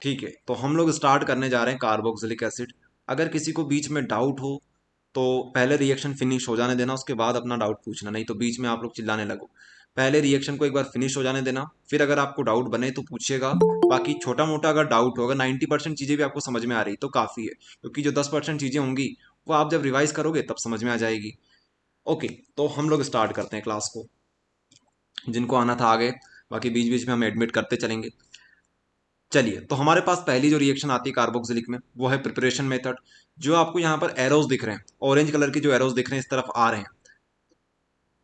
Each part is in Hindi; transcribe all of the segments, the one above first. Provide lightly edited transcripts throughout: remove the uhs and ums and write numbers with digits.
ठीक है, तो हम लोग स्टार्ट करने जा रहे हैं कार्बोक्सिलिक एसिड। अगर किसी को बीच में डाउट हो तो पहले रिएक्शन फिनिश हो जाने देना, उसके बाद अपना डाउट पूछना, नहीं तो बीच में आप लोग चिल्लाने लगो। पहले रिएक्शन को एक बार फिनिश हो जाने देना, फिर अगर आपको डाउट बने तो पूछिएगा। बाकी छोटा मोटा अगर डाउट हो, अगर 90% चीज़ें भी आपको समझ में आ रही तो काफ़ी है, क्योंकि जो 10% चीज़ें होंगी वो आप जब रिवाइज करोगे तब समझ में आ जाएगी। ओके, तो हम लोग स्टार्ट करते हैं क्लास को। जिनको आना था आगे, बाकी बीच बीच में हम एडमिट करते चलेंगे। चलिए, तो हमारे पास पहली जो रिएक्शन आती है कार्बोक्सिलिक में वो है प्रिपरेशन मेथड। जो आपको यहाँ पर एरोज दिख रहे हैं, ऑरेंज कलर के जो एरोज दिख रहे हैं इस तरफ आ रहे हैं,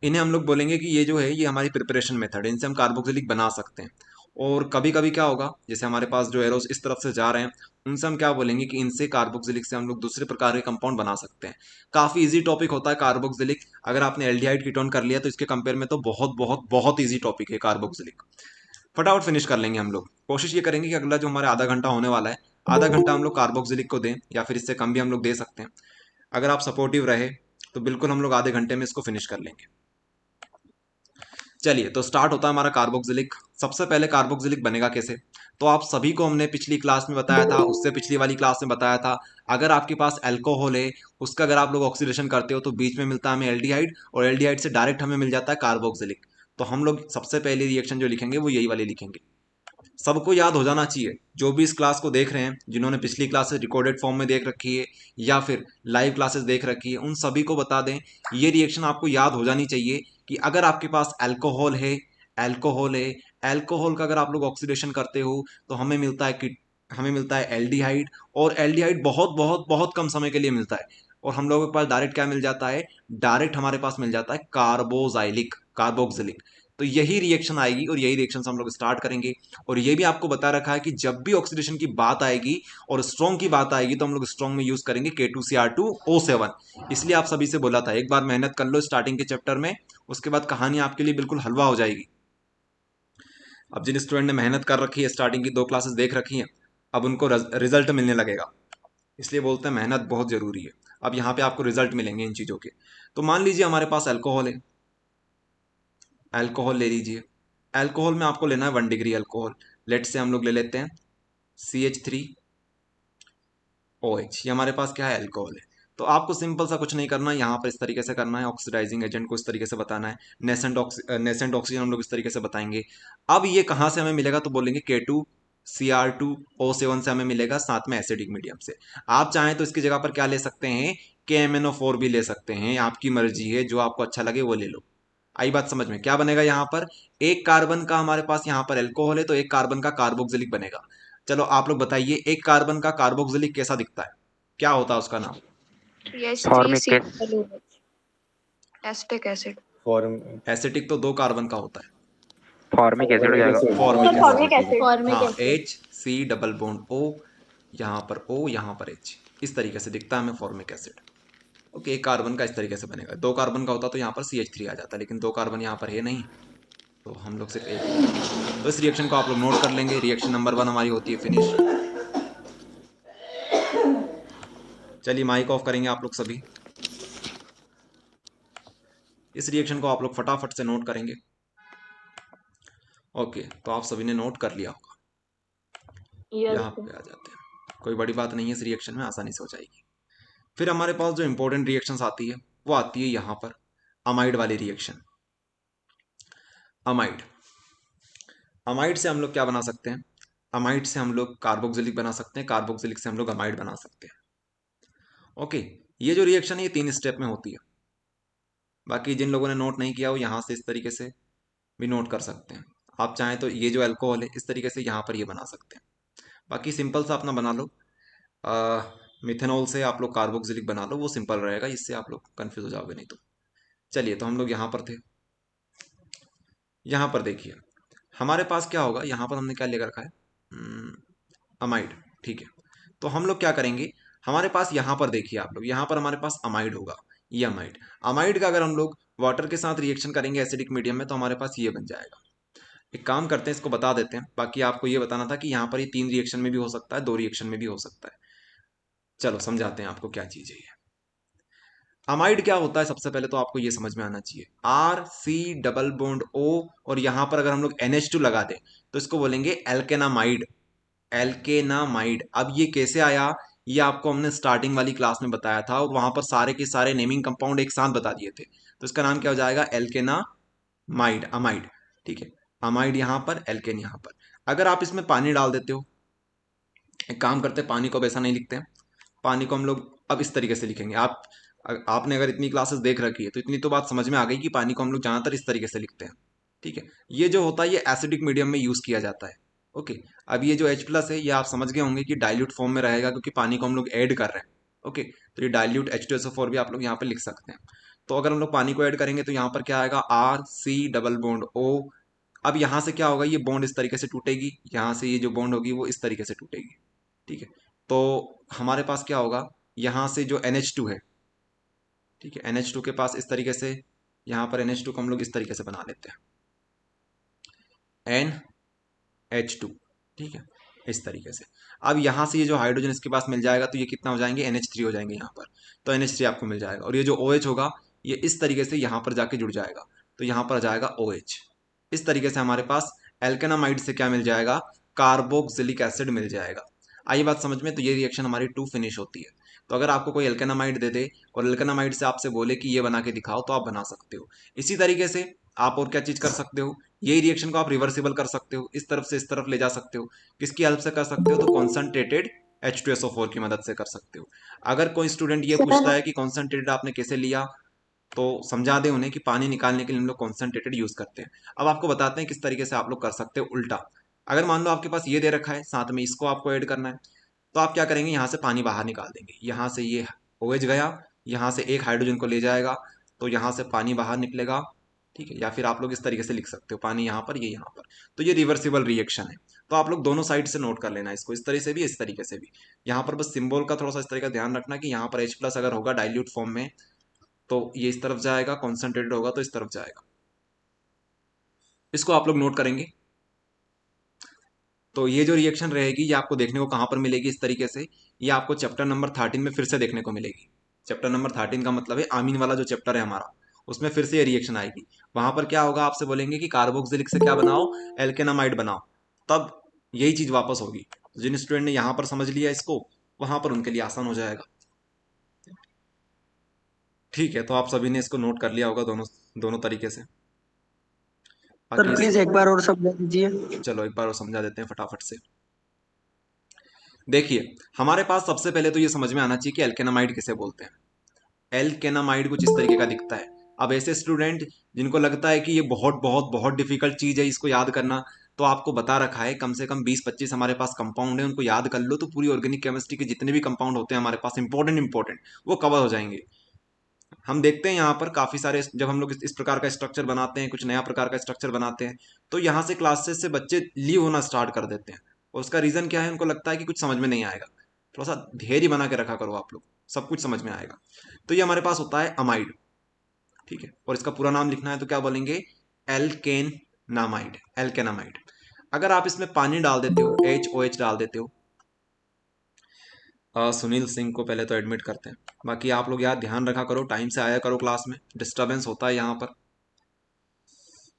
इन्हें हम लोग बोलेंगे कि ये जो है ये हमारी प्रिपरेशन मेथड है, इनसे हम कार्बोक्सिलिक बना सकते हैं। और कभी कभी क्या होगा, जैसे हमारे पास जो एरोज इस तरफ से जा रहे हैं उनसे हम क्या बोलेंगे कि इनसे कार्बोक्सिलिक से हम लोग दूसरे प्रकार के कंपाउंड बना सकते हैं। काफी इजी टॉपिक होता है कार्बोक्सिलिक। अगर आपने एल्डिहाइड कीटोन कर लिया तो इसके कंपेयर में तो बहुत बहुत बहुत ईजी टॉपिक है कार्बोक्सिलिक। फटाफट फिनिश कर लेंगे हम लोग। कोशिश ये करेंगे कि अगला जो हमारे आधा घंटा होने वाला है, आधा घंटा हम लोग कार्बोक्सिलिक को दें, या फिर इससे कम भी हम लोग दे सकते हैं। अगर आप सपोर्टिव रहे तो बिल्कुल हम लोग आधे घंटे में इसको फिनिश कर लेंगे। चलिए, तो स्टार्ट होता है हमारा कार्बोक्सिलिक। सबसे पहले कार्बोक्सिलिक बनेगा कैसे, तो आप सभी को हमने पिछली क्लास में बताया था, उससे पिछली वाली क्लास में बताया था। अगर आपके पास अल्कोहल है, उसका अगर आप लोग ऑक्सीडेशन करते हो तो बीच में मिलता है हमें एल्डिहाइड, और एल्डिहाइड से डायरेक्ट हमें मिल जाता है कार्बोक्सिलिक। तो हम लोग सबसे पहली रिएक्शन जो लिखेंगे वो यही वाली लिखेंगे। सबको याद हो जाना चाहिए, जो भी इस क्लास को देख रहे हैं, जिन्होंने पिछली क्लासेस रिकॉर्डेड फॉर्म में देख रखी है या फिर लाइव क्लासेस देख रखी है, उन सभी को बता दें ये रिएक्शन आपको याद हो जानी चाहिए कि अगर आपके पास अल्कोहल है, अल्कोहल है, अल्कोहल का अगर आप लोग ऑक्सीडेशन करते हो तो हमें मिलता है एल्डिहाइड। और एल्डिहाइड बहुत बहुत बहुत कम समय के लिए मिलता है, और हम लोगों के पास डायरेक्ट क्या मिल जाता है, डायरेक्ट हमारे पास मिल जाता है कार्बोजाइलिक, कार्बोक्सिलिक। तो यही रिएक्शन आएगी और यही रिएक्शन हम लोग स्टार्ट करेंगे। और ये भी आपको बता रखा है कि जब भी ऑक्सीडेशन की बात आएगी और स्ट्रॉन्ग की बात आएगी तो हम लोग स्ट्रॉन्ग में यूज करेंगे K2Cr2O7। इसलिए आप सभी से बोला था एक बार मेहनत कर लो स्टार्टिंग के चैप्टर में, उसके बाद कहानी आपके लिए बिल्कुल हलवा हो जाएगी। अब जिन स्टूडेंट ने मेहनत कर रखी है, स्टार्टिंग की 2 क्लासेस देख रखी हैं, अब उनको रिजल्ट मिलने लगेगा। इसलिए बोलते हैं मेहनत बहुत जरूरी है। अब यहाँ पे आपको रिजल्ट मिलेंगे इन चीजों के। तो मान लीजिए हमारे पास अल्कोहल है, अल्कोहल ले लीजिए। अल्कोहल में आपको लेना है 1 डिग्री अल्कोहल। लेट से हम लोग ले लेते हैं CH3OH। ये हमारे पास क्या है, अल्कोहल है। तो आपको सिंपल सा कुछ नहीं करना है, यहाँ पर इस तरीके से करना है, ऑक्सीडाइजिंग एजेंट को इस तरीके से बताना है, नेसेंट ऑक्सीजन हम लोग इस तरीके से बताएंगे। अब ये कहाँ से हमें मिलेगा, तो बोलेंगे K2Cr2O7 से हमें मिलेगा, साथ में एसिडिक मीडियम से। आप चाहें तो इसकी जगह पर क्या ले सकते हैं, KMnO4 भी ले सकते हैं, आपकी मर्जी है, जो आपको अच्छा लगे वो ले लो। आई बात समझ में, क्या बनेगा यहाँ पर, एक कार्बन का हमारे पास यहाँ पर एल्कोहल है तो एक कार्बन का कार्बोक्सिलिक बनेगा। चलो आप लोग बताइए, एक कार्बन का कार्बोक्सिलिक कैसा दिखता है, क्या होता है उसका नाम। Formic acetic acid. एसिटिक तो 2 कार्बन का होता है, फॉर्मिक एसिड हो जाएगा। Formic acid. हाँ, H C double bond O, यहाँ पर O, यहाँ पर H, इस तरीके से दिखता है हमें फॉर्मिक एसिड। ओके, एक कार्बन का इस तरीके से बनेगा। 2 कार्बन का होता तो यहाँ पर CH3 आ जाता, लेकिन 2 कार्बन यहाँ पर है नहीं, तो हम लोग सिर्फ एक लेंगे। तो इस रिएक्शन को आप लोग नोट कर लेंगे। रिएक्शन नंबर 1 हमारी होती है फिनिश। चलिए माइक ऑफ करेंगे आप लोग सभी। इस रिएक्शन को आप लोग फटाफट से नोट करेंगे। ओके, तो आप सभी ने नोट कर लिया होगा। यहाँ पे आ जाते हैं, कोई बड़ी बात नहीं है, इस रिएक्शन में आसानी से हो जाएगी। फिर हमारे पास जो इंपॉर्टेंट रिएक्शंस आती है वो आती है यहाँ पर, अमाइड वाली रिएक्शन। अमाइड, अमाइड से हम लोग क्या बना सकते हैं, अमाइड से हम लोग कार्बोक्सिलिक बना सकते हैं, कार्बोक्सिलिक से हम लोग अमाइड बना सकते हैं। ओके, ये जो रिएक्शन है ये 3 स्टेप में होती है। बाकी जिन लोगों ने नोट नहीं किया वो यहाँ से इस तरीके से भी नोट कर सकते हैं। आप चाहें तो ये जो अल्कोहल है इस तरीके से यहाँ पर ये बना सकते हैं। बाकी सिंपल सा अपना बना लो, मिथेनॉल से आप लोग कार्बोक्सिलिक बना लो, वो सिंपल रहेगा, इससे आप लोग कंफ्यूज हो जाओगे नहीं तो। चलिए, तो हम लोग यहाँ पर थे। यहाँ पर देखिए हमारे पास क्या होगा, यहाँ पर हमने क्या ले रखा है, अमाइड। ठीक है, तो हम लोग क्या करेंगे, हमारे पास यहाँ पर देखिए आप लोग, यहाँ पर हमारे पास अमाइड होगा, ये अमाइड। अमाइड का अगर हम लोग वाटर के साथ रिएक्शन करेंगे एसिडिक मीडियम में तो हमारे पास ये बन जाएगा। एक काम करते हैं, इसको बता देते हैं। बाकी आपको ये बताना था कि यहाँ पर ये 3 रिएक्शन में भी हो सकता है, 2 रिएक्शन में भी हो सकता है। चलो समझाते हैं आपको क्या चीज है ये। अमाइड क्या होता है, सबसे पहले तो आपको ये समझ में आना चाहिए, RC डबल बॉन्ड O, और यहाँ पर अगर हम लोग NH2 लगा दें तो इसको बोलेंगे एल्केनामाइड। एल्केनामाइड। अब ये कैसे आया, ये आपको हमने स्टार्टिंग वाली क्लास में बताया था और वहां पर सारे के सारे नेमिंग कंपाउंड एक साथ बता दिए थे। तो इसका नाम क्या हो जाएगा, एल्केनामाइड, अमाइड। ठीक है, अमाइड यहाँ पर, एल्केन यहाँ पर। अगर आप इसमें पानी डाल देते हो, एक काम करते हैं, पानी को अब ऐसा नहीं लिखते हैं, पानी को हम लोग अब इस तरीके से लिखेंगे। आपने अगर इतनी क्लासेस देख रखी है तो इतनी तो बात समझ में आ गई कि पानी को हम लोग ज़्यादातर इस तरीके से लिखते हैं। ठीक है, ये जो होता है ये एसिडिक मीडियम में यूज़ किया जाता है। ओके, अब ये जो H+ है ये आप समझ गए होंगे कि डाइल्यूट फॉर्म में रहेगा क्योंकि पानी को हम लोग ऐड कर रहे हैं। ओके, तो ये डाइल्यूट H2SO4 भी आप लोग यहाँ पे लिख सकते हैं। तो अगर हम लोग पानी को ऐड करेंगे तो यहाँ पर क्या आएगा, R C double bond O। अब यहाँ से क्या होगा, ये बॉन्ड इस तरीके से टूटेगी, यहाँ से ये जो बॉन्ड होगी वो इस तरीके से टूटेगी। ठीक है, तो हमारे पास क्या होगा, यहाँ से जो NH2 है, ठीक है, NH2 के पास इस तरीके से, यहाँ पर NH2 को हम लोग इस तरीके से बना लेते हैं, NH2। ठीक है, इस तरीके से। अब यहाँ से ये जो हाइड्रोजन इसके पास मिल जाएगा तो ये कितना हो जाएंगे, NH3 हो जाएंगे यहाँ पर। तो NH3 आपको मिल जाएगा और ये जो OH होगा ये इस तरीके से यहाँ पर जाके जुड़ जाएगा, तो यहाँ पर आ जाएगा OH। इस तरीके से हमारे पास एल्केनामाइड से क्या मिल जाएगा, कार्बोक्सिलिक एसिड मिल जाएगा। आई बात समझ में, तो ये रिएक्शन हमारी 2 फिनिश होती है। तो अगर आपको कोई एल्केनामाइड दे दे और एल्केनामाइड से आपसे बोले कि ये बना के दिखाओ तो आप बना सकते हो। इसी तरीके से आप और क्या चीज कर सकते हो, यही रिएक्शन को आप रिवर्सिबल कर सकते हो, इस तरफ से इस तरफ ले जा सकते हो। किसकी हेल्प से कर सकते हो, तो कॉन्सनट्रेटेड H2SO4 की मदद से कर सकते हो। अगर कोई स्टूडेंट ये सर पूछता है कि कॉन्सनट्रेटेड आपने कैसे लिया, तो समझा दें उन्हें कि पानी निकालने के लिए हम लोग कॉन्सनट्रेटेड यूज करते हैं। अब आपको बताते हैं किस तरीके से आप लोग कर सकते हो उल्टा। अगर मान लो आपके पास ये दे रखा है, साथ में इसको आपको ऐड करना है, तो आप क्या करेंगे, यहाँ से पानी बाहर निकाल देंगे, यहाँ से ये OH गया, यहाँ से एक हाइड्रोजन को ले जाएगा, तो यहाँ से पानी बाहर निकलेगा। ठीक है, या फिर आप लोग इस तरीके से लिख सकते हो, पानी यहाँ पर, ये यहाँ पर। तो ये रिवर्सिबल रिएक्शन है। तो आप लोग दोनों साइड से नोट कर लेना इसको, इस तरीके से भी इस तरीके से भी। यहाँ पर बस सिंबल का थोड़ा सा इस तरीके का ध्यान रखना कि यहाँ पर H+ अगर होगा डाइल्यूट फॉर्म में तो ये इस तरफ जाएगा, कॉन्सेंट्रेटेड होगा तो इस तरफ जाएगा। इसको आप लोग नोट करेंगे। तो ये जो रिएक्शन रहेगी ये आपको देखने को कहाँ पर मिलेगी, इस तरीके से। ये आपको चैप्टर नंबर 13 में फिर से देखने को मिलेगी। चैप्टर नंबर 13 का मतलब है आमीन वाला जो चैप्टर है हमारा, उसमें फिर से ये रिएक्शन आएगी। वहां पर क्या होगा, आपसे बोलेंगे कि कार्बोक्सिलिक से क्या बनाओ, एल्केनामाइड बनाओ। तब यही चीज वापस होगी। जिन स्टूडेंट ने यहाँ पर समझ लिया इसको, वहां पर उनके लिए आसान हो जाएगा। ठीक है, तो आप सभी ने इसको नोट कर लिया होगा दोनों दोनों तरीके से। सर बाकी प्लीज एक बार और समझा दीजिए। चलो एक बार और समझा देते हैं फटाफट से। देखिए, हमारे पास सबसे पहले तो ये समझ में आना चाहिए कि एल्केनामाइड किसे बोलते हैं। एल्केनामाइड कुछ इस तरीके का दिखता है। अब ऐसे स्टूडेंट जिनको लगता है कि ये बहुत बहुत बहुत डिफिकल्ट चीज है इसको याद करना, तो आपको बता रखा है कम से कम 20-25 हमारे पास कंपाउंड है, उनको याद कर लो तो पूरी ऑर्गेनिक केमिस्ट्री के जितने भी कंपाउंड होते हैं हमारे पास इंपॉर्टेंट इंपॉर्टेंट, वो कवर हो जाएंगे। हम देखते हैं यहाँ पर काफी सारे, जब हम लोग इस प्रकार का स्ट्रक्चर बनाते हैं, कुछ नया प्रकार का स्ट्रक्चर बनाते हैं, तो यहाँ से क्लासेस से बच्चे लीव होना स्टार्ट कर देते हैं। और उसका रीजन क्या है, उनको लगता है कि कुछ समझ में नहीं आएगा। थोड़ा सा धैर्य बना के रखा करो आप लोग, सब कुछ समझ में आएगा। तो ये हमारे पास होता है अमाइड। ठीक है, और इसका पूरा नाम लिखना है तो क्या बोलेंगे, एल्केनामाइड, एल्केनामाइड। अगर आप इसमें पानी डाल देते हो, HOH डाल देते हो, सुनील सिंह को पहले तो एडमिट करते हैं। बाकी आप लोग यार ध्यान रखा करो, टाइम से आया करो क्लास में, डिस्टरबेंस होता है यहाँ पर।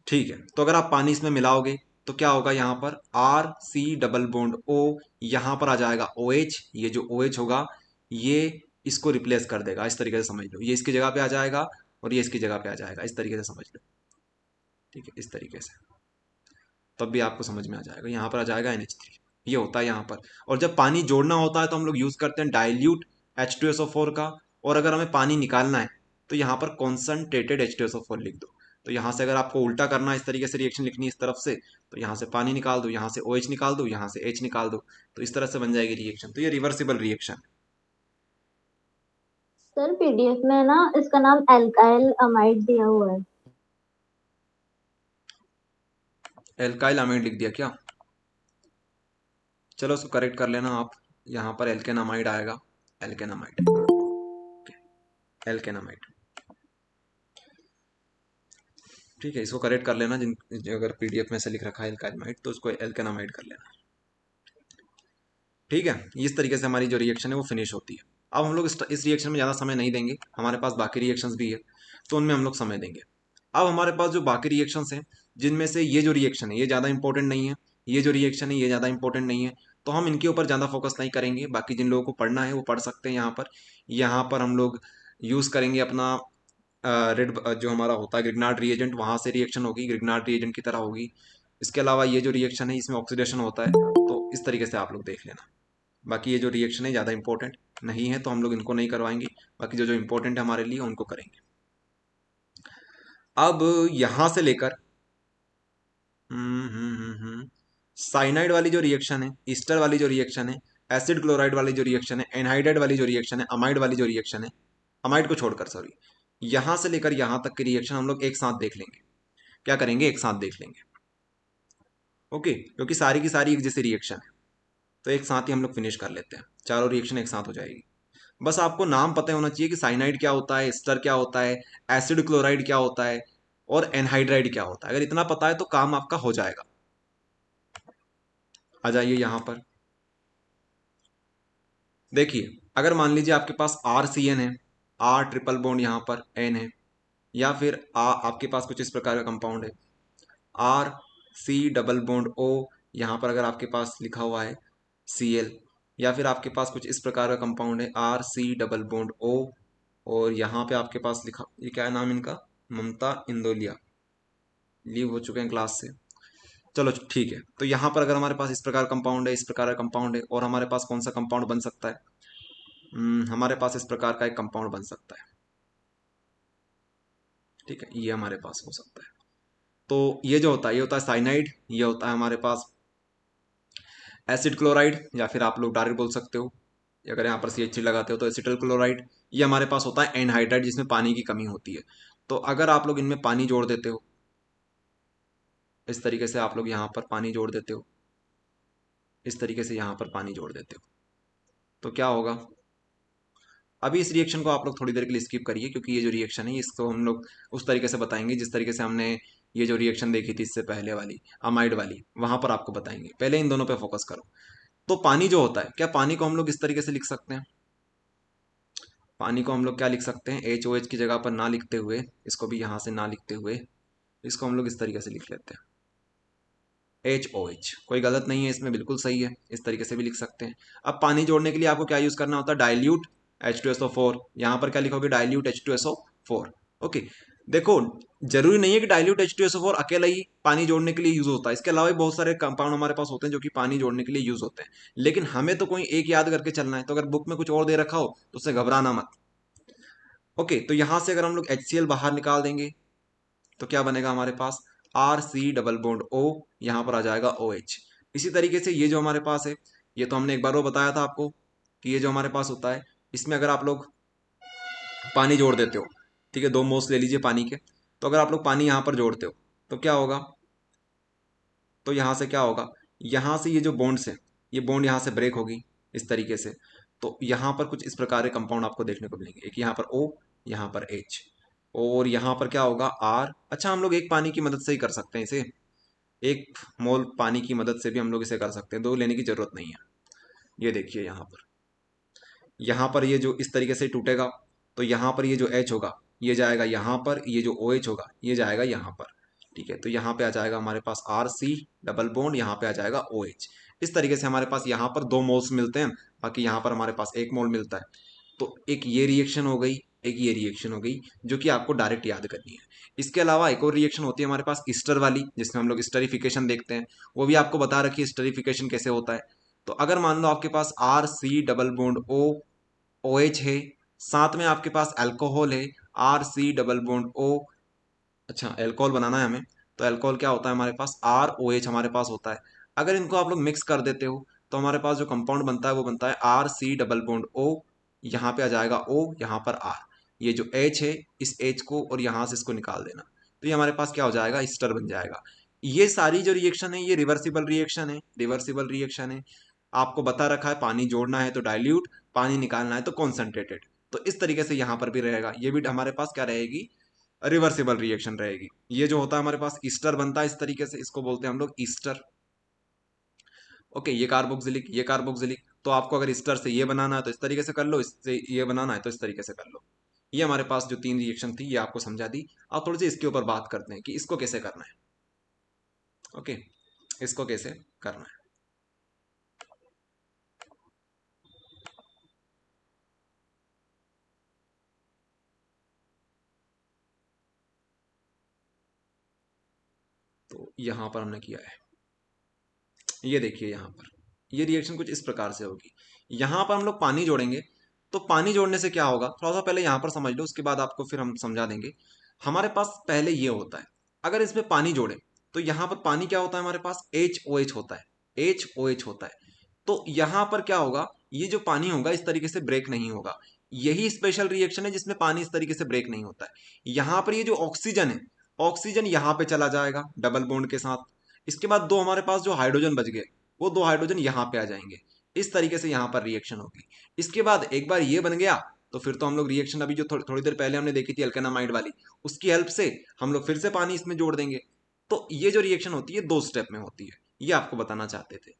ठीक है, तो अगर आप पानी इसमें मिलाओगे तो क्या होगा, यहाँ पर RC डबल बॉन्ड O, यहाँ पर आ जाएगा OH। ये जो OH होगा ये इसको रिप्लेस कर देगा, इस तरीके से समझ लो, ये इसकी जगह पे आ जाएगा और ये इसकी जगह पे आ जाएगा, इस तरीके से समझ लो। ठीक है, इस तरीके से तब भी आपको समझ में आ जाएगा। यहाँ पर आ जाएगा NH3, ये होता है यहाँ पर। और जब पानी जोड़ना होता है तो हम लोग यूज करते हैं डाइल्यूट H2SO4 का, और अगर हमें पानी निकालना है तो यहाँ पर कॉन्सनट्रेटेड H2SO4 लिख दो। तो यहाँ से अगर आपको उल्टा करना है, इस तरीके से रिएक्शन लिखनी है इस तरफ से, तो यहाँ से पानी निकाल दो, यहाँ से OH निकाल दो, यहाँ से H निकाल दो, तो इस तरह से बन जाएगी रिएक्शन। तो ये रिवर्सिबल रिएक्शन। सर पीडीएफ में ना इसका नाम एल्काइल अमाइड दिया हुआ है। एल्काइल अमाइड लिख दिया क्या, चलो उसको करेक्ट कर लेना आप। यहाँ पर एल्केनामाइड आएगा, एल्केनामाइड, एल्केनामाइड। ठीक है, इसको करेक्ट कर लेना, जिन अगर पीडीएफ में से लिख रखा है एल्काइलमाइड तो उसको एल्केनामाइड कर लेना। ठीक है, इस तरीके से हमारी जो रिएक्शन है वो फिनिश होती है। अब हम लोग इस रिएक्शन में ज़्यादा समय नहीं देंगे, हमारे पास बाकी रिएक्शंस भी है तो उनमें हम लोग समय देंगे। अब हमारे पास जो बाकी रिएक्शंस हैं, जिनमें से ये जो रिएक्शन है ये ज़्यादा इंपॉर्टेंट नहीं है, ये जो रिएक्शन है ये ज़्यादा इंपॉर्टेंट नहीं है, तो हम इनके ऊपर ज़्यादा फोकस नहीं करेंगे। बाकी जिन लोगों को पढ़ना है वो पढ़ सकते हैं। यहाँ पर हम लोग यूज़ करेंगे अपना रेड जो हमारा होता है ग्रिग्नार्ड रिएजेंट, वहाँ से रिएक्शन होगी, ग्रिग्नार्ड रिएजेंट की तरह होगी। इसके अलावा ये जो रिएक्शन है इसमें ऑक्सीडेशन होता है, तो इस तरीके से आप लोग देख लेना। बाकी ये जो रिएक्शन है ज़्यादा इंपॉर्टेंट नहीं है तो हम लोग इनको नहीं करवाएंगे। बाकी जो जो इंपॉर्टेंट है हमारे लिए उनको करेंगे। अब यहाँ से लेकर साइनाइड वाली जो रिएक्शन है, ईस्टर वाली जो रिएक्शन है, एसिड क्लोराइड वाली जो रिएक्शन है, एनहाइड्राइड वाली जो रिएक्शन है, अमाइड वाली जो रिएक्शन है, अमाइड को छोड़कर सॉरी, यहाँ से लेकर यहाँ तक की रिएक्शन हम लोग एक साथ देख लेंगे। क्या करेंगे? एक साथ देख लेंगे। ओके, क्योंकि सारी की सारी एक जैसी रिएक्शन है तो एक साथ ही हम लोग फिनिश कर लेते हैं, चारों रिएक्शन एक साथ हो जाएगी। बस आपको नाम पता होना चाहिए कि साइनाइड क्या होता है, एस्टर क्या होता है, एसिड क्लोराइड क्या होता है और एनहाइड्राइड क्या होता है। अगर इतना पता है तो काम आपका हो जाएगा। आ जाइए यहाँ पर देखिए, अगर मान लीजिए आपके पास RCN है, R ट्रिपल बॉन्ड यहाँ पर N है, या फिर आपके पास कुछ इस प्रकार का कंपाउंड है RC डबल बॉन्ड O, यहाँ पर अगर आपके पास लिखा हुआ है Cl, या फिर आपके पास कुछ इस प्रकार का कंपाउंड है RC डबल बॉन्ड O, और यहाँ पे आपके पास लिखा, ये क्या है नाम इनका, ममता इंदोलिया, लीव हो चुके हैं क्लास से। चलो ठीक है, तो यहाँ पर अगर हमारे पास इस प्रकार कंपाउंड है, इस प्रकार का कंपाउंड है, और हमारे पास कौन सा कंपाउंड बन सकता है? हमारे पास इस प्रकार का एक कंपाउंड बन सकता है। ठीक है, ये हमारे पास हो सकता है। तो ये जो होता है, ये होता है साइनाइड, ये होता है हमारे पास एसिड क्लोराइड, या फिर आप लोग डायरेक्ट बोल सकते हो, अगर यहाँ पर CH3 लगाते हो तो एसिटल क्लोराइड। ये हमारे पास होता है एनहाइड्राइड, जिसमें पानी की कमी होती है। तो अगर आप लोग इनमें पानी जोड़ देते हो, इस तरीके से आप लोग यहाँ पर पानी जोड़ देते हो, इस तरीके से यहाँ पर पानी जोड़ देते हो, तो क्या होगा? अभी इस रिएक्शन को आप लोग थोड़ी देर के लिए स्किप करिए, क्योंकि ये जो रिएक्शन है इसको हम लोग उस तरीके से बताएंगे जिस तरीके से हमने ये जो रिएक्शन देखी थी इससे पहले वाली, अमाइड वाली, वहां पर आपको बताएंगे। पहले इन दोनों पे फोकस करो। तो पानी जो होता है, क्या पानी को हम लोग इस तरीके से लिख सकते हैं? पानी को हम लोग क्या लिख सकते हैं? HOH की जगह पर ना लिखते हुए, इसको भी यहाँ से ना लिखते हुए, इसको हम लोग इस तरीके से लिख लेते हैं HOH। कोई गलत नहीं है इसमें, बिल्कुल सही है, इस तरीके से भी लिख सकते हैं। अब पानी जोड़ने के लिए आपको क्या यूज करना होता है? Dilute H2SO4। यहाँ पर क्या लिखोगे? Dilute H2SO4। ओके, देखो जरूरी नहीं है कि डाइल्यूट H2SO4 अकेला ही पानी जोड़ने के लिए यूज होता है, इसके अलावा भी बहुत सारे कंपाउंड हमारे पास होते हैं जो कि पानी जोड़ने के लिए यूज होते हैं। लेकिन हमें तो कोई एक याद करके चलना है, तो अगर बुक में कुछ और दे रखा हो तो उससे घबराना मत। ओके, तो यहां से अगर हम लोग HCl बाहर निकाल देंगे तो क्या बनेगा हमारे पास? RC डबल बॉन्ड O, यहाँ पर आ जाएगा OH। इसी तरीके से ये जो हमारे पास है, ये तो हमने एक बार वो बताया था आपको कि ये जो हमारे पास होता है, इसमें अगर आप लोग पानी जोड़ देते हो, ठीक है, 2 मोल्स ले लीजिए पानी के, तो अगर आप लोग पानी यहाँ पर जोड़ते हो तो क्या होगा? तो यहाँ से क्या होगा? यहाँ से ये जो बॉन्ड्स है, ये बॉन्ड यहाँ से ब्रेक होगी इस तरीके से। तो यहाँ पर कुछ इस प्रकार के कंपाउंड आपको देखने को मिलेंगे, एक यहाँ पर O, यहाँ पर H, और यहाँ पर क्या होगा? R। अच्छा, हम लोग एक पानी की मदद से ही कर सकते हैं इसे, एक मोल पानी की मदद से भी हम लोग इसे कर सकते हैं, 2 लेने की जरूरत नहीं है। ये देखिए यहाँ पर ये जो इस तरीके से टूटेगा, तो यहाँ पर ये जो H होगा ये जाएगा यहाँ पर, ये जो OH होगा ये जाएगा यहाँ पर। ठीक है, तो यहाँ पे आ जाएगा हमारे पास RC डबल बॉन्ड, यहाँ पे आ जाएगा OH। इस तरीके से हमारे पास यहाँ पर 2 मोल्स मिलते हैं, बाकी यहाँ पर हमारे पास 1 मोल मिलता है। तो एक ये रिएक्शन हो गई, एक ये रिएक्शन हो गई, जो कि आपको डायरेक्ट याद करनी है। इसके अलावा एक और रिएक्शन होती है हमारे पास ईस्टर वाली, जिसमें हम लोग स्टरीफिकेशन देखते हैं, वो भी आपको बता रखी है स्टरीफिकेशन कैसे होता है। तो अगर मान लो आपके पास RC double bond O, OH है, साथ में आपके पास अल्कोहल है RC डबल बॉन्ड O। अच्छा, अल्कोहल बनाना है हमें, तो अल्कोहल क्या होता है हमारे पास? ROH हमारे पास होता है। अगर इनको आप लोग मिक्स कर देते हो तो हमारे पास जो कंपाउंड बनता है वो बनता है RC डबल बॉन्ड O, यहाँ पे आ जाएगा O, यहाँ पर R। ये जो H है, इस H को और यहाँ से इसको निकाल देना, तो ये हमारे पास क्या हो जाएगा? ईस्टर बन जाएगा। ये सारी जो रिएक्शन है ये रिवर्सिबल रिएक्शन है, रिवर्सिबल रिएक्शन है। आपको बता रखा है पानी जोड़ना है तो डाइल्यूट, पानी निकालना है तो कॉन्सेंट्रेटेड। तो इस तरीके से यहाँ पर भी रहेगा, ये भी हमारे पास क्या रहेगी? रिवर्सिबल रिएक्शन रहेगी। ये जो होता है हमारे पास ईस्टर बनता है इस तरीके से, इसको बोलते हैं हम लोग ईस्टर। ओके, ये कार्बोक्सिलिक, ये कार्बोक्सिलिक। तो आपको अगर ईस्टर से ये बनाना है तो इस तरीके से कर लो, इससे ये बनाना है तो इस तरीके से कर लो। ये हमारे पास जो 3 रिएक्शन थी ये आपको समझा दी। अब थोड़ी सी इसके ऊपर बात करते हैं कि इसको कैसे करना है। ओके, इसको कैसे करना है। तो यहाँ पर हमने किया है, ये देखिए यहाँ पर ये रिएक्शन कुछ इस प्रकार से होगी। यहाँ पर हम लोग पानी जोड़ेंगे, तो पानी जोड़ने से क्या होगा थोड़ा सा पहले यहाँ पर समझ लो, उसके बाद आपको फिर हम समझा देंगे। हमारे पास पहले ये होता है, अगर इसमें पानी जोड़े तो यहाँ पर पानी क्या होता है हमारे पास, HOH होता है, HOH होता है। तो यहाँ पर क्या होगा, ये जो पानी होगा इस तरीके से ब्रेक नहीं होगा। यही स्पेशल रिएक्शन है जिसमें पानी इस तरीके से ब्रेक नहीं होता है। यहाँ पर ये जो ऑक्सीजन है, ऑक्सीजन यहाँ पे चला जाएगा डबल बॉन्ड के साथ। इसके बाद दो हमारे पास जो हाइड्रोजन बच गए, वो दो हाइड्रोजन यहाँ पे आ जाएंगे। इस तरीके से यहाँ पर रिएक्शन होगी। इसके बाद एक बार ये बन गया तो फिर तो हम लोग रिएक्शन अभी जो थोड़ी देर पहले हमने देखी थी अल्केनामाइड वाली, उसकी हेल्प से हम लोग फिर से पानी इसमें जोड़ देंगे। तो ये जो रिएक्शन होती है 2 स्टेप में होती है, ये आपको बताना चाहते थे।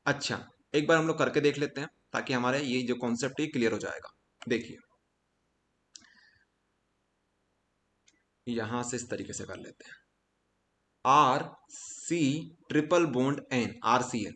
अच्छा, एक बार हम लोग करके देख लेते हैं ताकि हमारे ये जो कॉन्सेप्ट है क्लियर हो जाएगा। देखिए यहां से इस तरीके से कर लेते हैं, RC triple bond N, RCN।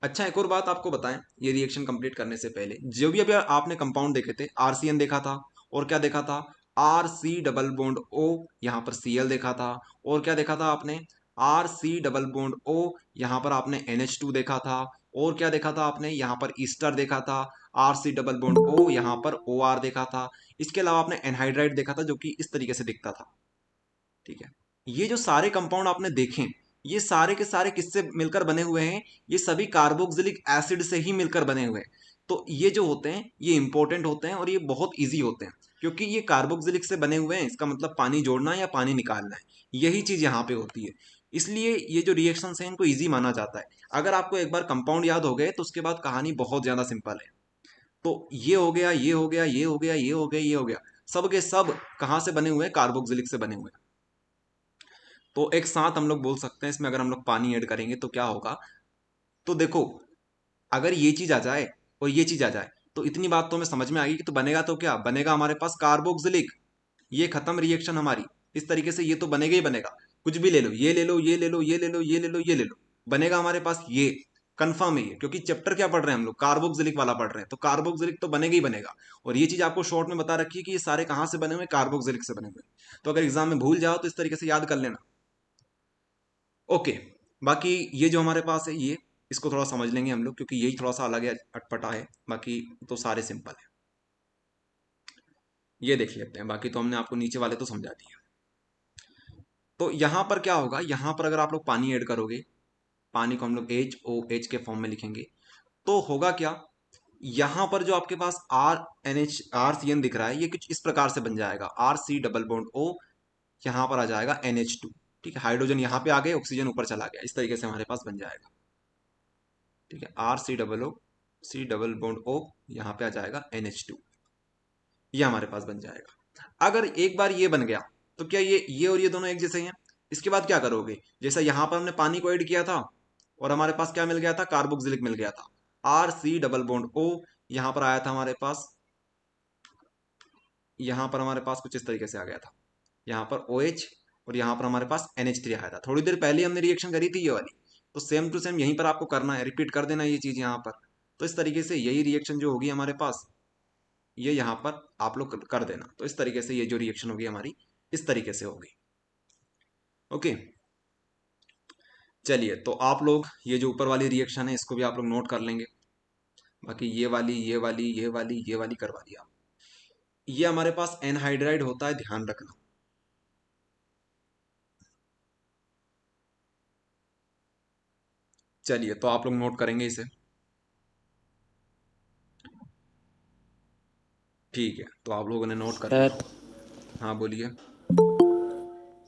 अच्छा, एक और बात आपको बताएं, ये रिएक्शन कंप्लीट करने से पहले जो भी अभी आपने कंपाउंड देखे थे, RCN देखा था और क्या देखा था, RC डबल बॉन्ड O, यहाँ पर Cl देखा था, और क्या देखा था आपने, RC डबल बॉन्ड O, यहाँ पर आपने NH2 देखा था, और क्या देखा था आपने, यहाँ पर ईस्टर देखा था, RC डबल बॉन्ड O, यहाँ पर OR देखा था। इसके अलावा आपने एनहाइड्राइड देखा था जो कि इस तरीके से दिखता था। ठीक है, ये जो सारे कंपाउंड आपने देखे, ये सारे के सारे किससे मिलकर बने हुए हैं, ये सभी कार्बोक्सिलिक एसिड से ही मिलकर बने हुए हैं। तो ये जो होते हैं ये इंपॉर्टेंट होते हैं और ये बहुत इजी होते हैं, क्योंकि ये कार्बोक्सिलिक से बने हुए हैं, इसका मतलब पानी जोड़ना है या पानी निकालना है, यही चीज यहाँ पे होती है। इसलिए ये जो रिएक्शन है इनको ईजी माना जाता है। अगर आपको एक बार कंपाउंड याद हो गए तो उसके बाद कहानी बहुत ज्यादा सिंपल है। तो ये हो गया, ये हो गया, ये हो गया, ये हो गया, ये हो गया, सब के सब कहाँ से बने हुए हैं, कार्बोक्सिलिक से बने हुए हैं। तो एक साथ हम लोग बोल सकते हैं इसमें अगर हम लोग पानी ऐड करेंगे तो क्या होगा। तो देखो, अगर ये चीज आ जाए और ये चीज आ जाए तो इतनी बात तो हमें समझ में आ गई कि तो बनेगा तो क्या बनेगा हमारे पास, कार्बोक्सिलिक। ये खत्म रिएक्शन हमारी। इस तरीके से ये तो बनेगा ही बनेगा, कुछ भी ले लो, ये ले लो, ये ले लो, ये ले लो, ये ले लो, ये ले लो, बनेगा हमारे पास ये। कंफर्म है ये, क्योंकि चैप्टर क्या पढ़ रहे हैं हम लोग, कार्बोक्सिलिक वाला पढ़ रहे हैं, तो कार्बोक्सिलिक तो बनेगा ही बनेगा। और ये चीज आपको शॉर्ट में बता रखी है कि ये सारे कहाँ से बने हुए, कार्बोक्सिलिक से बने हुए। तो अगर एग्जाम में भूल जाओ तो इस तरीके से याद कर लेना। ओके, बाकी ये जो हमारे पास है ये, इसको थोड़ा समझ लेंगे हम लोग क्योंकि यही थोड़ा सा अलग है, अटपटा है, बाकी तो सारे सिंपल है। ये देख लेते हैं, बाकी तो हमने आपको नीचे वाले तो समझा दिए। तो यहाँ पर क्या होगा, यहाँ पर अगर आप लोग पानी ऐड करोगे, पानी को हम लोग HOH के फॉर्म में लिखेंगे, तो होगा क्या, यहाँ पर जो आपके पास RCN दिख रहा है ये कुछ इस प्रकार से बन जाएगा, RC डबल बॉन्ड O, यहाँ पर आ जाएगा NH2। ठीक है, हाइड्रोजन यहाँ पे आ गए, ऑक्सीजन ऊपर चला गया, इस तरीके से हमारे पास बन जाएगा। ठीक है, RC डबल बॉन्ड O, यहाँ पे आ जाएगा NH2, ये हमारे पास बन जाएगा। अगर एक बार ये बन गया तो क्या ये और ये दोनों एक जैसे ही हैं। इसके बाद क्या करोगे, जैसा यहाँ पर हमने पानी को ऐड किया था और हमारे पास क्या मिल गया था, कार्बोक्सिलिक मिल गया था, RC डबल बॉन्ड O, यहाँ पर आया था हमारे पास, यहाँ पर हमारे पास कुछ इस तरीके से आ गया था, यहाँ पर OH, और यहाँ पर हमारे पास NH3 आया था। थोड़ी देर पहले हमने रिएक्शन करी थी ये वाली, तो सेम टू सेम यहीं पर आपको करना है, रिपीट कर देना ये चीज यहाँ पर। तो इस तरीके से यही रिएक्शन जो होगी हमारे पास, ये यहाँ पर आप लोग कर देना। तो इस तरीके से ये जो रिएक्शन होगी हमारी इस तरीके से होगी। ओके, चलिए, तो आप लोग ये जो ऊपर वाली रिएक्शन है इसको भी आप लोग नोट कर लेंगे। बाकी ये वाली, ये वाली, ये वाली, ये वाली करवा दिया। ये हमारे पास एनहाइड्राइड होता है, ध्यान रखना। चलिए, तो आप लोग नोट करेंगे इसे। ठीक है, तो आप लोगों ने नोट कर लिया। सर हाँ बोलिए।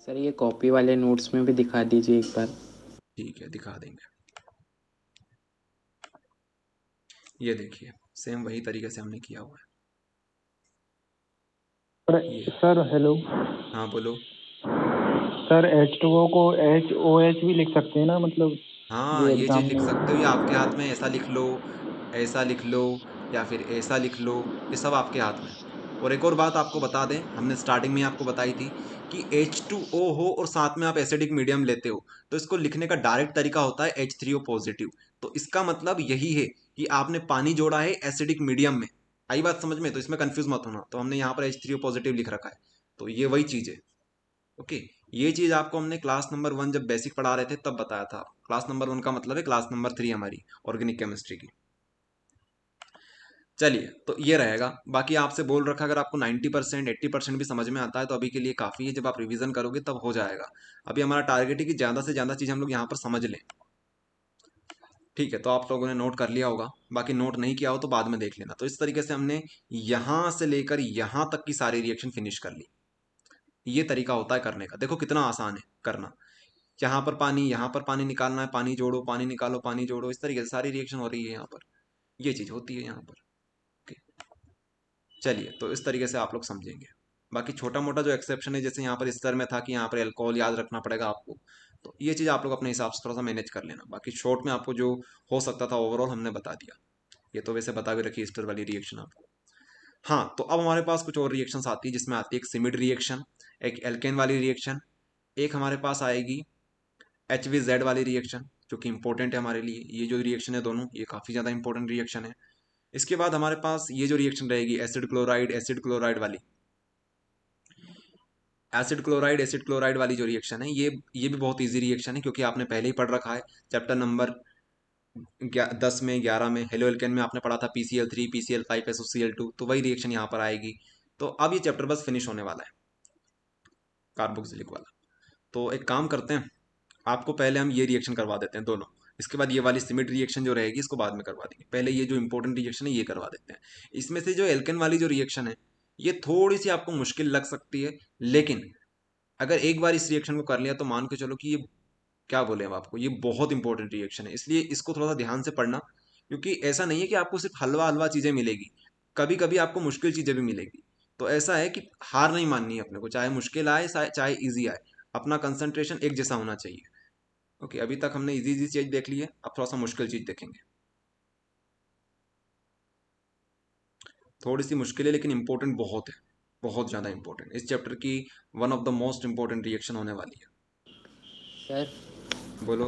सर ये कॉपी वाले नोट्स में भी दिखा दीजिए एक बार। ठीक है, दिखा देंगे। ये देखिए, सेम वही तरीके से हमने किया हुआ है ये। Sir hello. हाँ बोलो। सर H2O को HOH भी लिख सकते हैं ना, मतलब हाँ, ये ये एग्जाम चीज लिख में। सकते हो, ये आपके हाथ में, ऐसा लिख लो, ऐसा लिख लो, या फिर ऐसा लिख लो, ये सब आपके हाथ में। और एक और बात आपको बता दें, हमने स्टार्टिंग में आपको बताई थी कि H2O हो और साथ में आप एसिडिक मीडियम लेते हो, तो इसको लिखने का डायरेक्ट तरीका होता है H3O पॉजिटिव। तो इसका मतलब यही है कि आपने पानी जोड़ा है एसिडिक मीडियम में। आई बात समझ में, तो इसमें कंफ्यूज मत होना। तो हमने यहाँ पर H3O पॉजिटिव लिख रखा है, तो ये वही चीज है। ओके, ये चीज़ आपको हमने क्लास नंबर 1 जब बेसिक पढ़ा रहे थे तब बताया था। क्लास नंबर 1 का मतलब है क्लास नंबर 3 हमारी ऑर्गेनिक केमिस्ट्री की। चलिए, तो ये रहेगा। बाकी आपसे बोल रखा, अगर आपको 90% 80% भी समझ में आता है तो अभी के लिए काफ़ी है। जब आप रिवीजन करोगे तब हो जाएगा। अभी हमारा टारगेट है कि ज़्यादा से ज़्यादा चीज़ हम लोग यहाँ पर समझ लें। ठीक है, तो आप लोगों ने नोट कर लिया होगा। बाकी नोट नहीं किया हो तो बाद में देख लेना। तो इस तरीके से हमने यहाँ से लेकर यहाँ तक की सारी रिएक्शन फिनिश कर ली। ये तरीका होता है करने का। देखो कितना आसान है करना। यहाँ पर पानी निकालना है, पानी जोड़ो, पानी निकालो, पानी जोड़ो, इस तरीके से सारी रिएक्शन हो रही है यहाँ पर। ये चीज़ होती है यहाँ पर। ओके, चलिए, तो इस तरीके से आप लोग समझेंगे। बाकी छोटा मोटा जो एक्सेप्शन है, जैसे यहाँ पर इस स्तर में था कि यहाँ पर अल्कोहल याद रखना पड़ेगा आपको, तो ये चीज़ आप लोग अपने हिसाब से थोड़ा सा मैनेज कर लेना। बाकी शॉर्ट में आपको जो हो सकता था ओवरऑल हमने बता दिया। ये तो वैसे बता भी रखी स्टर वाली रिएक्शन आपको। हाँ, तो अब हमारे पास कुछ और रिएक्शंस आती है, जिसमें आती है एक सिमिड रिएक्शन, एक एल्केन वाली रिएक्शन, एक हमारे पास आएगी HVZ वाली रिएक्शन, जो कि इंपॉर्टेंट है हमारे लिए। ये जो रिएक्शन है दोनों, ये काफ़ी ज़्यादा इंपॉर्टेंट रिएक्शन है। इसके बाद हमारे पास ये जो रिएक्शन रहेगी एसिड क्लोराइड वाली। एसिड क्लोराइड वाली जो रिएक्शन है, ये भी बहुत इजी रिएक्शन है, क्योंकि आपने पहले ही पढ़ रखा है। चैप्टर नंबर 10 में 11 में हेलो एल्केन में आपने पढ़ा था PCl3 PCl5 SOCl2, तो वही रिएक्शन यहाँ पर आएगी। तो अब ये चैप्टर बस फिनिश होने वाला है, कार्बोक्सिलिक वाला। तो एक काम करते हैं, आपको पहले हम ये रिएक्शन करवा देते हैं दोनों। इसके बाद ये वाली सिमिड रिएक्शन जो रहेगी इसको बाद में करवा देंगे। पहले ये जो इंपॉर्टेंट रिएक्शन है ये करवा देते हैं। इसमें से जो एल्केन वाली जो रिएक्शन है, ये थोड़ी सी आपको मुश्किल लग सकती है, लेकिन अगर एक बार इस रिएक्शन को कर लिया तो मान के चलो कि ये, क्या बोले अब आपको, ये बहुत इंपॉर्टेंट रिएक्शन है। इसलिए इसको थोड़ा सा ध्यान से पढ़ना, क्योंकि ऐसा नहीं है कि आपको सिर्फ हलवा हलवा चीज़ें मिलेगी, कभी कभी आपको मुश्किल चीज़ें भी मिलेगी। तो ऐसा है कि हार नहीं माननी है अपने को, चाहे मुश्किल आए चाहे ईजी आए, अपना कंसंट्रेशन एक जैसा होना चाहिए। ओके, अभी तक हमने इजी इजी चीज देख ली है, अब थोड़ा सा मुश्किल चीज देखेंगे। थोड़ी सी मुश्किल है लेकिन इंपॉर्टेंट बहुत है, बहुत ज़्यादा इंपॉर्टेंट। इस चैप्टर की one of the most important reaction होने वाली है। सर बोलो।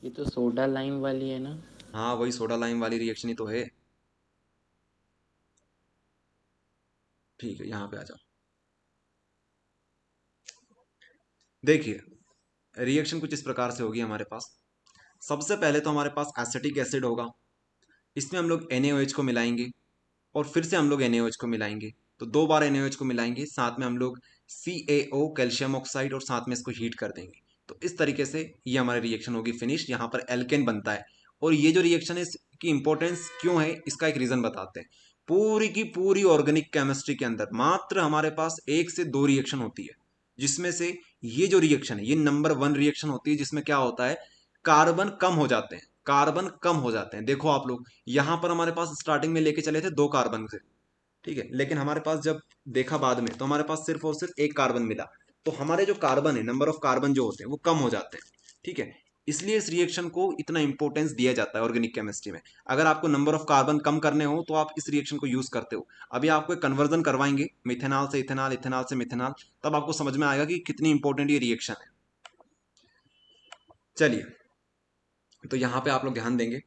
ये तो सोडा लाइम वाली है ना? हाँ, वही सोडा लाइम वाली रिएक्शन ही तो है। ठीक है, यहाँ पे आ जाओ। देखिए, रिएक्शन कुछ इस प्रकार से होगी हमारे पास। सबसे पहले तो हमारे पास एसिटिक एसिड होगा, इसमें हम लोग NaOH को मिलाएंगे और फिर से हम लोग NaOH को मिलाएंगे। तो 2 बार NaOH को मिलाएंगे, साथ में हम लोग CaO कैल्शियम ऑक्साइड और साथ में इसको हीट कर देंगे। तो इस तरीके से ये हमारी रिएक्शन होगी फिनिश। यहाँ पर एल्केन बनता है। और ये जो रिएक्शन है इसकी इंपॉर्टेंस क्यों है, इसका एक रीज़न बताते हैं। पूरी की पूरी ऑर्गेनिक केमिस्ट्री के अंदर मात्र हमारे पास 1 से 2 रिएक्शन होती है, जिसमें से ये जो रिएक्शन है ये नंबर 1 रिएक्शन होती है, जिसमें क्या होता है, कार्बन कम हो जाते हैं। कार्बन कम हो जाते हैं। देखो आप लोग, यहाँ पर हमारे पास स्टार्टिंग में लेके चले थे 2 कार्बन से, ठीक है, लेकिन हमारे पास जब देखा बाद में तो हमारे पास सिर्फ और सिर्फ 1 कार्बन मिला। तो हमारे जो कार्बन है, नंबर ऑफ कार्बन जो होते हैं वो कम हो जाते हैं। ठीक है, इसलिए इस रिएक्शन को इतना इंपॉर्टेंस दिया जाता है ऑर्गेनिक केमिस्ट्री में। अगर आपको नंबर ऑफ कार्बन कम करने हो तो आप इस रिएक्शन को यूज करते हो। अभी आपको एक कन्वर्जन करवाएंगे मिथेनॉल से इथेनॉल, इथेनॉल से मिथेनॉल, तब आपको समझ में आएगा कि कितनी इंपॉर्टेंट ये रिएक्शन है। चलिए, तो यहाँ पे आप लोग ध्यान देंगे।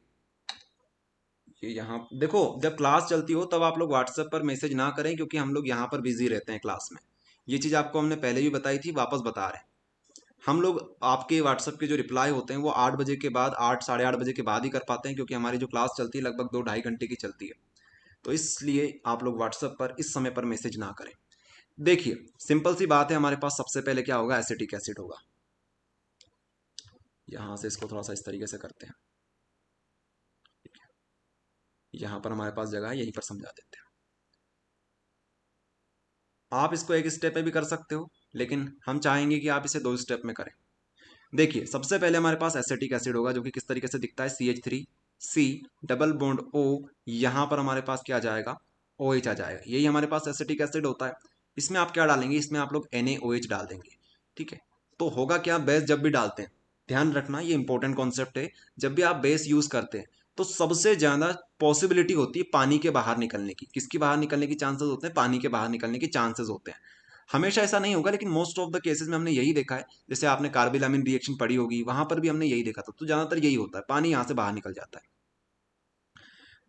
ये यहाँ देखो, जब क्लास चलती हो तब आप लोग व्हाट्सएप पर मैसेज ना करें, क्योंकि हम लोग यहाँ पर बिजी रहते हैं क्लास में। ये चीज़ आपको हमने पहले भी बताई थी, वापस बता रहे हैं। हम लोग आपके व्हाट्सएप के जो रिप्लाई होते हैं वो 8 बजे के बाद, 8 साढ़े 8 बजे के बाद ही कर पाते हैं, क्योंकि हमारी जो क्लास चलती है लगभग 2 ढाई घंटे की चलती है। तो इसलिए आप लोग व्हाट्सएप पर इस समय पर मैसेज ना करें। देखिए, सिंपल सी बात है, हमारे पास सबसे पहले क्या होगा, एसिटिक एसिड होगा। यहाँ से इसको थोड़ा सा इस तरीके से करते हैं। यहाँ पर हमारे पास जगह है, यहीं पर समझा देते हैं। आप इसको एक स्टेप में भी कर सकते हो, लेकिन हम चाहेंगे कि आप इसे 2 स्टेप में करें। देखिए, सबसे पहले हमारे पास एसिटिक एसिड होगा, जो कि किस तरीके से दिखता है, CH3C डबल बॉन्ड O, यहाँ पर हमारे पास क्या आ जाएगा, OH आ जाएगा। यही हमारे पास एसिटिक एसिड होता है। इसमें आप क्या डालेंगे, इसमें आप लोग NaOH डाल देंगे। ठीक है, तो होगा क्या, बेस जब भी डालते हैं, ध्यान रखना ये इंपॉर्टेंट कॉन्सेप्ट है, जब भी आप बेस यूज करते हैं तो सबसे ज्यादा पॉसिबिलिटी होती है पानी के बाहर निकलने की। किसकी बाहर निकलने की चांसेस होते हैं, पानी के बाहर निकलने के चांसेस होते हैं। हमेशा ऐसा नहीं होगा, लेकिन मोस्ट ऑफ द केसेस में हमने यही देखा है। जैसे आपने कार्बिलामिन रिएक्शन पढ़ी होगी, वहां पर भी हमने यही देखा था। तो ज्यादातर यही होता है, पानी यहाँ से बाहर निकल जाता है।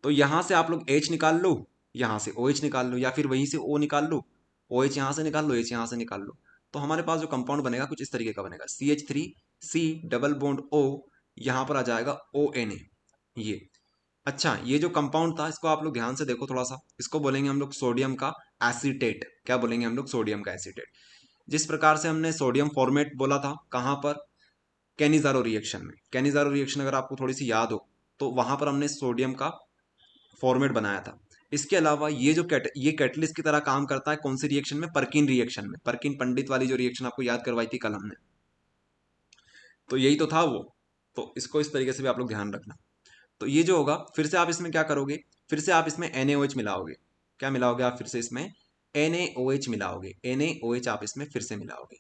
तो यहाँ से आप लोग H निकाल लो, यहाँ से OH निकाल लो, या फिर वहीं से O निकाल लो, OH यहाँ से निकाल लो, H यहाँ से निकाल लो। तो हमारे पास जो कंपाउंड बनेगा कुछ इस तरीके का बनेगा, CH3C डबल बॉन्ड O, यहाँ पर आ जाएगा ONA। ये अच्छा, ये जो कंपाउंड था इसको आप लोग ध्यान से देखो थोड़ा सा, इसको बोलेंगे हम लोग सोडियम का एसीटेट। क्या बोलेंगे हम लोग? सोडियम का एसीटेट। जिस प्रकार से हमने सोडियम फॉर्मेट बोला था, कहाँ पर? कैनिजारो रिएक्शन में। कैनिजारो रिएक्शन अगर आपको थोड़ी सी याद हो तो वहां पर हमने सोडियम का फॉर्मेट बनाया था। इसके अलावा ये कैटलिस्ट की तरह काम करता है कौन सी रिएक्शन में? परकिन रिएक्शन में। परकिन पंडित वाली जो रिएक्शन आपको याद करवाई थी कल हमने, तो यही तो था वो। तो इसको इस तरीके से भी आप लोग ध्यान रखना। तो ये जो होगा, फिर से आप इसमें क्या करोगे? फिर से आप इसमें NaOH मिलाओगे। क्या मिलाओगे आप? फिर से इसमें NaOH मिलाओगे। NaOH आप इसमें फिर से मिलाओगे।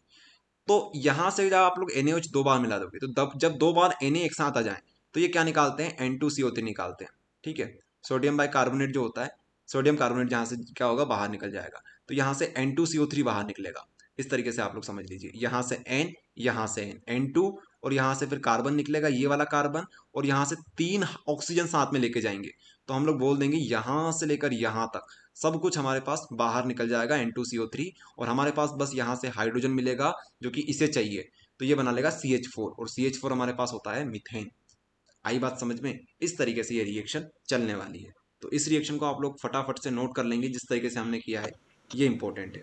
तो यहां से जब आप लोग NaOH दो बार मिला दोगे, तो जब दो बार Na एक साथ आ जाए तो ये क्या निकालते हैं? N2CO3 निकालते हैं। ठीक है, सोडियम बाई कार्बोनेट जो होता है, सोडियम कार्बोनेट जहां से क्या होगा? बाहर निकल जाएगा। तो यहाँ से N2CO3 बाहर निकलेगा। इस तरीके से आप लोग समझ लीजिए, यहाँ से N, यहाँ से N2, और यहाँ से फिर कार्बन निकलेगा, ये वाला कार्बन, और यहाँ से 3 ऑक्सीजन साथ में लेके जाएंगे। तो हम लोग बोल देंगे यहाँ से लेकर यहाँ तक सब कुछ हमारे पास बाहर निकल जाएगा N2CO3, और हमारे पास बस यहाँ से हाइड्रोजन मिलेगा जो कि इसे चाहिए। तो ये बना लेगा CH4, और CH4 हमारे पास होता है मीथेन। आई बात समझ में? इस तरीके से ये रिएक्शन चलने वाली है। तो इस रिएक्शन को आप लोग फटाफट से नोट कर लेंगे जिस तरीके से हमने किया है, ये इंपॉर्टेंट है।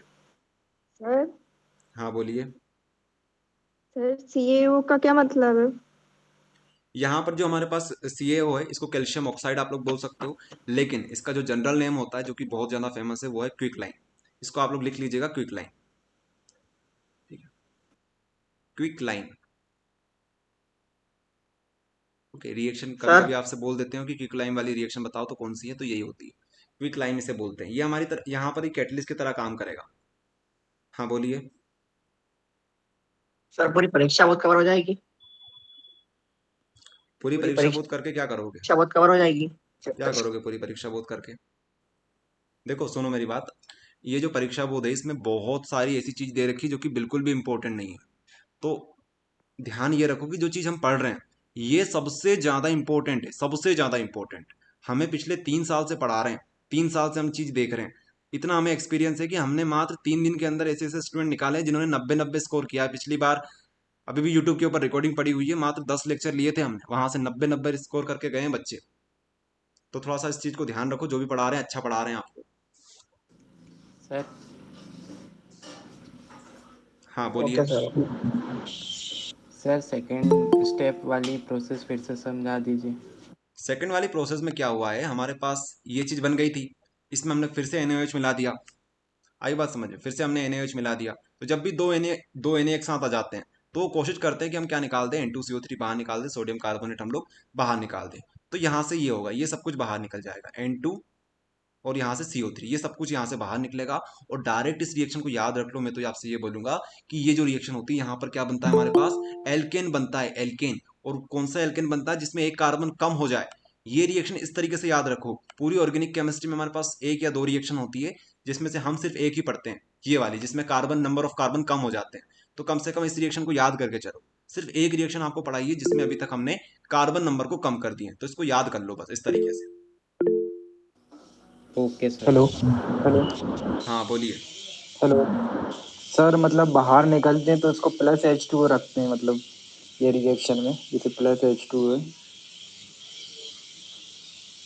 सर हाँ बोलिए। सर CaO का क्या मतलब है? यहाँ पर जो हमारे पास CaO है, इसको कैल्शियम ऑक्साइड आप लोग बोल सकते हो, लेकिन इसका जो जनरल नेम होता है जो कि बहुत ज्यादा फेमस है वो है क्विक लाइन। इसको आप लोग लिख लीजिएगा, क्विक लाइन। ठीक है, क्विक लाइन। ओके, रिएक्शन कभी सर कभी आपसे बोल देते हो कि क्विक लाइन वाली रिएक्शन बताओ तो कौन सी है, तो यही होती है क्विक लाइन, इसे बोलते हैं। ये हमारी यहाँ पर एक कैटलिस्ट की तरह काम करेगा। हाँ बोलिए। सर पूरी परीक्षा बहुत कवर हो जाएगी। पूरी पूरी परीक्षा बोध करके क्या करोगे? परीक्षा बहुत कवर हो जाएगी। क्या करोगे पूरी परीक्षा बोध करके? देखो सुनो मेरी बात, ये जो परीक्षा बोध है इसमें बहुत सारी ऐसी चीज दे रखी है जो कि बिल्कुल भी इंपॉर्टेंट नहीं है। तो ध्यान ये रखो कि जो चीज हम पढ़ रहे हैं ये सबसे ज्यादा इंपॉर्टेंट है, सबसे ज्यादा इंपॉर्टेंट। हमें पिछले 3 साल से पढ़ा रहे हैं, 3 साल से हम चीज देख रहे हैं। इतना हमें एक्सपीरियंस है कि हमने मात्र 3 दिन के अंदर ऐसे ऐसे स्टूडेंट निकाले हैं जिन्होंने 90-90 स्कोर किया है। पिछली बार अभी भी यूट्यूब के ऊपर रिकॉर्डिंग पड़ी हुई है, मात्र 10 लेक्चर लिए थे हमने, वहां से 90-90 स्कोर करके गए हैं बच्चे। तो थोड़ा सा इस चीज को ध्यान रखो, जो भी पढ़ा रहे हैं अच्छा पढ़ा रहे हैं आपको। सर हाँ बोलिए। Okay sir. Sir second step वाली प्रोसेस फिर से समझा दीजिए। सेकंड वाली प्रोसेस में क्या हुआ है, हमारे पास ये चीज बन गई थी, इसमें हमने फिर से NaOH मिला दिया। आई बात समझ में? फिर से हमने NaOH मिला दिया। तो जब भी दो Na एक साथ आ जाते हैं तो कोशिश करते हैं कि हम क्या निकाल दें? N2CO3 बाहर निकाल दें, सोडियम कार्बोनेट हम लोग बाहर निकाल दें। तो यहाँ से ये होगा, ये सब कुछ बाहर निकल जाएगा, N2 और यहाँ से CO3, ये सब कुछ यहाँ से बाहर निकलेगा। और डायरेक्ट इस रिएक्शन को याद रख लो। मैं तो आपसे ये बोलूंगा कि ये जो रिएक्शन होती है यहाँ पर क्या बनता है हमारे पास? एल्केन बनता है, एल्केन। और कौन सा एल्केन बनता है? जिसमें एक कार्बन कम हो जाए। ये रिएक्शन इस तरीके से याद रखो, पूरी ऑर्गेनिक केमिस्ट्री में हमारे पास 1 या 2 रिएक्शन होती है जिसमें से हम सिर्फ एक ही पढ़ते हैं, ये वाली जिसमें कार्बन नंबर ऑफ कार्बन कम हो जाते हैं। तो कम से कम इस रिएक्शन को याद करके चलो। सिर्फ एक रिएक्शन आपको पढ़ाई है जिसमें अभी तक हमने कार्बन नंबर को कम कर दिए, तो इसको याद कर लो बस इस तरीके से। Okay sir. हेलो हेलो हाँ बोलिए। हेलो सर, मतलब बाहर निकलते हैं तो इसको +H2O रखते हैं, मतलब ये रिएक्शन में जैसे +H2O है।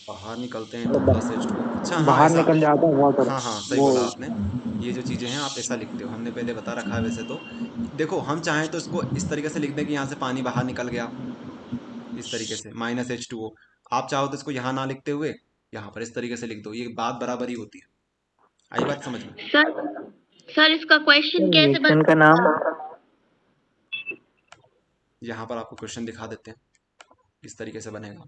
बाहर निकलते हैं तो मतलब +H2O, अच्छा हाँ बाहर ऐसा। निकल जाता है वाटर हाँ हाँ सही वो। बोला आपने। ये जो चीजें हैं आप ऐसा लिखते हो, हमने पहले बता रखा है वैसे तो। देखो हम चाहें तो इसको इस तरीके से लिख दें कि यहाँ से पानी बाहर निकल गया, इस तरीके से -H2O। आप चाहो तो इसको यहाँ ना लिखते हुए यहाँ पर इस तरीके से लिख दो, ये बात बराबर ही होती है। आई बात समझ में? सर सर इसका क्वेश्चन कैसे रिएक्शन का नाम यहाँ पर आपको क्वेश्चन दिखा देते हैं, इस तरीके से बनेगा।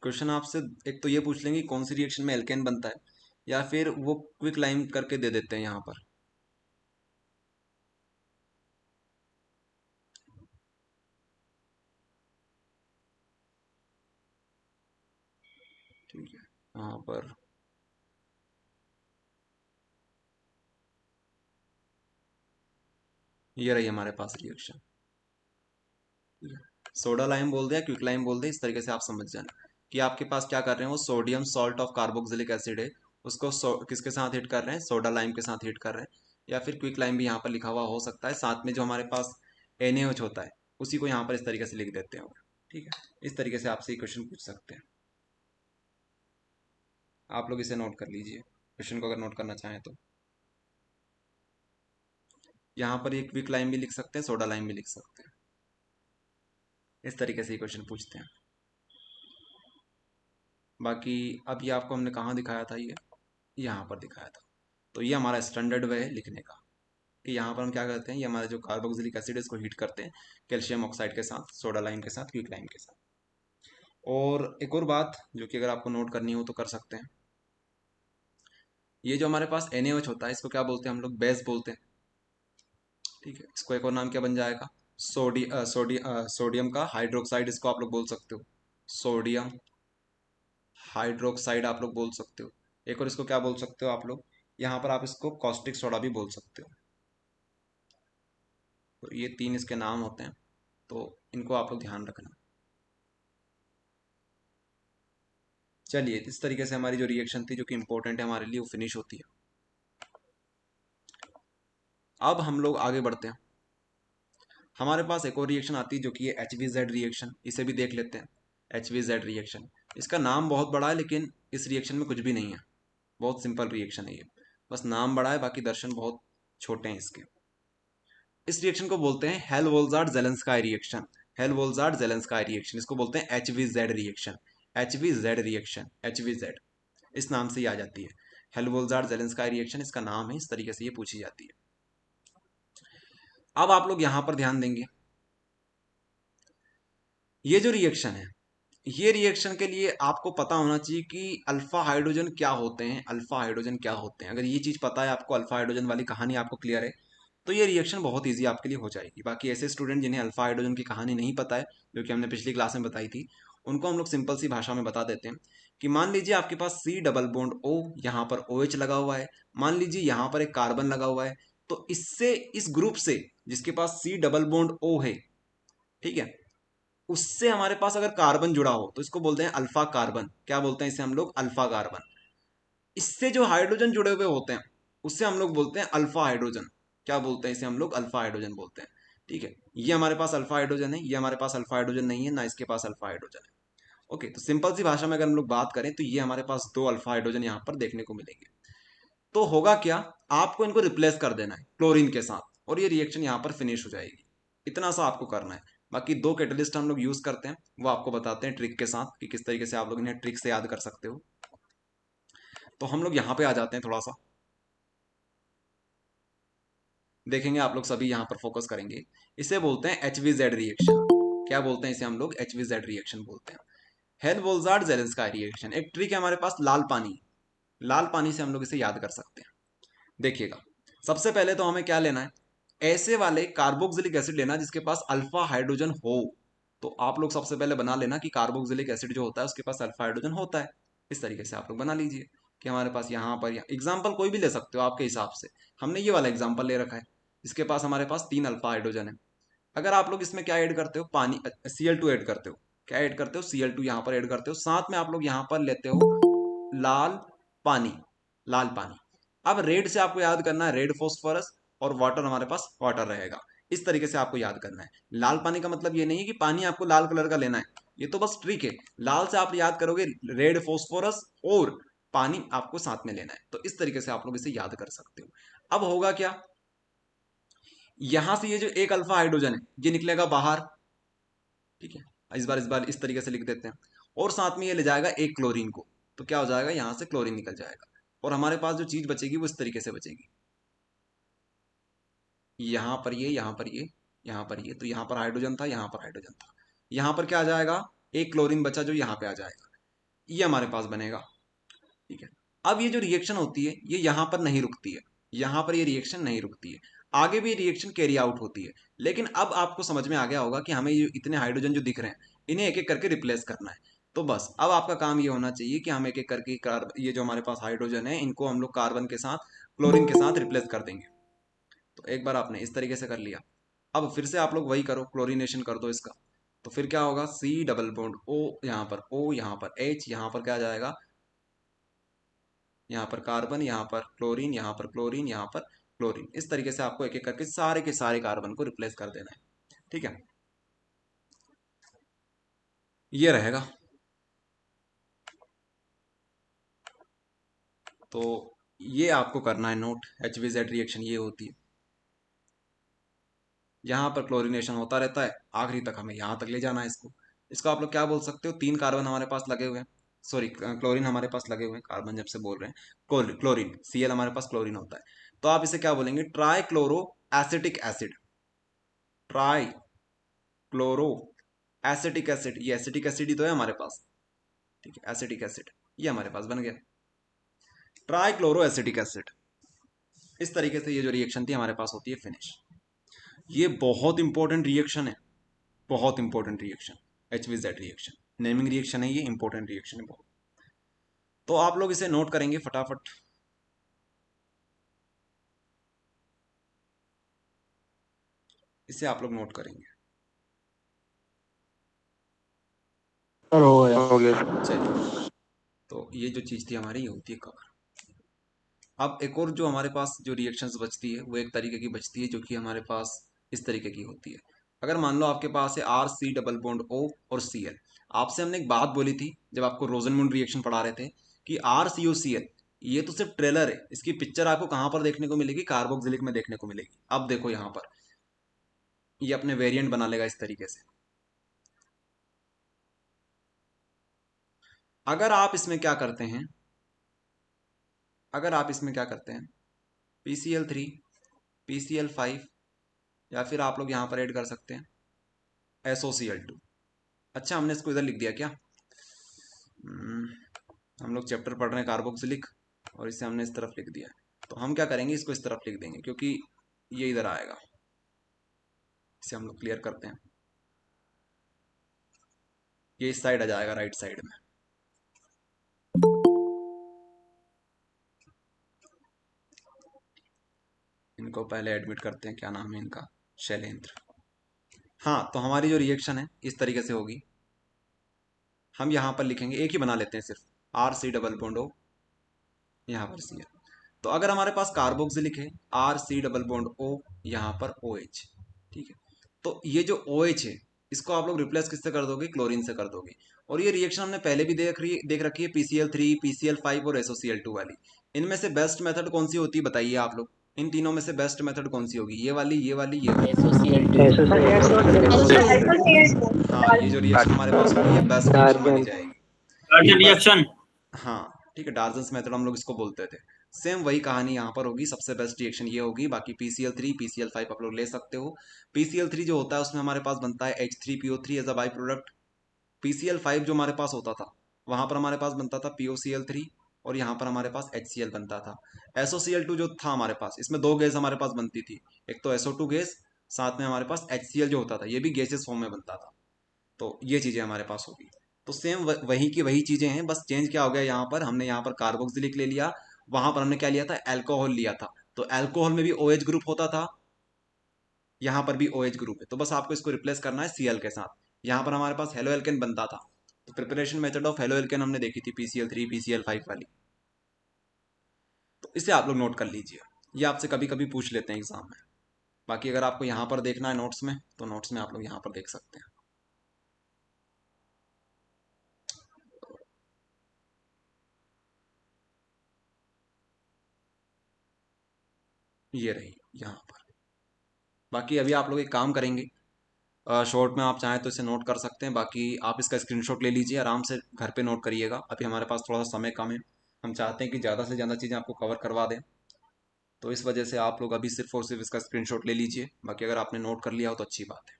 क्वेश्चन आपसे एक तो ये पूछ लेंगे कि कौन सी रिएक्शन में एल्केन बनता है, या फिर वो क्विक लाइन करके दे देते हैं यहाँ पर। ठीक है, यहाँ पर ये रही हमारे पास रिएक्शन। सोडा लाइम बोल दे या क्विक लाइम बोल दे, इस तरीके से आप समझ जाना कि आपके पास क्या कर रहे हैं, वो sodium salt of carboxylic acid है, उसको किसके साथ हिट कर रहे हैं, सोडा लाइम के साथ हिट कर रहे हैं, या फिर क्विक लाइम भी यहाँ पर लिखा हुआ हो सकता है, साथ में जो हमारे पास NaOH होता है उसी को यहाँ पर इस तरीके से लिख देते हैं। ठीक है, इस तरीके से आपसे ये क्वेश्चन पूछ सकते हैं। आप लोग इसे नोट कर लीजिए, क्वेश्चन को अगर नोट करना चाहें तो। यहाँ पर ये क्विक लाइम भी लिख सकते हैं, सोडा लाइम भी लिख सकते हैं, इस तरीके से ये क्वेश्चन पूछते हैं। बाकी अब ये आपको हमने कहाँ दिखाया था, ये यहाँ पर दिखाया था। तो ये हमारा स्टैंडर्ड वे है लिखने का कि यहाँ पर हम क्या करते हैं, ये हमारे जो कार्बोक्सिलिक एसिड है इसको हीट करते हैं कैल्शियम ऑक्साइड के साथ, सोडा लाइम के साथ, क्विक लाइम के साथ। और एक और बात जो कि अगर आपको नोट करनी हो तो कर सकते हैं, ये जो हमारे पास NaOH होता है इसको क्या बोलते हैं हम लोग, बेस बोलते हैं। ठीक है, इसको एक और नाम क्या बन जाएगा, सोडियम का हाइड्रोक्साइड, इसको आप लोग बोल सकते हो, सोडियम हाइड्रोक्साइड आप लोग बोल सकते हो। एक और इसको क्या बोल सकते हो आप लोग, यहाँ पर आप इसको कॉस्टिक सोडा भी बोल सकते हो। तो ये 3 इसके नाम होते हैं, तो इनको आप लोग ध्यान रखना। चलिए, इस तरीके से हमारी जो रिएक्शन थी जो कि इंपॉर्टेंट है हमारे लिए वो फिनिश होती है। अब हम लोग आगे बढ़ते हैं, हमारे पास एक और रिएक्शन आती है जो कि है HVZ रिएक्शन, इसे भी देख लेते हैं। HVZ रिएक्शन, इसका नाम बहुत बड़ा है लेकिन इस रिएक्शन में कुछ भी नहीं है, बहुत सिंपल रिएक्शन है ये, बस नाम बड़ा है, बाकी दर्शन बहुत छोटे हैं इसके। इस रिएक्शन को बोलते हैं हेल्महोल्ट्ज़-ज़ेलेंस्काई रिएक्शन, हेल्महोल्ट्ज़-ज़ेलेंस्काई रिएक्शन, इसको बोलते हैं HVZ reaction, HVZ reaction, HVZ इस नाम से ही आ जाती है, हेल्महोल्ट्ज़-ज़ेलेंस्काई रिएक्शन इसका नाम है, इस तरीके से ये पूछी जाती है। अब आप लोग यहां पर ध्यान देंगे, ये जो रिएक्शन है, ये रिएक्शन के लिए आपको पता होना चाहिए कि अल्फा हाइड्रोजन क्या होते हैं, अल्फा हाइड्रोजन क्या होते हैं। अगर ये चीज पता है आपको, अल्फा हाइड्रोजन वाली कहानी आपको क्लियर है, तो ये रिएक्शन बहुत इजी आपके लिए हो जाएगी। बाकी ऐसे स्टूडेंट जिन्हें अल्फा हाइड्रोजन की कहानी नहीं पता है, जो कि हमने पिछली क्लास में बताई थी, उनको हम लोग सिंपल सी भाषा में बता देते हैं कि मान लीजिए आपके पास C डबल बॉन्ड O, यहाँ पर OH लगा हुआ है, मान लीजिए यहाँ पर एक कार्बन लगा हुआ है, तो इससे, इस ग्रुप से जिसके पास C डबल बॉन्ड O है, ठीक है, उससे हमारे पास अगर कार्बन जुड़ा हो तो इसको बोलते हैं अल्फा कार्बन। क्या बोलते हैं इसे हम लोग, अल्फा कार्बन। इससे जो हाइड्रोजन जुड़े हुए होते हैं उससे हम लोग बोलते हैं अल्फा हाइड्रोजन। क्या बोलते हैं इसे हम लोग, अल्फा हाइड्रोजन बोलते हैं। ठीक है, ये हमारे पास अल्फा हाइड्रोजन है, ये हमारे पास अल्फा हाइड्रोजन नहीं है, ना इसके पास अल्फा हाइड्रोजन है। ओके, तो सिंपल सी भाषा में अगर हम लोग बात करें तो ये हमारे पास 2 अल्फा हाइड्रोजन यहाँ पर देखने को मिलेंगे। तो होगा क्या, आपको इनको रिप्लेस कर देना है क्लोरीन के साथ और ये रिएक्शन यहाँ पर फिनिश हो जाएगी। इतना सा आपको करना है। बाकी 2 कैटलिस्ट हम लोग यूज करते हैं, वो आपको बताते हैं ट्रिक के साथ कि किस तरीके से आप लोग इन्हें ट्रिक से याद कर सकते हो। तो हम लोग यहाँ पे आ जाते हैं, थोड़ा सा देखेंगे, आप लोग सभी यहाँ पर फोकस करेंगे। इसे बोलते हैं HVZ रिएक्शन। क्या बोलते हैं इसे हम लोग, HVZ रिएक्शन बोलते हैं, हेल्महोल्ट्ज़-ज़ेलेंस्काई रिएक्शन। एक ट्रिक है हमारे पास, लाल पानी, लाल पानी से हम लोग इसे याद कर सकते हैं। देखिएगा, सबसे पहले तो हमें क्या लेना है, ऐसे वाले कार्बोक्सिलिक एसिड लेना जिसके पास अल्फा हाइड्रोजन हो। तो आप लोग सबसे पहले बना लेना कि कार्बोक्सिलिक एसिड जो होता है उसके पास अल्फा हाइड्रोजन होता है। इस तरीके से आप लोग बना लीजिए कि हमारे पास यहाँ पर, एग्जाम्पल कोई भी ले सकते हो आपके हिसाब से, हमने ये वाला एग्जाम्पल ले रखा है, इसके पास हमारे पास 3 अल्फा हाइड्रोजन है। अगर आप लोग इसमें क्या ऐड करते हो, पानी, Cl2 ऐड करते हो, क्या ऐड करते हो, Cl2 यहाँ पर ऐड करते हो, साथ में आप लोग यहाँ पर लेते हो लाल पानी, लाल पानी। अब रेड से आपको याद करना है रेड फॉस्फोरस, और वाटर हमारे पास वाटर रहेगा। इस तरीके से आपको याद करना है। लाल पानी का मतलब ये नहीं है कि पानी आपको लाल कलर का लेना है, ये तो बस ट्रिक है। लाल से आप याद करोगे रेड फॉस्फोरस और पानी आपको साथ में लेना है। तो इस तरीके से आप लोग इसे याद कर सकते हो। अब होगा क्या, यहां से ये जो एक अल्फा हाइड्रोजन है ये निकलेगा बाहर, ठीक है, इस बार इस तरीके से लिख देते हैं, और साथ में ये ले जाएगा एक क्लोरीन को, तो क्या हो जाएगा, यहां से क्लोरीन निकल जाएगा, और हमारे पास जो चीज बचेगी वो इस तरीके से बचेगी, यहां पर ये, यहां पर ये, यहां पर ये, तो यहां पर हाइड्रोजन था, यहां पर हाइड्रोजन था, यहां पर क्या आ जाएगा, एक क्लोरीन बचा जो यहां पे आ जाएगा, ये हमारे पास बनेगा। ठीक है, अब ये जो रिएक्शन होती है ये यहां पर नहीं रुकती है, यहां पर ये रिएक्शन नहीं रुकती है, आगे भी रिएक्शन कैरी आउट होती है। लेकिन अब आपको समझ में आ गया होगा कि हमें ये इतने हाइड्रोजन जो दिख रहे हैं इन्हें एक एक करके रिप्लेस करना है। तो बस अब आपका काम ये होना चाहिए कि हम एक एक करके ये जो हमारे पास हाइड्रोजन है इनको हम लोग कार्बन के साथ, क्लोरीन के साथ रिप्लेस कर देंगे। तो एक बार आपने इस तरीके से कर लिया, अब फिर से आप लोग वही करो, क्लोरीनेशन कर दो इसका। तो फिर क्या होगा, C डबल बॉन्ड O यहाँ पर, O यहाँ पर, H यहाँ पर क्या जाएगा, यहाँ पर कार्बन, यहाँ पर क्लोरीन, यहाँ पर क्लोरीन, यहाँ पर क्लोरीन। इस तरीके से आपको एक एक करके सारे के सारे कार्बन को रिप्लेस कर देना है। ठीक है, ये रहेगा। तो ये आपको करना है नोट, HVZ रिएक्शन ये होती है। यहाँ पर क्लोरीनेशन होता रहता है, आखिरी तक हमें यहाँ तक ले जाना है इसको। इसको आप लोग क्या बोल सकते हो, 3 कार्बन हमारे पास लगे हुए हैं, सॉरी क्लोरीन हमारे पास लगे हुए हैं, कार्बन जब से बोल रहे हैं, क्लोरीन Cl हमारे पास क्लोरीन होता है, तो आप इसे क्या बोलेंगे, try chloro acetic acid. Try chloro acetic acid, ये एसिटिक एसिड ही तो है हमारे पास। ठीक है, एसिटिक एसिड ये हमारे पास बन गया, ट्राई क्लोरो एसिटिक एसिड। इस तरीके से ये जो रिएक्शन थी हमारे पास होती है फिनिश। ये बहुत इंपॉर्टेंट रिएक्शन है, बहुत important reaction, HVZ reaction, naming reaction है ये, इंपॉर्टेंट रिएक्शन है बहुत। तो आप लोग इसे नोट करेंगे फटाफट। इसे आप लोग नोट करेंगे। सर हो गया। हो गया सर। चलिए, तो ये जो चीज़ थी हमारी, ये होती है कवर। अब एक और जो हमारे पास जो रिएक्शंस बचती है वो एक तरीके की बचती है, जो कि हमारे पास इस तरीके की होती है। अगर मान लो आपके पास है RC डबल बॉन्ड O और Cl। आपसे हमने एक बात बोली थी जब आपको रोजनमूड रिएक्शन पढ़ा रहे थे कि RCOCl ये तो सिर्फ ट्रेलर है, इसकी पिक्चर आपको कहाँ पर देखने को मिलेगी, कार्बोक्सिलिक में देखने को मिलेगी। अब देखो यहाँ पर ये अपने वेरिएंट बना लेगा इस तरीके से। अगर आप इसमें क्या करते हैं, अगर आप इसमें क्या करते हैं, PCl3 PCl5, या फिर आप लोग यहाँ पर ऐड कर सकते हैं SOCl2। अच्छा, हमने इसको इधर लिख दिया क्या, हम लोग चैप्टर पढ़ रहे हैं कार्बोक्सिलिक और इसे हमने इस तरफ लिख दिया है। तो हम क्या करेंगे, इसको इस तरफ लिख देंगे क्योंकि ये इधर आएगा। इसे हम लोग क्लियर करते हैं, ये इस साइड आ जाएगा, राइट साइड में। इनको पहले एडमिट करते हैं, क्या नाम है इनका, शैलेंद्र। हाँ, तो हमारी जो रिएक्शन है इस तरीके से होगी। हम यहाँ पर लिखेंगे, एक ही बना लेते हैं सिर्फ, RC डबल बॉन्ड O, यहाँ पर Cl। तो अगर हमारे पास कार्बोक्सिलिक है, RC डबल बॉन्ड O, यहाँ पर OH। ठीक है, तो ये जो OH है इसको आप लोग रिप्लेस किससे कर दोगे, क्लोरीन से कर दोगे। और ये रिएक्शन हमने पहले भी देख रखी है, PCl3 PCl5 और SOCl2 वाली। इनमें से बेस्ट मेथड कौन सी होती है बताइए आप लोग, इन तीनों में से बेस्ट मेथड कौन सी होगी, ये वाली, ये वाली, ये वाली। हाँ, ये जो रिएक्शन हमारे पास होगी ये बेस्ट रिएक्शन मानी जाएगी। रिएक्शन, हाँ ठीक है, डार्जन्स मेथड हम लोग इसको बोलते थे। सेम वही कहानी यहाँ पर होगी, सबसे बेस्ट रिएक्शन ये होगी। बाकी PCl3 PCl5 आप लोग ले सकते हो। PCl3 जो होता है उसमें हमारे पास बनता है H3PO3 as a by product. PCl5 जो हमारे पास होता था वहाँ पर हमारे पास बनता था POCl3 और यहाँ पर हमारे पास HCl बनता था। SOCl2 जो था हमारे पास, इसमें 2 गैस हमारे पास बनती थी, एक तो SO2 गैस, साथ में हमारे पास HCl जो होता था, ये भी गैसेस फॉर्म में बनता था। तो ये चीज़ें हमारे पास होगी। तो सेम वही की वही चीज़ें हैं, बस चेंज क्या हो गया, यहाँ पर हमने यहाँ पर कार्बोक्सिलिक ले लिया, वहाँ पर हमने क्या लिया था, अल्कोहल लिया था। तो अल्कोहल में भी OH ग्रुप होता था, यहाँ पर भी OH ग्रुप है, तो बस आपको इसको रिप्लेस करना है Cl के साथ। यहाँ पर हमारे पास हेलो एल्केन बनता था, तो preparation method of halo alkane हमने देखी थी PCl3 PCl5 वाली। तो इसे आप लोग नोट कर लीजिए, ये आपसे कभी कभी पूछ लेते हैं एग्जाम में। बाकी अगर आपको यहाँ पर देखना है नोट्स में, तो नोट्स में आप लोग यहाँ पर देख सकते हैं। ये रही यहाँ पर। बाकी अभी आप लोग एक काम करेंगे, शॉर्ट में आप चाहें तो इसे नोट कर सकते हैं, बाकी आप इसका स्क्रीनशॉट ले लीजिए, आराम से घर पे नोट करिएगा। अभी हमारे पास थोड़ा सा समय कम है, हम चाहते हैं कि ज़्यादा से ज़्यादा चीज़ें आपको कवर करवा दें, तो इस वजह से आप लोग अभी सिर्फ और सिर्फ इसका स्क्रीनशॉट ले लीजिए। बाकी अगर आपने नोट कर लिया हो तो अच्छी बात है।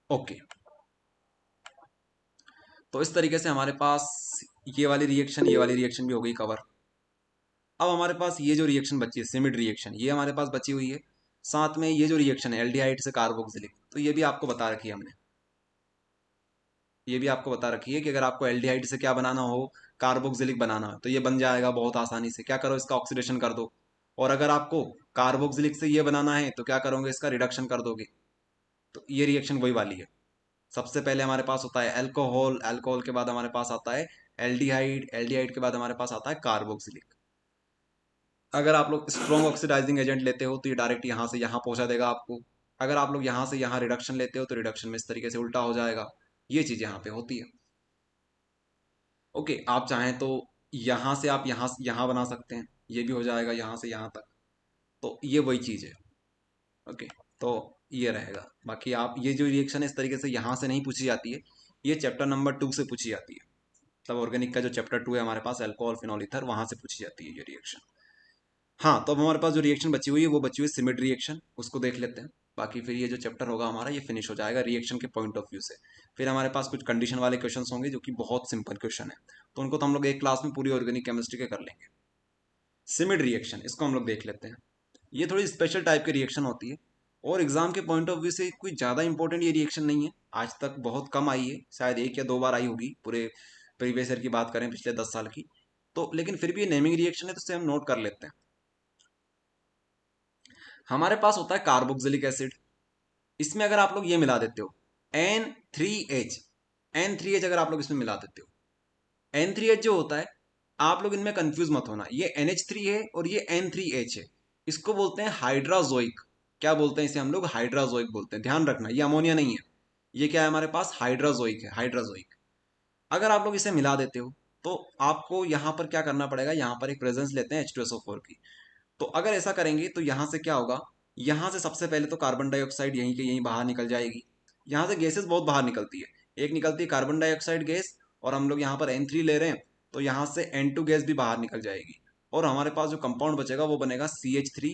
ओके, तो इस तरीके से हमारे पास ये वाली रिएक्शन भी हो गई कवर। अब हमारे पास ये जो रिएक्शन बची है, सिमिड रिएक्शन, ये हमारे पास बची हुई है। साथ में ये जो रिएक्शन है एल्डिहाइड से कार्बोक्सिलिक, तो ये भी आपको बता रखी है हमने, ये भी आपको बता रखी है कि अगर आपको एल्डिहाइड से क्या बनाना हो, कार्बोक्सिलिक बनाना हो, तो ये बन जाएगा बहुत आसानी से। क्या करो, इसका ऑक्सीडेशन कर दो। और अगर आपको कार्बोक्सिलिक से ये बनाना है तो क्या करोगे, इसका रिडक्शन कर दोगे। तो ये रिएक्शन वही वाली है। सबसे पहले हमारे पास होता है अल्कोहल, अल्कोहल के बाद हमारे पास आता है एल्डिहाइड, एल्डिहाइड के बाद हमारे पास आता है कार्बोक्सिलिक। अगर आप लोग स्ट्रॉन्ग ऑक्सीडाइजिंग एजेंट लेते हो तो ये डायरेक्ट यहाँ से यहाँ पहुंचा देगा आपको। अगर आप लोग यहाँ से यहाँ रिडक्शन लेते हो तो रिडक्शन में इस तरीके से उल्टा हो जाएगा। ये चीज़ यहाँ पे होती है। ओके, आप चाहें तो यहाँ से आप यहाँ बना सकते हैं, ये भी हो जाएगा यहाँ से यहाँ तक। तो ये वही चीज़ है। ओके, तो ये रहेगा। बाकी आप ये जो रिएक्शन है इस तरीके से यहाँ से नहीं पूछी जाती है, ये चैप्टर नंबर 2 से पूछी जाती है। मतलब ऑर्गेनिक का जो चैप्टर 2 है हमारे पास, अल्कोहल फिनॉल ईथर, वहाँ से पूछी जाती है ये रिएक्शन। हाँ, तो अब हमारे पास जो रिएक्शन बची हुई है वो बची हुई सिमिड रिएक्शन, उसको देख लेते हैं। बाकी फिर ये जो चैप्टर होगा हमारा ये फिनिश हो जाएगा रिएक्शन के पॉइंट ऑफ व्यू से। फिर हमारे पास कुछ कंडीशन वाले क्वेश्चन होंगे जो कि बहुत सिंपल क्वेश्चन है, तो उनको तो हम लोग एक क्लास में पूरी ऑर्गेनिक केमिस्ट्री के कर लेंगे। सिमिड रिएक्शन, इसको हम लोग देख लेते हैं। ये थोड़ी स्पेशल टाइप की रिएक्शन होती है और एग्जाम के पॉइंट ऑफ व्यू से कोई ज़्यादा इंपॉर्टेंट ये रिएक्शन नहीं है। आज तक बहुत कम आई है, शायद 1 या 2 बार आई होगी पूरे प्रीवियस ईयर की बात करें, पिछले 10 साल की। तो लेकिन फिर भी ये नेमिंग रिएक्शन है तो इसे हम नोट कर लेते हैं। हमारे पास होता है कार्बोक्सिलिक एसिड। इसमें अगर आप लोग ये मिला देते हो N3H, N3H अगर आप लोग इसमें मिला देते हो, N3H जो होता है, आप लोग इनमें कंफ्यूज मत होना, ये NH3 है और ये N3H है। इसको बोलते हैं हाइड्राजोइक। क्या बोलते हैं इसे हम लोग? हाइड्राजोइक बोलते हैं। ध्यान रखना, ये अमोनिया नहीं है, ये क्या है हमारे पास? हाइड्राजोइक है, हाइड्राजोइक। अगर आप लोग इसे मिला देते हो तो आपको यहाँ पर क्या करना पड़ेगा, यहाँ पर एक प्रेजेंस लेते हैं H2SO4 की। तो अगर ऐसा करेंगे तो यहाँ से क्या होगा, यहाँ से सबसे पहले तो कार्बन डाइऑक्साइड यहीं के यहीं बाहर निकल जाएगी। यहाँ से गैसेस बहुत बाहर निकलती है, एक निकलती है कार्बन डाइऑक्साइड गैस, और हम लोग यहाँ पर N3 ले रहे हैं तो यहाँ से N2 गैस भी बाहर निकल जाएगी, और हमारे पास जो कंपाउंड बचेगा वो बनेगा CH3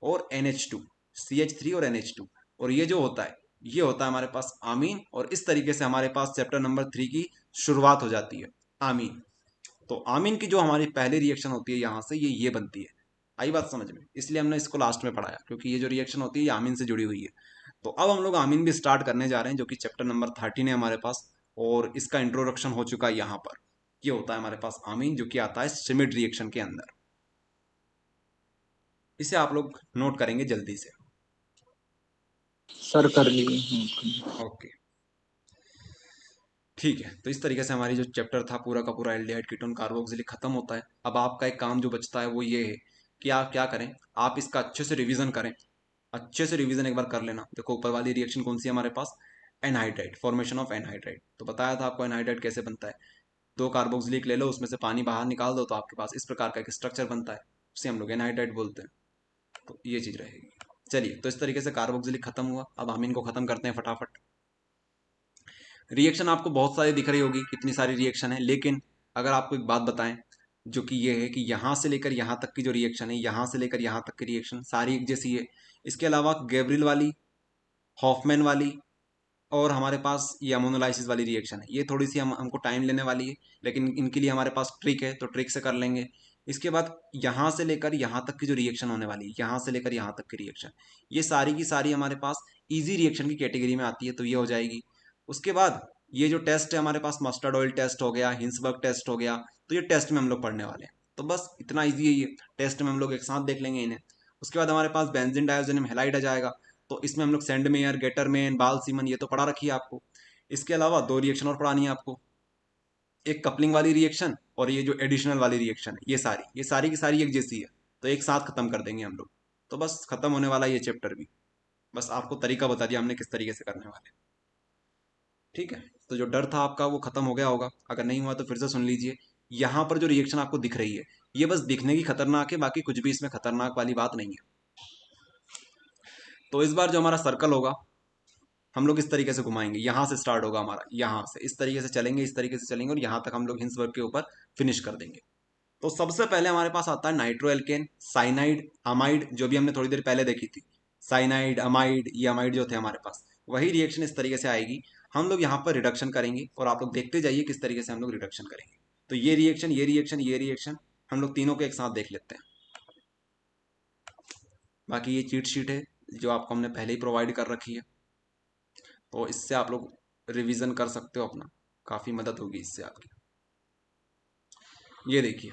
और NH2, CH3 और NH2। और ये जो होता है ये होता है हमारे पास आमीन, और इस तरीके से हमारे पास चैप्टर नंबर 3 की शुरुआत हो जाती है, आमीन। तो आमीन की जो हमारी पहली रिएक्शन होती है यहाँ से ये बनती है। आई बात समझ में? इसलिए हमने इसको लास्ट में पढ़ाया, क्योंकि ये जो रिएक्शन होती है ये आमीन से जुड़ी हुई है। तो अब हम लोग आमीन भी स्टार्ट करने जा रहे हैं, जो कि चैप्टर नंबर 13 है हमारे पास, और इसका इंट्रोडक्शन हो चुका है यहाँ पर। ये होता है हमारे पास आमीन, जो कि आता है सिमिड रिएक्शन के अंदर। इसे आप लोग नोट करेंगे जल्दी से। सर कर लिए। ओके, ठीक है। तो इस तरीके से हमारी जो चैप्टर था पूरा का पूरा एल्डिहाइड कीटोन कार्बोक्सिलिक खत्म होता है। अब आपका एक काम जो बचता है वो ये है कि आप क्या करें, आप इसका अच्छे से रिवीजन करें। अच्छे से रिवीजन एक बार कर लेना। देखो ऊपर वाली रिएक्शन कौन सी है हमारे पास? Anhydride, formation of anhydride. तो बताया था आपको एनहाइड्राइड कैसे बनता है। 2 कार्बोक्सिलिक ले लो, उसमें से पानी बाहर निकाल दो, तो आपके पास इस प्रकार का एक स्ट्रक्चर बनता है, उसे हम लोग एनहाइड्राइड बोलते हैं। तो ये चीज रहेगी। चलिए, तो इस तरीके से कार्बोक्सिलिक खत्म हुआ। अब हम इनको खत्म करते हैं फटाफट। रिएक्शन आपको बहुत सारी दिख रही होगी, कितनी सारी रिएक्शन है, लेकिन अगर आपको एक बात बताएं जो कि ये है कि यहाँ से लेकर यहाँ तक की जो रिएक्शन है, यहाँ से लेकर यहाँ तक की रिएक्शन सारी एक जैसी है। इसके अलावा गैब्रियल वाली, हॉफमैन वाली, और हमारे पास ये अमोनोलाइसिस वाली रिएक्शन है, ये थोड़ी सी हमको टाइम लेने वाली है, लेकिन इनके लिए हमारे पास ट्रिक है, तो ट्रिक से कर लेंगे। इसके बाद यहाँ से लेकर यहाँ तक की जो रिएक्शन होने वाली है, यहाँ से लेकर यहाँ तक की रिएक्शन, ये सारी की सारी हमारे पास इजी रिएक्शन की कैटेगरी में आती है, तो ये हो जाएगी। उसके बाद ये जो टेस्ट है हमारे पास, मस्टर्ड ऑयल टेस्ट हो गया, हिंसबर्ग टेस्ट हो गया, तो ये टेस्ट में हम लोग पढ़ने वाले हैं। तो बस इतना ईजी है, ये टेस्ट में हम लोग एक साथ देख लेंगे इन्हें। उसके बाद हमारे पास बेंजीन डायोजेनियम हैलाइड आ जाएगा, तो इसमें हम लोग सेंडमेयर, गेटरमैन, बाल-सीमन ये तो पढ़ा रखी है आपको। इसके अलावा 2 रिएक्शन और पढ़ानी है आपको, एक कपलिंग वाली रिएक्शन और ये जो एडिशनल वाली रिएक्शन है, ये सारी की सारी एक जैसी है, तो एक साथ खत्म कर देंगे हम लोग। तो बस खत्म होने वाला है ये चैप्टर भी। बस आपको तरीका बता दिया हमने किस तरीके से करने वाले। ठीक है, तो जो डर था आपका वो खत्म हो गया होगा। अगर नहीं हुआ तो फिर से सुन लीजिए। यहाँ पर जो रिएक्शन आपको दिख रही है ये बस दिखने की खतरनाक है, बाकी कुछ भी इसमें खतरनाक वाली बात नहीं है। तो इस बार जो हमारा सर्कल होगा हम लोग इस तरीके से घुमाएंगे, यहाँ से स्टार्ट होगा हमारा, यहाँ से इस तरीके से चलेंगे, इस तरीके से चलेंगे, और यहाँ तक हम लोग हिंसबर्ग के ऊपर फिनिश कर देंगे। तो सबसे पहले हमारे पास आता है नाइट्रो एल्केन, साइनाइड, अमाइड, जो भी हमने थोड़ी देर पहले देखी थी। साइनाइड, अमाइड, ये अमाइड जो थे हमारे पास, वही रिएक्शन इस तरीके से आएगी। हम लोग यहाँ पर रिडक्शन करेंगे और आप लोग देखते जाइए किस तरीके से हम लोग रिडक्शन करेंगे। तो ये रिएक्शन, ये रिएक्शन, ये रिएक्शन, हम लोग तीनों को एक साथ देख लेते हैं। बाकी ये चीट शीट है जो आपको हमने पहले ही प्रोवाइड कर रखी है, तो इससे आप लोग रिवीजन कर सकते हो अपना, काफ़ी मदद होगी इससे आपकी। ये देखिए,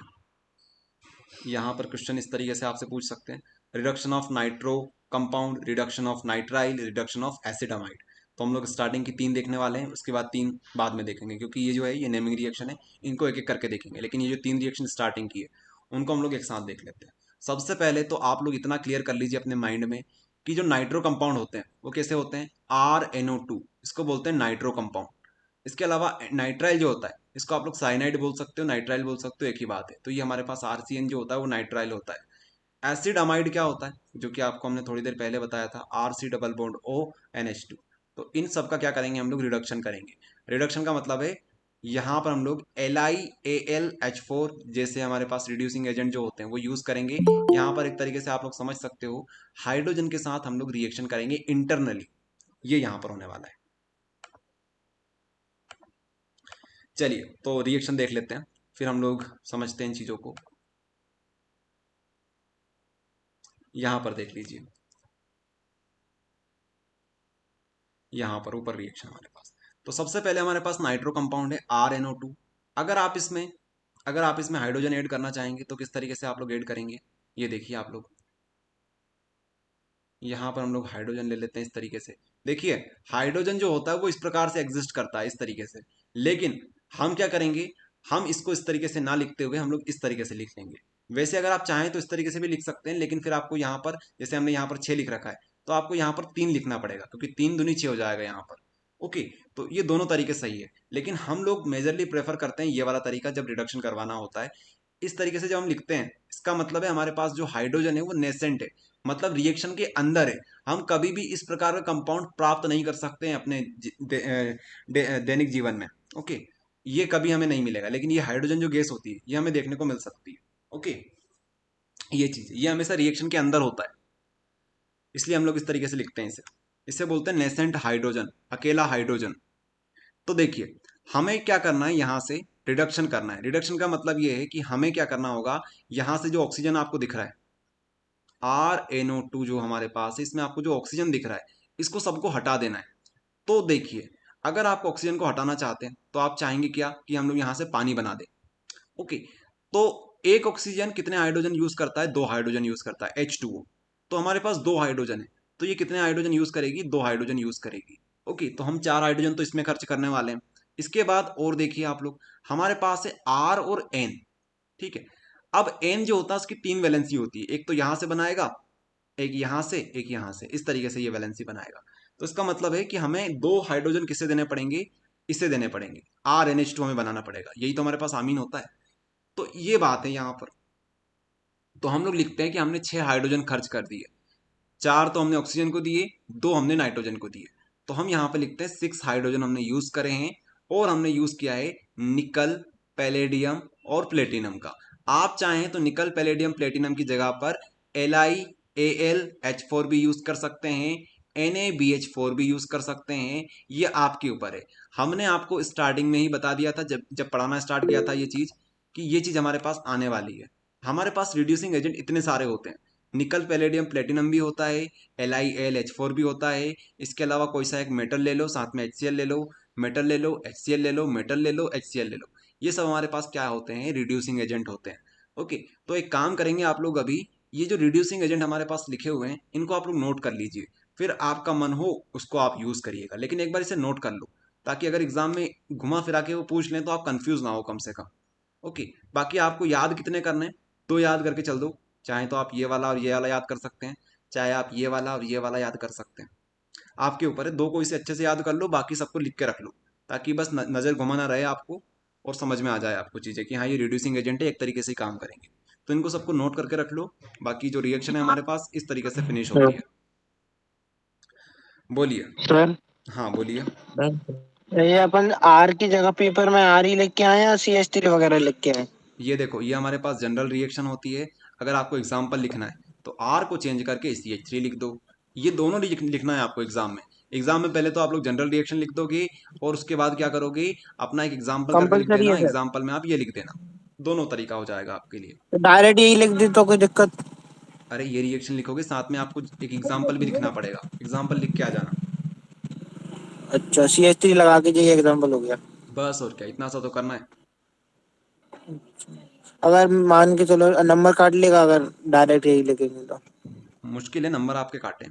यहाँ पर क्वेश्चन इस तरीके से आपसे पूछ सकते हैं, reduction of nitro compound, reduction of nitrile, reduction of acid amide. तो हम लोग स्टार्टिंग की 3 देखने वाले हैं, उसके बाद 3 बाद में देखेंगे, क्योंकि ये जो है ये नेमिंग रिएक्शन है, इनको एक एक करके देखेंगे, लेकिन ये जो 3 रिएक्शन स्टार्टिंग की है उनको हम लोग एक साथ देख लेते हैं। सबसे पहले तो आप लोग इतना क्लियर कर लीजिए अपने माइंड में कि जो नाइट्रो कंपाउंड होते हैं वो कैसे होते हैं, RNO2, इसको बोलते हैं नाइट्रो कंपाउंड। इसके अलावा नाइट्राइल जो होता है इसको आप लोग साइनाइड बोल सकते हो, नाइट्राइल बोल सकते हो, एक ही बात है। तो ये हमारे पास RCN जो होता है वो नाइट्राइल होता है। एसिड अमाइड क्या होता है, जो कि आपको हमने थोड़ी देर पहले बताया था, RC डबल बॉन्ड ONH2। तो इन सब का क्या करेंगे हम लोग, रिडक्शन करेंगे। रिडक्शन का मतलब है यहाँ पर हम लोग LiAlH4 जैसे हमारे पास रिड्यूसिंग एजेंट जो होते हैं वो यूज करेंगे। यहाँ पर एक तरीके से आप लोग समझ सकते हो हाइड्रोजन के साथ हम लोग रिएक्शन करेंगे इंटरनली, ये यहाँ पर होने वाला है। चलिए तो रिएक्शन देख लेते हैं, फिर हम लोग समझते हैं इन चीजों को। यहां पर देख लीजिए, यहां पर ऊपर रिएक्शन हमारे पास। तो सबसे पहले हमारे पास नाइट्रो कंपाउंड है RNO2। अगर आप इसमें अगर आप इसमें हाइड्रोजन ऐड करना चाहेंगे तो किस तरीके से आप लोग ऐड करेंगे, ये देखिए आप लोग। यहाँ पर हम लोग हाइड्रोजन ले लेते हैं इस तरीके से। देखिए हाइड्रोजन जो होता है वो इस प्रकार से एग्जिस्ट करता है, इस तरीके से। लेकिन हम क्या करेंगे, हम इसको इस तरीके से ना लिखते हुए हम लोग इस तरीके से लिख लेंगे। वैसे अगर आप चाहें तो इस तरीके से भी लिख सकते हैं, लेकिन फिर आपको यहाँ पर, जैसे हमने यहाँ पर 6 लिख रखा है, तो आपको यहाँ पर 3 लिखना पड़ेगा, क्योंकि 3 दूनी 6 हो जाएगा यहाँ पर। ओके, तो ये दोनों तरीके सही है, लेकिन हम लोग मेजरली प्रेफर करते हैं ये वाला तरीका जब रिडक्शन करवाना होता है। इस तरीके से जब हम लिखते हैं, इसका मतलब है हमारे पास जो हाइड्रोजन है वो नेसेंट है, मतलब रिएक्शन के अंदर है। हम कभी भी इस प्रकार का कंपाउंड प्राप्त नहीं कर सकते हैं अपने दैनिक जीवन में। ओके, ये कभी हमें नहीं मिलेगा, लेकिन ये हाइड्रोजन जो गैस होती है ये हमें देखने को मिल सकती है। ओके, ये चीज ये हमेशा रिएक्शन के अंदर होता है, इसलिए हम लोग इस तरीके से लिखते हैं इसे। इसे बोलते हैं नेसेंट हाइड्रोजन, अकेला हाइड्रोजन। तो देखिए हमें क्या करना है, यहाँ से रिडक्शन करना है। रिडक्शन का मतलब ये है कि हमें क्या करना होगा, यहाँ से जो ऑक्सीजन आपको दिख रहा है RNO2 जो हमारे पास है, इसमें आपको जो ऑक्सीजन दिख रहा है इसको सबको हटा देना है। तो देखिए अगर आप ऑक्सीजन को हटाना चाहते हैं तो आप चाहेंगे क्या कि हम लोग यहाँ से पानी बना दें। ओके, तो एक ऑक्सीजन कितने हाइड्रोजन यूज करता है, 2 हाइड्रोजन यूज करता है, H2O। तो हमारे पास 2 हाइड्रोजन है, तो ये कितने हाइड्रोजन यूज करेगी, 2 हाइड्रोजन यूज करेगी। ओके, तो हम 4 हाइड्रोजन तो इसमें खर्च करने वाले हैं। इसके बाद और देखिए आप लोग, हमारे पास है R और N। ठीक है, अब N जो होता है उसकी 3 वैलेंसी होती है, एक तो यहां से बनाएगा, एक यहां से, एक यहां से, इस तरीके से ये वैलेंसी बनाएगा। तो इसका मतलब है कि हमें 2 हाइड्रोजन किससे देने पड़ेंगे, इसे देने पड़ेंगे, RNH2 हमें बनाना पड़ेगा, यही तो हमारे पास अमीन होता है। तो ये बात है यहाँ पर। तो हम लोग लिखते हैं कि हमने 6 हाइड्रोजन खर्च कर दिए, 4 तो हमने ऑक्सीजन को दिए, 2 हमने नाइट्रोजन को दिए। तो हम यहाँ पे लिखते हैं 6 हाइड्रोजन हमने यूज करे हैं, और हमने यूज किया है निकल, पैलेडियम और प्लेटिनम का। आप चाहें तो निकल, पैलेडियम, प्लेटिनम की जगह पर LiAlH4 भी यूज कर सकते हैं, NaBH4 भी यूज कर सकते हैं, ये आपके ऊपर है। हमने आपको स्टार्टिंग में ही बता दिया था, जब जब पढ़ाना स्टार्ट किया था ये चीज, कि ये चीज हमारे पास आने वाली है। हमारे पास रिड्यूसिंग एजेंट इतने सारे होते हैं, निकल, पैलेडियम, प्लेटिनम भी होता है, LiAlH4 भी होता है। इसके अलावा कोई सा एक मेटल ले लो, साथ में HCl ले लो, मेटल ले लो, HCl ले लो, मेटल ले लो, HCl ले लो। ये सब हमारे पास क्या होते हैं, रिड्यूसिंग एजेंट होते हैं। ओके, तो एक काम करेंगे आप लोग, अभी ये जो रिड्यूसिंग एजेंट हमारे पास लिखे हुए हैं इनको आप लोग नोट कर लीजिए, फिर आपका मन हो उसको आप यूज करिएगा, लेकिन एक बार इसे नोट कर लो, ताकि अगर एग्जाम में घुमा फिरा के वो पूछ लें तो आप कंफ्यूज ना हो कम से कम। ओके, बाकी आपको याद कितने करने हैं, 2 याद करके चल दो। चाहे तो आप ये वाला और ये वाला याद कर सकते हैं, चाहे आप ये वाला और ये वाला याद कर सकते हैं, आपके ऊपर है। 2 को इसे अच्छे से याद कर लो, बाकी सबको लिख के रख लो, ताकि बस नज़र घुमाना रहे आपको, और समझ में आ जाए आपको चीज़ें कि हाँ ये रिड्यूसिंग एजेंट है, एक तरीके से ही काम करेंगे। तो इनको सबको नोट करके रख लो। बाकी जो रिएक्शन है हमारे पास इस तरीके से फिनिश होती है। बोलिए। सर हाँ बोलिए। ये अपन आर की जगह पेपर में आर ही लिख के आए या CH3 वगैरह लिख के आए? ये देखो ये हमारे पास जनरल रिएक्शन होती है, अगर आपको एग्जाम्पल लिखना है तो आर को चेंज करके CH3 लिख दो। ये दोनों लिखना है आपको एग्जाम में। एग्जाम में पहले तो आप लोग जनरल रिएक्शन लिख दोगे, और उसके बाद क्या करोगे, अपना एक एग्जाम्पल करके लिख कंपलसरी देना, है सर? एग्जाम्पल में आप ये लिख देना, दोनों तरीका हो जाएगा आपके लिए। तो डायरेक्ट यही लिख दी तो कोई दिक्कत? अरे ये रिएक्शन लिखोगे, साथ में आपको एक एग्जाम्पल भी लिखना पड़ेगा, एग्जाम्पल लिख के आ जाना। अच्छा, CH3 लगा के ये एग्जाम्पल हो गया। बस और क्या, इतना सा तो करना है। अगर मान के चलो नंबर काट लेगा अगर डायरेक्ट यही लिखेंगे तो? मुश्किल है नंबर आपके काटे,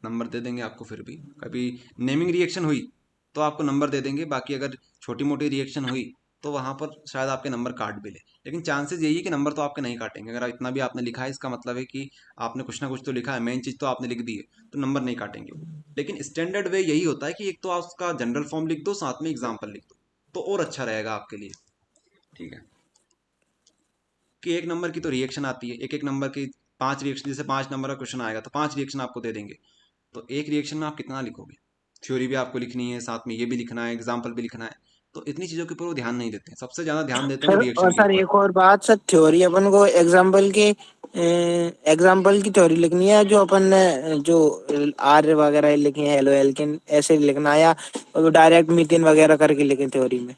नंबर दे देंगे आपको। फिर भी कभी नेमिंग रिएक्शन हुई तो आपको नंबर दे देंगे, बाकी अगर छोटी मोटी रिएक्शन हुई तो वहाँ पर शायद आपके नंबर काट भी ले। लेकिन चांसेस यही है कि नंबर तो आपके नहीं काटेंगे। अगर इतना भी आपने लिखा है इसका मतलब है कि आपने कुछ ना कुछ तो लिखा है, मेन चीज़ तो आपने लिख दी है, तो नंबर नहीं काटेंगे वो। लेकिन स्टैंडर्ड वे यही होता है कि एक तो आप उसका जनरल फॉर्म लिख दो, साथ में एग्जाम्पल लिख दो, तो और अच्छा रहेगा आपके लिए। ठीक है, कि एक नंबर की तो रिएक्शन आती है, एक एक नंबर की 5 रिएक्शन, जैसे 5 नंबर का क्वेश्चन आएगा तो 5 रिएक्शन आपको दे देंगे, तो एक रिएक्शन में आप कितना लिखोगे? थ्योरी भी आपको लिखनी है, साथ में ये भी लिखना है, एग्जाम्पल भी लिखना है, तो इतनी चीज़ों के ऊपर वो ध्यान नहीं देते हैं। सबसे ज़्यादा ध्यान देते हैं वो सर और रिएक्शन के सर ऊपर। एक और बात, सर थ्योरी अपन को एग्जाम्पल की थ्योरी लिखनी है, जो अपन ने जो आर वगैरह लिखे हैं, एलो एल्केन ऐसे लिखना है, या डायरेक्ट मीथेन वगैरह करके लिखे थ्योरी में?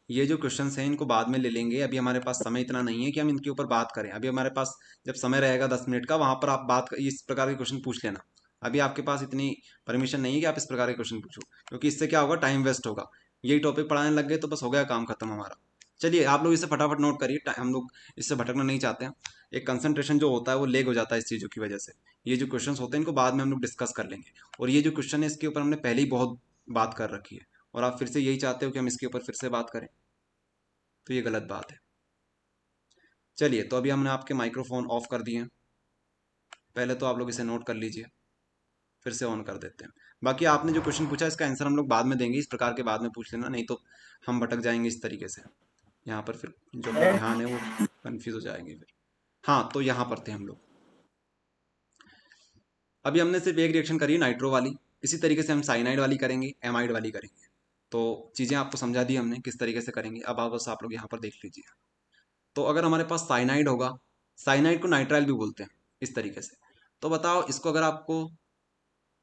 ये जो क्वेश्चन हैं इनको बाद में ले लेंगे, अभी हमारे पास समय इतना नहीं है कि हम इनके ऊपर बात करें। अभी हमारे पास जब समय रहेगा 10 मिनट का, वहां पर आप इस प्रकार के क्वेश्चन पूछ लेना। अभी आपके पास इतनी परमिशन नहीं है कि आप इस प्रकार के क्वेश्चन पूछो, क्योंकि इससे क्या होगा, टाइम वेस्ट होगा। यही टॉपिक पढ़ाने लग गए तो बस हो गया काम खत्म हमारा। चलिए आप लोग इसे फटाफट नोट करिए, हम लोग इससे भटकना नहीं चाहते हैं। एक कंसंट्रेशन जो होता है वो लेग हो जाता है इस चीज़ों की वजह से। ये जो क्वेश्चंस होते हैं इनको बाद में हम लोग डिस्कस कर लेंगे, और ये जो क्वेश्चन है इसके ऊपर हमने पहले ही बहुत बात कर रखी है, और आप फिर से यही चाहते हो कि हम इसके ऊपर फिर से बात करें, तो ये गलत बात है। चलिए, तो अभी हमने आपके माइक्रोफोन ऑफ कर दिए हैं, पहले तो आप लोग इसे नोट कर लीजिए, फिर से ऑन कर देते हैं। बाकी आपने जो क्वेश्चन पूछा इसका आंसर हम लोग बाद में देंगे, इस प्रकार के बाद में पूछ लेना, नहीं तो हम भटक जाएंगे इस तरीके से। यहाँ पर फिर जो अपना ध्यान है वो कंफ्यूज हो जाएंगे फिर। हाँ, तो यहाँ पर थे हम लोग। अभी हमने सिर्फ एक रिएक्शन करी नाइट्रो वाली, इसी तरीके से हम साइनाइड वाली करेंगे, एमाइड वाली करेंगे। तो चीज़ें आपको समझा दी हमने किस तरीके से करेंगे। अब आप बस आप लोग यहाँ पर देख लीजिए। तो अगर हमारे पास साइनाइड होगा, साइनाइड को नाइट्राइल भी बोलते हैं इस तरीके से, तो बताओ इसको अगर आपको,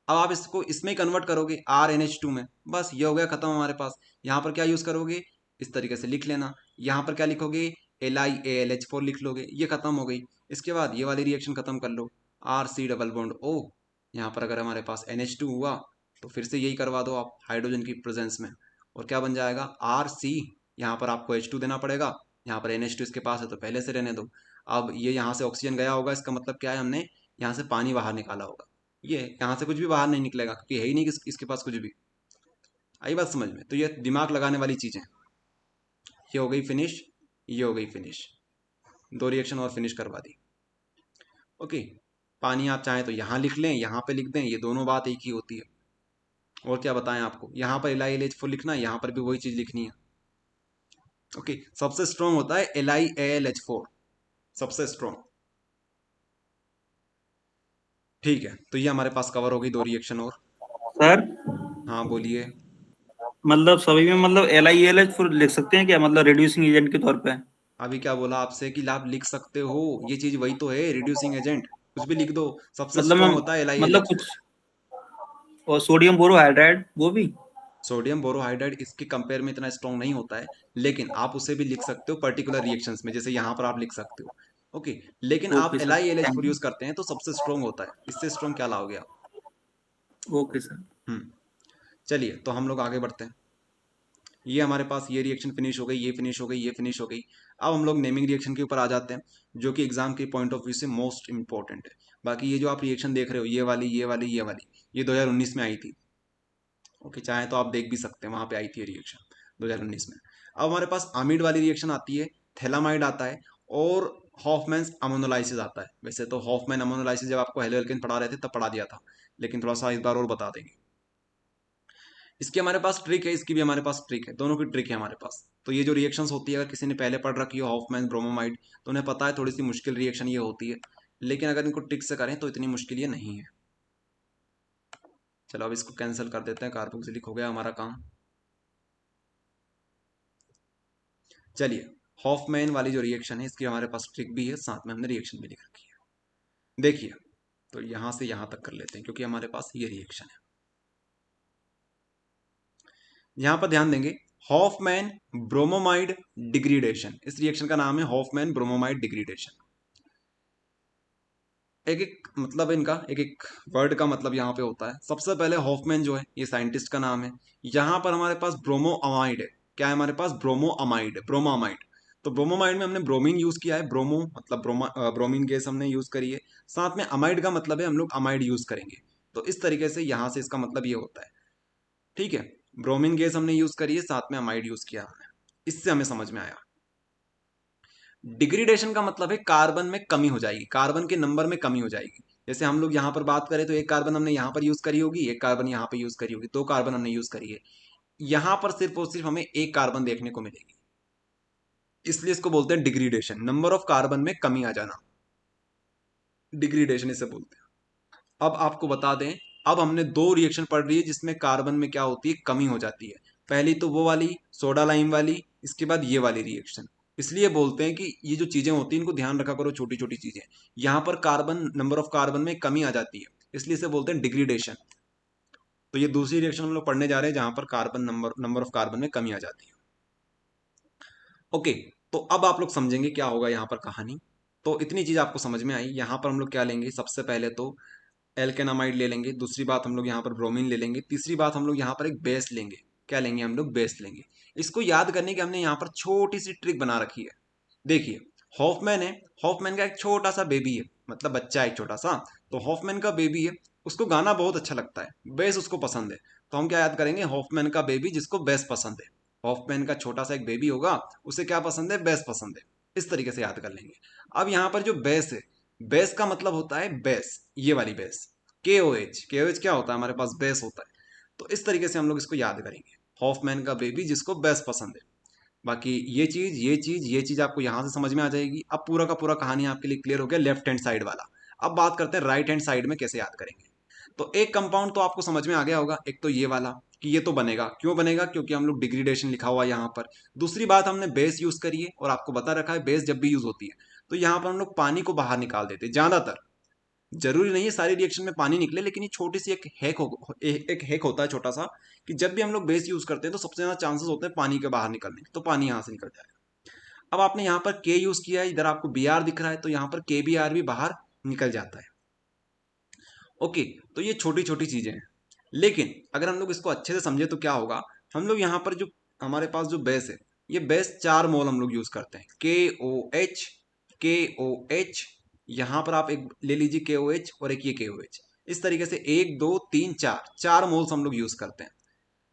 अब आप इसको इसमें कन्वर्ट करोगे RNH2 में, बस ये हो गया खत्म हमारे पास। यहाँ पर क्या यूज़ करोगे, इस तरीके से लिख लेना। यहाँ पर क्या लिखोगे, LiAlH4 लिख लोगे, ये खत्म हो गई। इसके बाद ये वाली रिएक्शन खत्म कर लो, RC डबल बॉन्ड O। यहाँ पर अगर हमारे पास NH2 हुआ तो फिर से यही करवा दो आप हाइड्रोजन की प्रेजेंस में, और क्या बन जाएगा RC। यहाँ पर आपको H2 देना पड़ेगा, यहाँ पर NH2 इसके पास है तो पहले से रहने दो। अब ये यहाँ से ऑक्सीजन गया होगा, इसका मतलब क्या है, हमने यहाँ से पानी बाहर निकाला होगा। ये यहाँ से कुछ भी बाहर नहीं निकलेगा, क्योंकि है ही नहीं इसके पास कुछ भी। आई बात समझ में? तो ये दिमाग लगाने वाली चीज़ें। ये हो गई फिनिश, ये हो गई फिनिश, 2 रिएक्शन और फिनिश करवा दी। ओके, पानी आप चाहें तो यहाँ लिख लें, यहाँ पे लिख दें, ये दोनों बात एक ही होती है। और क्या बताएं आपको, यहाँ पर LiAlH4 लिखना है, यहाँ पर भी वही चीज़ लिखनी है। ओके, सबसे स्ट्रॉन्ग होता है LiAlH4, सबसे स्ट्रॉन्ग। ठीक है, तो ये हमारे पास कवर हो गई 2 रिएक्शन और। सर हाँ बोलिए। मतलब सभी में मतलब LiAlH फिर लिख सकते हैं क्या, मतलब रिड्यूसिंग एजेंट के तौर पे? अभी क्या बोला आपसे कि आप लिख सकते हो, ये चीज वही तो है, रिड्यूसिंग एजेंट, कुछ भी लिख दो, सबसे मतलब मैं स्ट्रॉन्ग होता है मतलब LiAlH। कुछ, और सोडियम बोरोहाइड्राइड वो भी? सोडियम बोरोहाइड्राइड इसके कंपेयर में इतना स्ट्रॉन्ग नहीं होता है, लेकिन आप उसे भी लिख सकते हो पर्टिकुलर रिएक्शंस में, जैसे यहाँ पर आप लिख सकते हो। ओके, लेकिन आप ओके सर, LiAlH4 यूज करते हैं तो सबसे स्ट्रॉन्ग होता है, इससे स्ट्रॉन्ग क्या लाओगे आप? Okay sir. चलिए, तो हम लोग आगे बढ़ते हैं। ये हमारे पास ये रिएक्शन फिनिश हो गई, ये फिनिश हो गई, ये फिनिश हो गई। अब हम लोग नेमिंग रिएक्शन के ऊपर आ जाते हैं, जो कि एग्जाम के पॉइंट ऑफ व्यू से मोस्ट इंपॉर्टेंट है। बाकी ये जो आप रिएक्शन देख रहे हो, ये वाली ये वाली ये वाली, ये 2019 में आई थी। ओके, चाहे तो आप देख भी सकते हैं, वहां पे आई थी रिएक्शन 2019 में। अब हमारे पास अमीड वाली रिएक्शन आती है, थैलामाइड आता है, और हॉफमैन्स अमोनोलाइसिस आता है। वैसे तो हॉफमैन अमोनोलाइसिस जब आपको हेलो एल्केन पढ़ा रहे थे तब पढ़ा दिया था, लेकिन थोड़ा सा इस बार और बता देंगे। इसकी हमारे पास ट्रिक है, इसकी भी हमारे पास ट्रिक है, दोनों की ट्रिक है हमारे पास। तो ये जो रिएक्शंस होती है, अगर किसी ने पहले पढ़ रखी हो हॉफमैन ब्रोमोमाइड, तो उन्हें पता है थोड़ी सी मुश्किल रिएक्शन ये होती है, लेकिन अगर इनको ट्रिक से करें तो इतनी मुश्किल ये नहीं है। चलो अब इसको कैंसिल कर देते हैं, कार्बोक्सिलिक हो गया हमारा काम। चलिए, हॉफमैन वाली जो रिएक्शन है इसकी हमारे पास ट्रिक भी है, साथ में हमने रिएक्शन भी लिख रखी है। देखिए, तो यहां से यहां तक कर लेते हैं, क्योंकि हमारे पास ये रिएक्शन है। यहां पर ध्यान देंगे, हॉफमैन ब्रोमोमाइड डिग्रीडेशन, इस रिएक्शन का नाम है हॉफमैन ब्रोमोमाइड डिग्रीडेशन। एक एक मतलब इनका एक एक वर्ड का मतलब यहाँ पे होता है। सबसे पहले हॉफमैन जो है ये साइंटिस्ट का नाम है। यहाँ पर हमारे पास ब्रोमोअमाइड है, क्या है हमारे पास, ब्रोमोअमाइड, ब्रोमोअमाइड। तो ब्रोमोमाइड में हमने ब्रोमीन यूज किया है, ब्रोमो मतलब ब्रोमीन गैस हमने यूज करी है, साथ में अमाइड का मतलब है हम लोग अमाइड यूज करेंगे। तो इस तरीके से यहां से इसका मतलब ये होता है, ठीक है। ब्रोमीन गैस हमने यूज करी है, साथ में अमाइड यूज किया हमने, इससे हमें समझ में आया। डिग्रेडेशन का मतलब है कार्बन में कमी हो जाएगी, कार्बन के नंबर में कमी हो जाएगी। जैसे हम लोग यहाँ पर बात करें तो एक कार्बन हमने यहाँ पर यूज करी होगी, एक कार्बन यहाँ पर यूज करी होगी, 2 कार्बन हमने यूज करी है, यहाँ पर सिर्फ और सिर्फ हमें एक कार्बन देखने को मिलेगी, इसलिए इसको बोलते हैं डिग्रेडेशन, नंबर ऑफ कार्बन में कमी आ जाना, डिग्रेडेशन इसे बोलते हैं। अब आपको बता दें, अब हमने 2 रिएक्शन पढ़ रही है जिसमें कार्बन में क्या होती है, कमी हो जाती है। पहली तो वो वाली सोडा लाइम वाली, इसके बाद ये वाली रिएक्शन। इसलिए बोलते हैं कि ये जो चीजें होती हैं इनको ध्यान रखा करो, छोटी छोटी चीजें। यहाँ पर कार्बन, नंबर ऑफ कार्बन में कमी आ जाती है, इसलिए इसे बोलते हैं डिग्रेडेशन। तो ये दूसरी रिएक्शन हम लोग पढ़ने जा रहे हैं जहां पर कार्बन नंबर ऑफ कार्बन में कमी आ जाती है। ओके, तो अब आप लोग समझेंगे क्या होगा यहाँ पर कहानी। तो इतनी चीज आपको समझ में आई। यहाँ पर हम लोग क्या लेंगे, सबसे पहले तो एल्केनामाइड ले लेंगे, दूसरी बात हम लोग यहाँ पर ब्रोमीन ले लेंगे, तीसरी बात हम लोग यहाँ पर एक बेस लेंगे। क्या लेंगे हम लोग, बेस लेंगे। इसको याद करने की हमने यहाँ पर छोटी सी ट्रिक बना रखी है। देखिए, हॉफमैन है, हॉफमैन का एक छोटा सा बेबी है, मतलब बच्चा है एक छोटा सा, तो हॉफमैन का बेबी है, उसको गाना बहुत अच्छा लगता है, बेस उसको पसंद है। तो हम क्या याद करेंगे, हॉफमैन का बेबी जिसको बेस पसंद है। हॉफमैन का छोटा सा एक बेबी होगा, उसे क्या पसंद है, बेस पसंद है। इस तरीके से याद कर लेंगे। अब यहाँ पर जो बेस है, बेस का मतलब होता है बेस, ये वाली बेस, KOH। KOH क्या होता है, हमारे पास बेस होता है। तो इस तरीके से हम लोग इसको याद करेंगे, हॉफमैन का बेबी जिसको बेस पसंद है। बाकी ये चीज, ये चीज, ये चीज आपको यहां से समझ में आ जाएगी। अब पूरा का पूरा कहानी आपके लिए क्लियर हो गया लेफ्ट हैंड साइड वाला। अब बात करते हैं राइट हैंड साइड में कैसे याद करेंगे। तो एक कंपाउंड तो आपको समझ में आ गया होगा, एक तो ये वाला कि ये तो बनेगा, क्यों बनेगा, क्योंकि हम लोग डिग्रेडेशन लिखा हुआ है यहाँ पर। दूसरी बात, हमने बेस यूज करी है और आपको बता रखा है बेस जब भी यूज होती है तो यहाँ पर हम लोग पानी को बाहर निकाल देते हैं ज्यादातर। जरूरी नहीं है सारी रिएक्शन में पानी निकले, लेकिन ये छोटी सी एक हैक होता है छोटा सा, कि जब भी हम लोग बेस यूज करते हैं तो सबसे ज्यादा चांसेस होते हैं पानी के बाहर निकलने के, तो पानी यहाँ से निकल जाएगा। अब आपने यहाँ पर के यूज किया है, इधर आपको Br दिख रहा है, तो यहाँ पर KBr भी बाहर निकल जाता है। ओके, तो ये छोटी छोटी चीजें हैं, लेकिन अगर हम लोग इसको अच्छे से समझे तो क्या होगा, हम लोग यहाँ पर जो हमारे पास जो बेस है, ये बेस 4 मोल हम लोग यूज करते हैं, KOH, KOH, यहाँ पर आप एक ले लीजिए KOH और एक ये KOH, इस तरीके से 1 2 3 4 4 मोल्स हम लोग यूज करते हैं।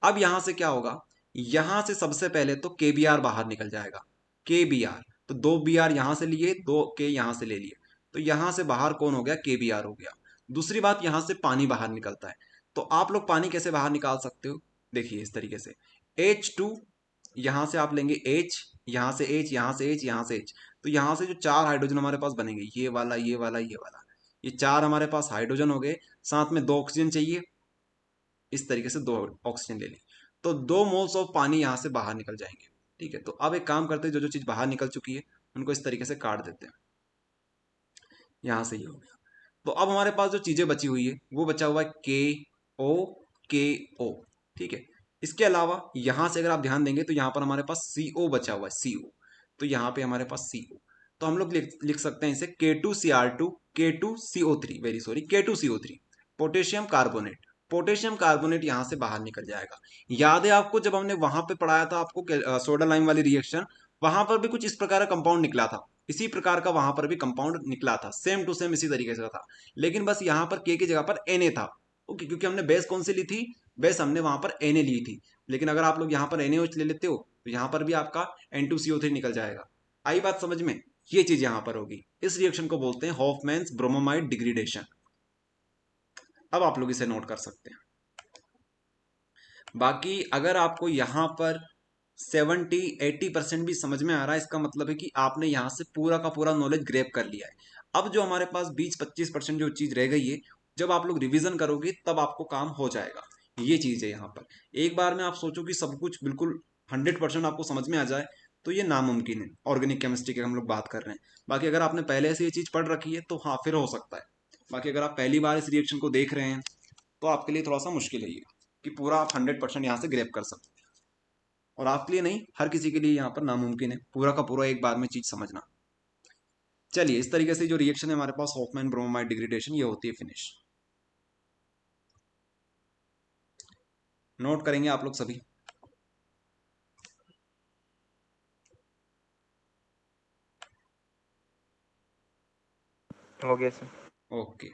अब यहां से क्या होगा, यहां से सबसे पहले तो KBr बाहर निकल जाएगा, KBr, तो 2 Br यहां से लिए, 2 K यहां से ले लिए, तो यहां से बाहर कौन हो गया, KBr हो गया। दूसरी बात, यहां से पानी बाहर निकलता है, तो आप लोग पानी कैसे बाहर निकाल सकते हो, देखिए इस तरीके से, H2, यहां से आप लेंगे H, यहां से H, यहां से H, यहां से H, तो यहां से जो 4 हाइड्रोजन हमारे पास बनेंगे, ये वाला, ये वाला, ये वाला, ये 4 हमारे पास हाइड्रोजन हो गए, साथ में 2 ऑक्सीजन चाहिए, इस तरीके से 2 ऑक्सीजन ले ली, तो 2 मोल्स ऑफ पानी यहां से बाहर निकल जाएंगे। ठीक है, तो अब एक काम करते हैं, जो जो चीज बाहर निकल चुकी है उनको इस तरीके से काट देते हैं, यहां से ये हो गया। तो अब हमारे पास जो चीजें बची हुई है वो बचा हुआ है KO, KO, ठीक है। इसके अलावा यहां से अगर आप ध्यान देंगे तो यहां पर हमारे पास CO बचा हुआ है, CO, तो यहाँ पे हमारे पास CO, तो हम लोग लिख सकते हैं इसे K2Cr2, K2CO3, very sorry, K2CO3, potassium carbonate. Potassium carbonate यहां से बाहर निकल जाएगा। याद है आपको, जब हमने वहां पे पढ़ाया था आपको सोडा लाइम वाली रिएक्शन, वहां पर भी कुछ इस प्रकार का कंपाउंड निकला था, इसी प्रकार का वहां पर भी कंपाउंड निकला था, सेम टू सेम इसी तरीके से था, लेकिन बस यहाँ पर के की जगह पर Na था। ओके, क्योंकि हमने बेस कौन सी ली थी, बेस हमने वहां पर Na ली थी, लेकिन अगर आप लोग यहाँ पर NaOH ले लेते हो तो यहाँ पर भी आपका N2CO3 निकल जाएगा। आई बात समझ में, ये चीज यहाँ पर होगी। इस रिएक्शन को बोलते हैं हॉफमैन्स ब्रोमोमाइड डिग्रेडेशन। अब आप लोग इसे नोट कर सकते हैं। बाकी अगर आपको यहाँ पर 70-80% भी समझ में आ रहा है, इसका मतलब है कि आपने यहाँ से पूरा का पूरा नॉलेज ग्रैब कर लिया है। अब जो हमारे पास 20-25% जो चीज रह गई है, जब आप लोग रिवीजन करोगे तब आपको काम हो जाएगा। ये चीज है यहाँ पर, एक बार में आप सोचो कि सब कुछ बिल्कुल 100% आपको समझ में आ जाए तो ये नामुमकिन है, ऑर्गेनिक केमिस्ट्री की हम लोग बात कर रहे हैं। बाकी अगर आपने पहले से ये चीज पढ़ रखी है तो हाँ, फिर हो सकता है। बाकी अगर आप पहली बार इस रिएक्शन को देख रहे हैं तो आपके लिए थोड़ा सा मुश्किल है ये, कि पूरा आप 100% यहाँ से ग्रैब कर सकते हैं। और आपके लिए नहीं, हर किसी के लिए यहाँ पर नामुमकिन है पूरा का पूरा एक बार में चीज समझना। चलिए, इस तरीके से जो रिएक्शन है हमारे पास हॉफमैन ब्रोमाइड डिग्रेडेशन, ये होती है फिनिश। नोट करेंगे आप लोग सभी। हो गया सर। ओके,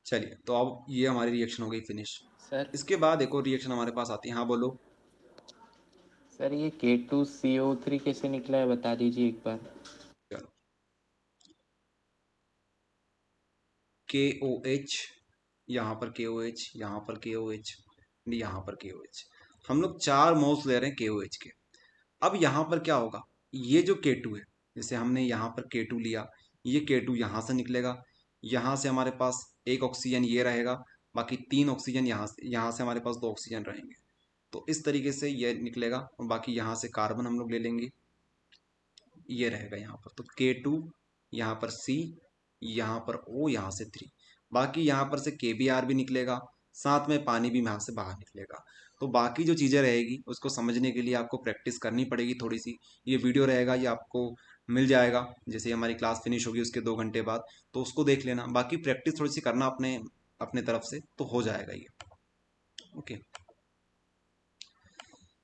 चलिए तो अब ये हमारी रिएक्शन हो गई फिनिश। सर इसके बाद एक और रिएक्शन हमारे पास आती है। हाँ बोलो। सर ये K2CO3 कैसे निकला है बता दीजिए एक बार। चलो, KOH, यहाँ पर KOH, यहाँ पर KOH, यहाँ पर KOH। हम लोग 4 मोल्स ले रहे हैं KOH के। अब यहाँ पर क्या होगा, ये जो K2 है, जैसे हमने यहाँ पर K2 लिया, ये K2 यहाँ से निकलेगा, यहाँ से हमारे पास एक ऑक्सीजन ये रहेगा, बाकी 3 ऑक्सीजन यहाँ से हमारे पास 2 ऑक्सीजन रहेंगे। तो इस तरीके से ये निकलेगा और बाकी यहाँ से कार्बन हम लोग ले लेंगे, ये रहेगा यहाँ पर। तो K2, यहाँ पर C, यहाँ पर O, यहाँ से 3, बाकी यहाँ पर से KBr भी निकलेगा, साथ में पानी भी यहाँ से बाहर निकलेगा। तो बाकी जो चीज़ें रहेगी उसको समझने के लिए आपको प्रैक्टिस करनी पड़ेगी थोड़ी सी। ये वीडियो रहेगा, ये आपको मिल जाएगा जैसे हमारी क्लास फिनिश होगी उसके 2 घंटे बाद, तो उसको देख लेना। बाकी प्रैक्टिस थोड़ी सी करना अपने अपने तरफ से, तो हो जाएगा ये। ओके,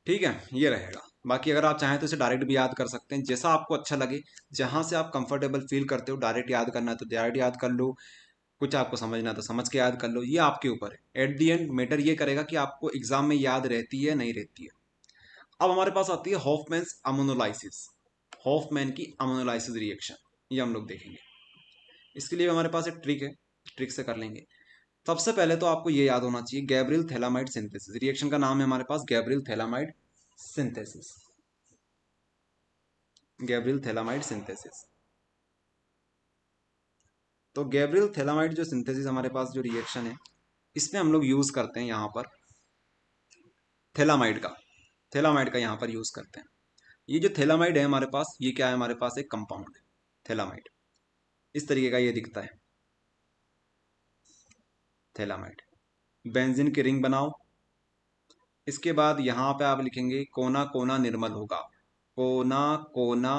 ठीक है, ये रहेगा। बाकी अगर आप चाहें तो इसे डायरेक्ट भी याद कर सकते हैं, जैसा आपको अच्छा लगे, जहां से आप कंफर्टेबल फील करते हो। डायरेक्ट याद करना है तो डायरेक्ट याद कर लो, कुछ आपको समझना है तो समझ के याद कर लो, ये आपके ऊपर है। एट दी एंड मैटर ये करेगा कि आपको एग्जाम में याद रहती है नहीं रहती है। अब हमारे पास आती है हॉफमैन्स अमोनोलाइसिस, हॉफमैन की अमोनोलाइसिस रिएक्शन, ये हम लोग देखेंगे। इसके लिए हमारे पास एक ट्रिक है, ट्रिक से कर लेंगे। सबसे पहले तो आपको ये याद होना चाहिए, गैब्रियल थैलामाइड सिंथेसिस। रिएक्शन का नाम है हमारे पास Gabriel phthalimide synthesis, Gabriel phthalimide synthesis. तो गैब्रियल थैलामाइड जो सिंथेसिस हमारे पास जो रिएक्शन है, इसमें हम लोग यूज करते हैं यहाँ पर थैलामाइड का, थैलामाइड का यहाँ पर यूज करते हैं। ये जो थैलामाइड है हमारे पास, ये क्या है, हमारे पास एक कंपाउंड है थैलामाइड, इस तरीके का ये दिखता है थैलामाइड। बेंजीन की रिंग बनाओ, इसके बाद यहाँ पे आप लिखेंगे कोना कोना निर्मल होगा, कोना कोना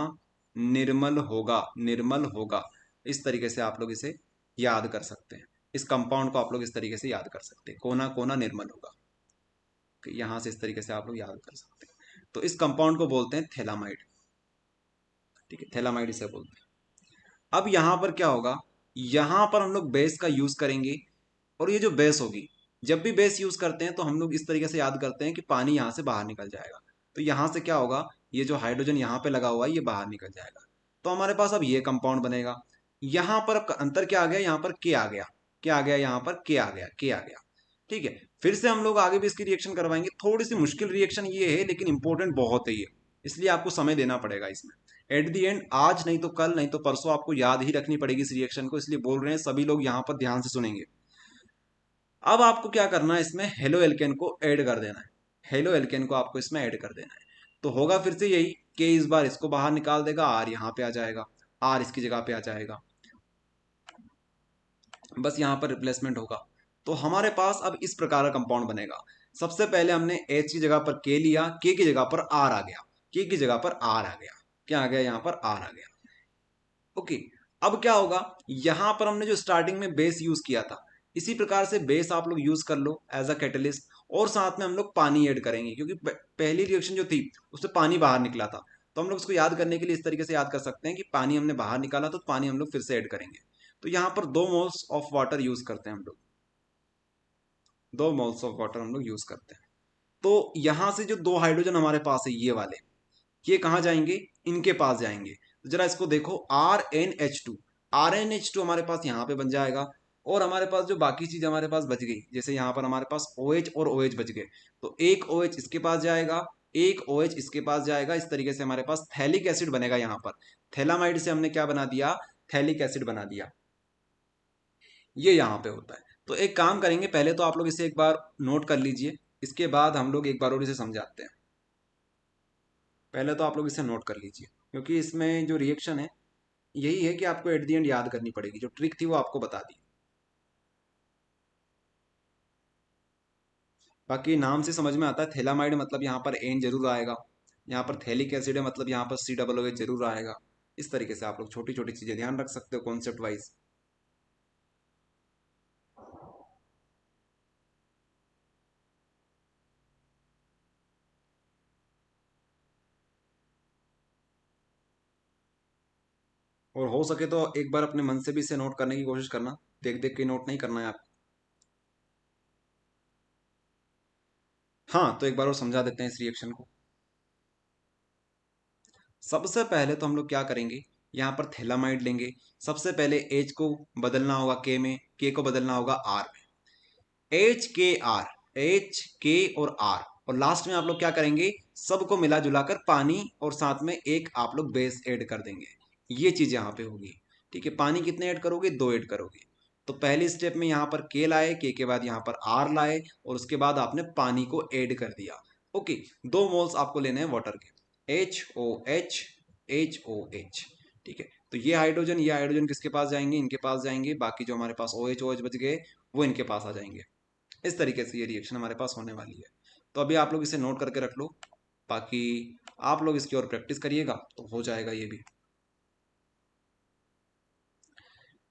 निर्मल होगा, निर्मल होगा। इस तरीके से आप लोग इसे याद कर सकते हैं, इस कंपाउंड को आप लोग इस तरीके से याद कर सकते हैं, कोना कोना निर्मल होगा। यहाँ से इस तरीके से आप लोग याद कर सकते हैं। तो इस कंपाउंड को बोलते हैं थैलामाइड, ठीक है, थैलामाइड इसे बोलते हैं। अब यहाँ पर क्या होगा, यहाँ पर हम लोग बेस का यूज करेंगे, और ये जो बेस होगी, जब भी बेस यूज करते हैं तो हम लोग इस तरीके से याद करते हैं कि पानी यहाँ से बाहर निकल जाएगा। तो यहाँ से क्या होगा, ये जो हाइड्रोजन यहाँ पे लगा हुआ है ये बाहर निकल जाएगा। तो हमारे पास अब ये कंपाउंड बनेगा। यहाँ पर अब अंतर क्या आ गया, यहाँ पर के आ गया, क्या आ गया, यहाँ पर के आ गया, के आ गया। ठीक है, फिर से हम लोग आगे भी इसकी रिएक्शन करवाएंगे। थोड़ी सी मुश्किल रिएक्शन ये है, लेकिन इंपॉर्टेंट बहुत है ये, इसलिए आपको समय देना पड़ेगा इसमें। एट दी एंड आज नहीं तो कल नहीं तो परसों आपको याद ही रखनी पड़ेगी इस रिएक्शन को, इसलिए बोल रहे हैं सभी लोग यहाँ पर ध्यान से सुनेंगे। अब आपको क्या करना है, इसमें हेलो एल्केन को ऐड कर देना है, हेलो एल्केन को आपको इसमें ऐड कर देना है। तो होगा फिर से यही कि इस बार इसको बाहर निकाल देगा, आर यहाँ पे आ जाएगा, आर इसकी जगह पे आ जाएगा, बस यहाँ पर रिप्लेसमेंट होगा। तो हमारे पास अब इस प्रकार का कंपाउंड बनेगा। सबसे पहले हमने एच की जगह पर के लिया, के की जगह पर आर आ गया, के की जगह पर आर आ गया, क्या आ गया, यहाँ पर आर आ गया। ओके, अब क्या होगा, यहां पर हमने जो स्टार्टिंग में बेस यूज किया था, इसी प्रकार से बेस आप लोग यूज कर लो एज अ कैटलिस्ट, और साथ में हम लोग पानी ऐड करेंगे, क्योंकि पहली रिएक्शन जो थी उससे पानी बाहर निकला था। तो हम लोग उसको याद करने के लिए इस तरीके से याद कर सकते हैं कि पानी हमने बाहर निकाला तो पानी हम लोग फिर से ऐड करेंगे। तो यहाँ पर 2 मोल्स ऑफ वाटर यूज करते हैं हम लोग, 2 मोल्स ऑफ वाटर हम लोग यूज करते हैं। तो यहां से जो 2 हाइड्रोजन हमारे पास है ये वाले, ये कहाँ जाएंगे, इनके पास जाएंगे। तो जरा इसको देखो, RnH2, RnH2 हमारे पास यहाँ पे बन जाएगा, और हमारे पास जो बाकी चीज हमारे पास बच गई, जैसे यहाँ पर हमारे पास OH और OH बच गए, तो एक OH इसके पास जाएगा, एक OH इसके पास जाएगा। इस तरीके से हमारे पास थैलिक एसिड बनेगा। यहाँ पर थैलामाइड से हमने क्या बना दिया, थैलिक एसिड बना दिया, ये यहाँ पे होता है। तो एक काम करेंगे, पहले तो आप लोग इसे एक बार नोट कर लीजिए, इसके बाद हम लोग एक बार और इसे समझाते हैं। पहले तो आप लोग इसे नोट कर लीजिए, क्योंकि इसमें जो रिएक्शन है यही है कि आपको एट दी एंड याद करनी पड़ेगी, जो ट्रिक थी वो आपको बता दी। बाकी नाम से समझ में आता है, थैलामाइड मतलब यहाँ पर एन जरूर आएगा, यहाँ पर थैलिक एसिड है मतलब यहाँ पर COOH जरूर आएगा। इस तरीके से आप लोग छोटी छोटी चीजें ध्यान रख सकते हो कॉन्सेप्ट वाइज। हो सके तो एक बार अपने मन से भी इसे नोट करने की कोशिश करना, देख देख के नोट नहीं करना है आपको। हाँ, तो एक बार और समझा देते हैं इस रिएक्शन को। सबसे पहले तो हम लोग क्या करेंगे, यहाँ पर थैलामाइड लेंगे। सबसे पहले H को बदलना होगा K में, K को बदलना होगा R में। HKR, HK और R, और लास्ट में आप लोग क्या करेंगे, सबको मिला जुला कर पानी और साथ में एक आप लोग बेस ऐड कर देंगे। ये चीज यहाँ पे होगी। ठीक है, पानी कितने ऐड करोगे, 2 ऐड करोगे। तो पहली स्टेप में यहाँ पर K लाए, K के बाद यहाँ पर R लाए और उसके बाद आपने पानी को ऐड कर दिया। ओके, 2 मोल्स आपको लेने हैं वाटर के, HOH HOH। ठीक है, तो ये हाइड्रोजन किसके पास जाएंगे, इनके पास जाएंगे। बाकी जो हमारे पास OH OH बच गए वो इनके पास आ जाएंगे। इस तरीके से ये रिएक्शन हमारे पास होने वाली है। तो अभी आप लोग इसे नोट करके रख लो, बाकी आप लोग इसकी और प्रैक्टिस करिएगा तो हो जाएगा ये भी।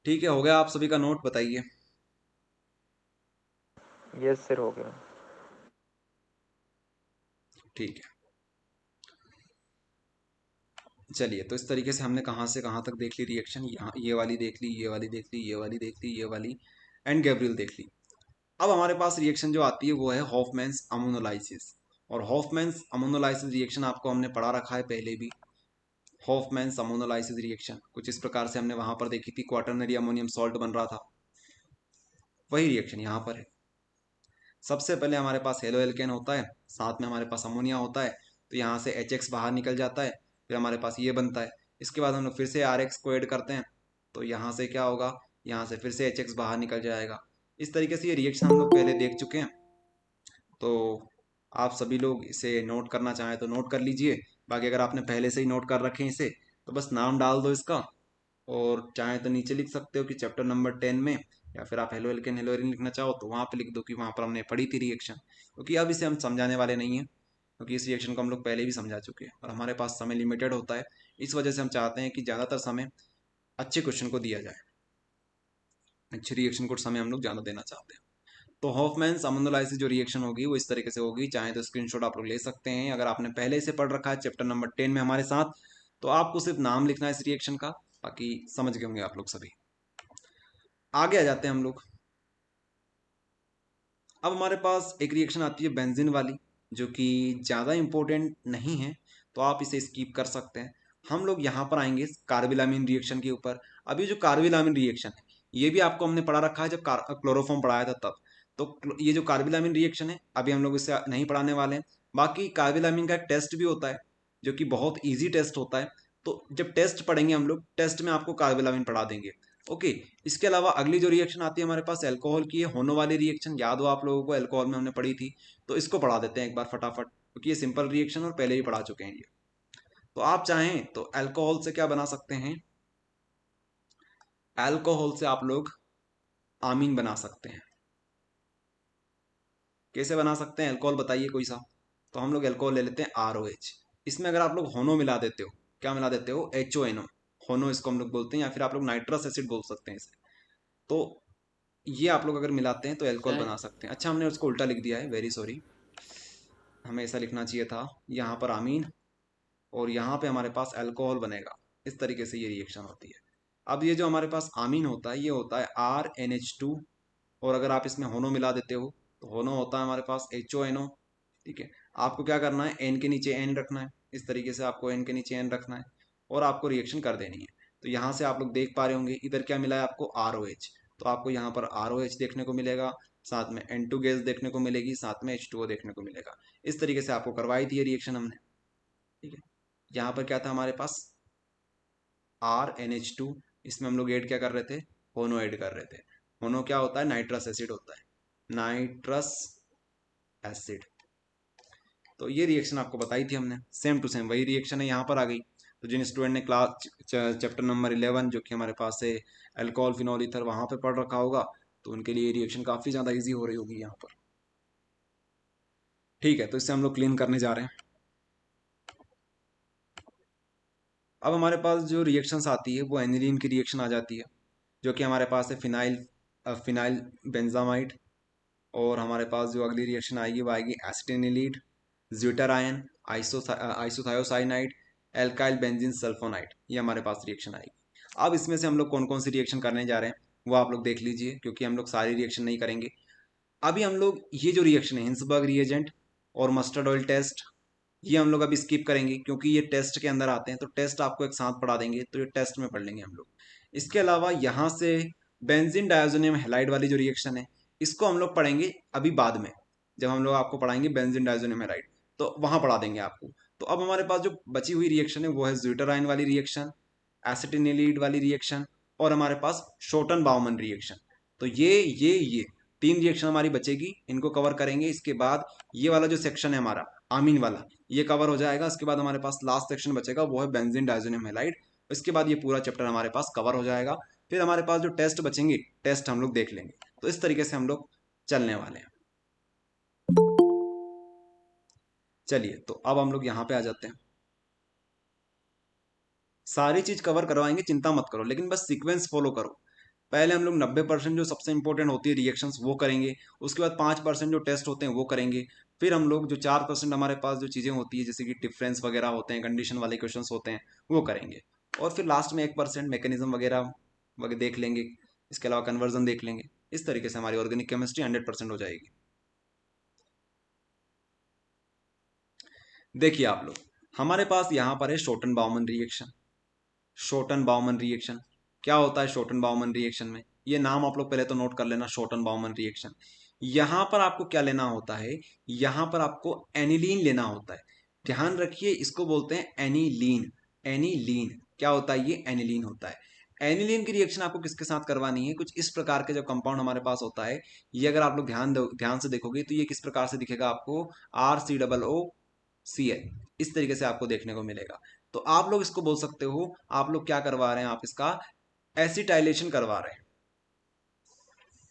ठीक है, हो गया आप सभी का नोट, बताइए। यस सर हो गया। ठीक है, चलिए, तो इस तरीके से हमने कहाँ से कहाँ तक देख ली रिएक्शन। यहाँ ये वाली देख ली, ये वाली देख ली, ये वाली देख ली, ये वाली एंड गैब्रियल देख ली। अब हमारे पास रिएक्शन जो आती है वो है हॉफमैन्स अमोनोलाइसिस। और हॉफमैन्स अमोनोलाइसिस रिएक्शन आपको हमने पढ़ा रखा है पहले भी। हॉफमैन्स अमोनोलाइसिस रिएक्शन कुछ इस प्रकार से हमने वहां पर देखी थी, क्वाटरनरी अमोनियम सॉल्ट बन रहा था, वही रिएक्शन यहाँ पर है। सबसे पहले हमारे पास हेलो एल्केन होता है, साथ में हमारे पास अमोनिया होता है, तो यहाँ से HX बाहर निकल जाता है, फिर हमारे पास ये बनता है। इसके बाद हम लोग फिर से RX को ऐड करते हैं, तो यहाँ से क्या होगा, यहाँ से फिर से HX बाहर निकल जाएगा। इस तरीके से ये रिएक्शन हम लोग पहले देख चुके हैं। तो आप सभी लोग इसे नोट करना चाहें तो नोट कर लीजिए, बाकी अगर आपने पहले से ही नोट कर रखे हैं इसे तो बस नाम डाल दो इसका, और चाहे तो नीचे लिख सकते हो कि चैप्टर नंबर 10 में, या फिर आप हेलो एल्केन हेलो एरिन लिखना चाहो तो वहाँ पे लिख दो कि वहाँ पर हमने पढ़ी थी रिएक्शन, क्योंकि अब इसे हम समझाने वाले नहीं हैं, क्योंकि इस रिएक्शन को हम लोग पहले भी समझा चुके हैं और हमारे पास समय लिमिटेड होता है। इस वजह से हम चाहते हैं कि ज़्यादातर समय अच्छे क्वेश्चन को दिया जाए, अच्छे रिएक्शन को समय हम लोग ज़्यादा देना चाहते हैं। तो हॉफमैन्स अमोनोलाइसिस जो रिएक्शन होगी वो इस तरीके से होगी, चाहे तो स्क्रीनशॉट आप लोग ले सकते हैं। अगर आपने पहले से पढ़ रखा है चैप्टर नंबर 10 में हमारे साथ, तो आपको सिर्फ नाम लिखना है इस रिएक्शन का, बाकी समझ गए होंगे आप लोग सभी। आगे आ जाते हैं हम लोग। अब हमारे पास एक रिएक्शन आती है बेंजीन वाली, जो कि ज़्यादा इंपॉर्टेंट नहीं है, तो आप इसे स्किप कर सकते हैं। हम लोग यहाँ पर आएंगे कार्बिलामिन रिएक्शन के ऊपर। अभी जो कार्बिलामिन रिएक्शन है ये भी आपको हमने पढ़ा रखा है जब क्लोरोफॉर्म पढ़ाया था तब। तो ये जो कार्बिलामिन रिएक्शन है अभी हम लोग इसे नहीं पढ़ाने वाले हैं। बाकी कार्बिलामिन का एक टेस्ट भी होता है जो कि बहुत ईजी टेस्ट होता है, तो जब टेस्ट पढ़ेंगे हम लोग टेस्ट में आपको कार्बिलामिन पढ़ा देंगे। ओके, इसके अलावा अगली जो रिएक्शन आती है हमारे पास अल्कोहल की है, होनो वाली रिएक्शन, याद हो आप लोगों को, अल्कोहल में हमने पढ़ी थी, तो इसको पढ़ा देते हैं एक बार फटाफट, क्योंकि ये सिंपल रिएक्शन और पहले ही पढ़ा चुके हैं ये। तो आप चाहें तो अल्कोहल से क्या बना सकते हैं, अल्कोहल से आप लोग आमीन बना सकते हैं। कैसे बना सकते हैं अल्कोहल, बताइए कोई सा। तो हम लोग अल्कोहल ले लेते हैं ROH। इसमें अगर आप लोग होनो मिला देते हो, क्या मिला देते हो, HONO, होनो इसको हम लोग बोलते हैं, या फिर आप लोग नाइट्रस एसिड बोल सकते हैं इसे। तो ये आप लोग अगर मिलाते हैं तो अल्कोहल बना सकते हैं। अच्छा, हमने उसको उल्टा लिख दिया है, वेरी सॉरी, हमें ऐसा लिखना चाहिए था, यहाँ पर आमीन और यहाँ पे हमारे पास अल्कोहल बनेगा। इस तरीके से ये रिएक्शन होती है। अब ये जो हमारे पास आमीन होता है ये होता है RNH2, और अगर आप इसमें होनो मिला देते हो तो होनो होता है हमारे पास HONO। ठीक है, आपको क्या करना है, N के नीचे N रखना है, इस तरीके से आपको N के नीचे N रखना है और आपको रिएक्शन कर देनी है। तो यहाँ से आप लोग देख पा रहे होंगे इधर क्या मिला है आपको, ROH, तो आपको यहाँ पर ROH देखने को मिलेगा, साथ में N2 गैस देखने को मिलेगी, साथ में H2O देखने को मिलेगा। इस तरीके से आपको करवाई थी ये रिएक्शन हमने। ठीक है, यहाँ पर क्या था हमारे पास, RNH2, इसमें हम लोग ऐड क्या कर रहे थे, होनो ऐड कर रहे थे। होनो क्या होता है, नाइट्रस एसिड होता है, नाइट्रस एसिड। तो ये रिएक्शन आपको बताई थी हमने, सेम टू सेम वही रिएक्शन है यहाँ पर आ गई। तो जिन स्टूडेंट ने क्लास चैप्टर नंबर 11 जो कि हमारे पास है अल्कोहल फिनॉल ईथर वहाँ पे पढ़ रखा होगा, तो उनके लिए ये रिएक्शन काफ़ी ज़्यादा ईजी हो रही होगी यहाँ पर। ठीक है, तो इससे हम लोग क्लीन करने जा रहे हैं। अब हमारे पास जो रिएक्शंस आती है वो एनिलीन की रिएक्शन आ जाती है, जो कि हमारे पास है फिनाइल बेंजामाइड, और हमारे पास जो अगली रिएक्शन आएगी वो आएगी एसिटिनिलीड, ज्यूटर आयन, आइसोथायोसाइनाइड, एल्काइल बेंजीन सल्फोनाइड, ये हमारे पास रिएक्शन आएगी। अब इसमें से हम लोग कौन कौन सी रिएक्शन करने जा रहे हैं वो आप लोग देख लीजिए, क्योंकि हम लोग सारी रिएक्शन नहीं करेंगे। अभी हम लोग ये जो रिएक्शन है हिंसबर्ग रिएजेंट और मस्टर्ड ऑयल टेस्ट, ये हम लोग अभी स्किप करेंगे क्योंकि ये टेस्ट के अंदर आते हैं, तो टेस्ट आपको एक साथ पढ़ा देंगे, तो ये टेस्ट में पढ़ लेंगे हम लोग। इसके अलावा यहाँ से बेंजीन डायोजोनियम हैलाइड वाली जो रिएक्शन है इसको हम लोग पढ़ेंगे अभी बाद में, जब हम लोग आपको पढ़ाएंगे बेंजीन डायोजोनियम हैलाइड, तो वहाँ पढ़ा देंगे आपको। तो अब हमारे पास जो बची हुई रिएक्शन है वो है ज्यूटराइन वाली रिएक्शन, एसिटिनिलीड वाली रिएक्शन और हमारे पास शॉर्टन बाउमन रिएक्शन। तो ये 3 रिएक्शन हमारी बचेगी, इनको कवर करेंगे। इसके बाद ये वाला जो सेक्शन है हमारा आमीन वाला, ये कवर हो जाएगा। इसके बाद हमारे पास लास्ट सेक्शन बचेगा वो है बेंजीन डायोजोनियम हैलाइड। इसके बाद ये पूरा चैप्टर हमारे पास कवर हो जाएगा। फिर हमारे पास जो टेस्ट बचेंगे टेस्ट हम लोग देख लेंगे। तो इस तरीके से हम लोग चलने वाले हैं। चलिए, तो अब हम लोग यहाँ पे आ जाते हैं। सारी चीज कवर करवाएंगे, चिंता मत करो, लेकिन बस सीक्वेंस फॉलो करो। पहले हम लोग 90% जो सबसे इंपॉर्टेंट होती है रिएक्शंस वो करेंगे, उसके बाद 5% जो टेस्ट होते हैं वो करेंगे, फिर हम लोग जो 4% हमारे पास जो चीज़ें होती है जैसे कि डिफरेंस वगैरह होते हैं, कंडीशन वाले क्वेश्चंस होते हैं वो करेंगे, और फिर लास्ट में 1% मैकेनिज्म वगैरह देख लेंगे। इसके अलावा कन्वर्जन देख लेंगे। इस तरीके से हमारी ऑर्गेनिक केमिस्ट्री 100% हो जाएगी। देखिए आप लोग, हमारे पास यहाँ पर है shorten Bowman reaction. Shorten Bowman reaction क्या होता है? शॉर्टन बाउमन रिएक्शन में ये नाम आप लोग पहले तो नोट कर लेना, शॉर्टन बाउमन रिएक्शन। यहाँ पर आपको क्या लेना होता है? यहाँ पर आपको एनिलीन लेना होता है। ध्यान रखिए, इसको बोलते हैं एनिलीन। एनिलीन क्या होता है? ये एनिलीन होता है। एनिलीन की रिएक्शन आपको किसके साथ करवानी है? कुछ इस प्रकार के जो कंपाउंड हमारे पास होता है, ये अगर आप लोग ध्यान से देखोगे तो ये किस प्रकार से दिखेगा आपको? RCOOCl, इस तरीके से आपको देखने को मिलेगा। तो आप लोग इसको बोल सकते हो, आप लोग क्या करवा रहे हैं? आप इसका एसिटाइलेशन करवा रहे हैं,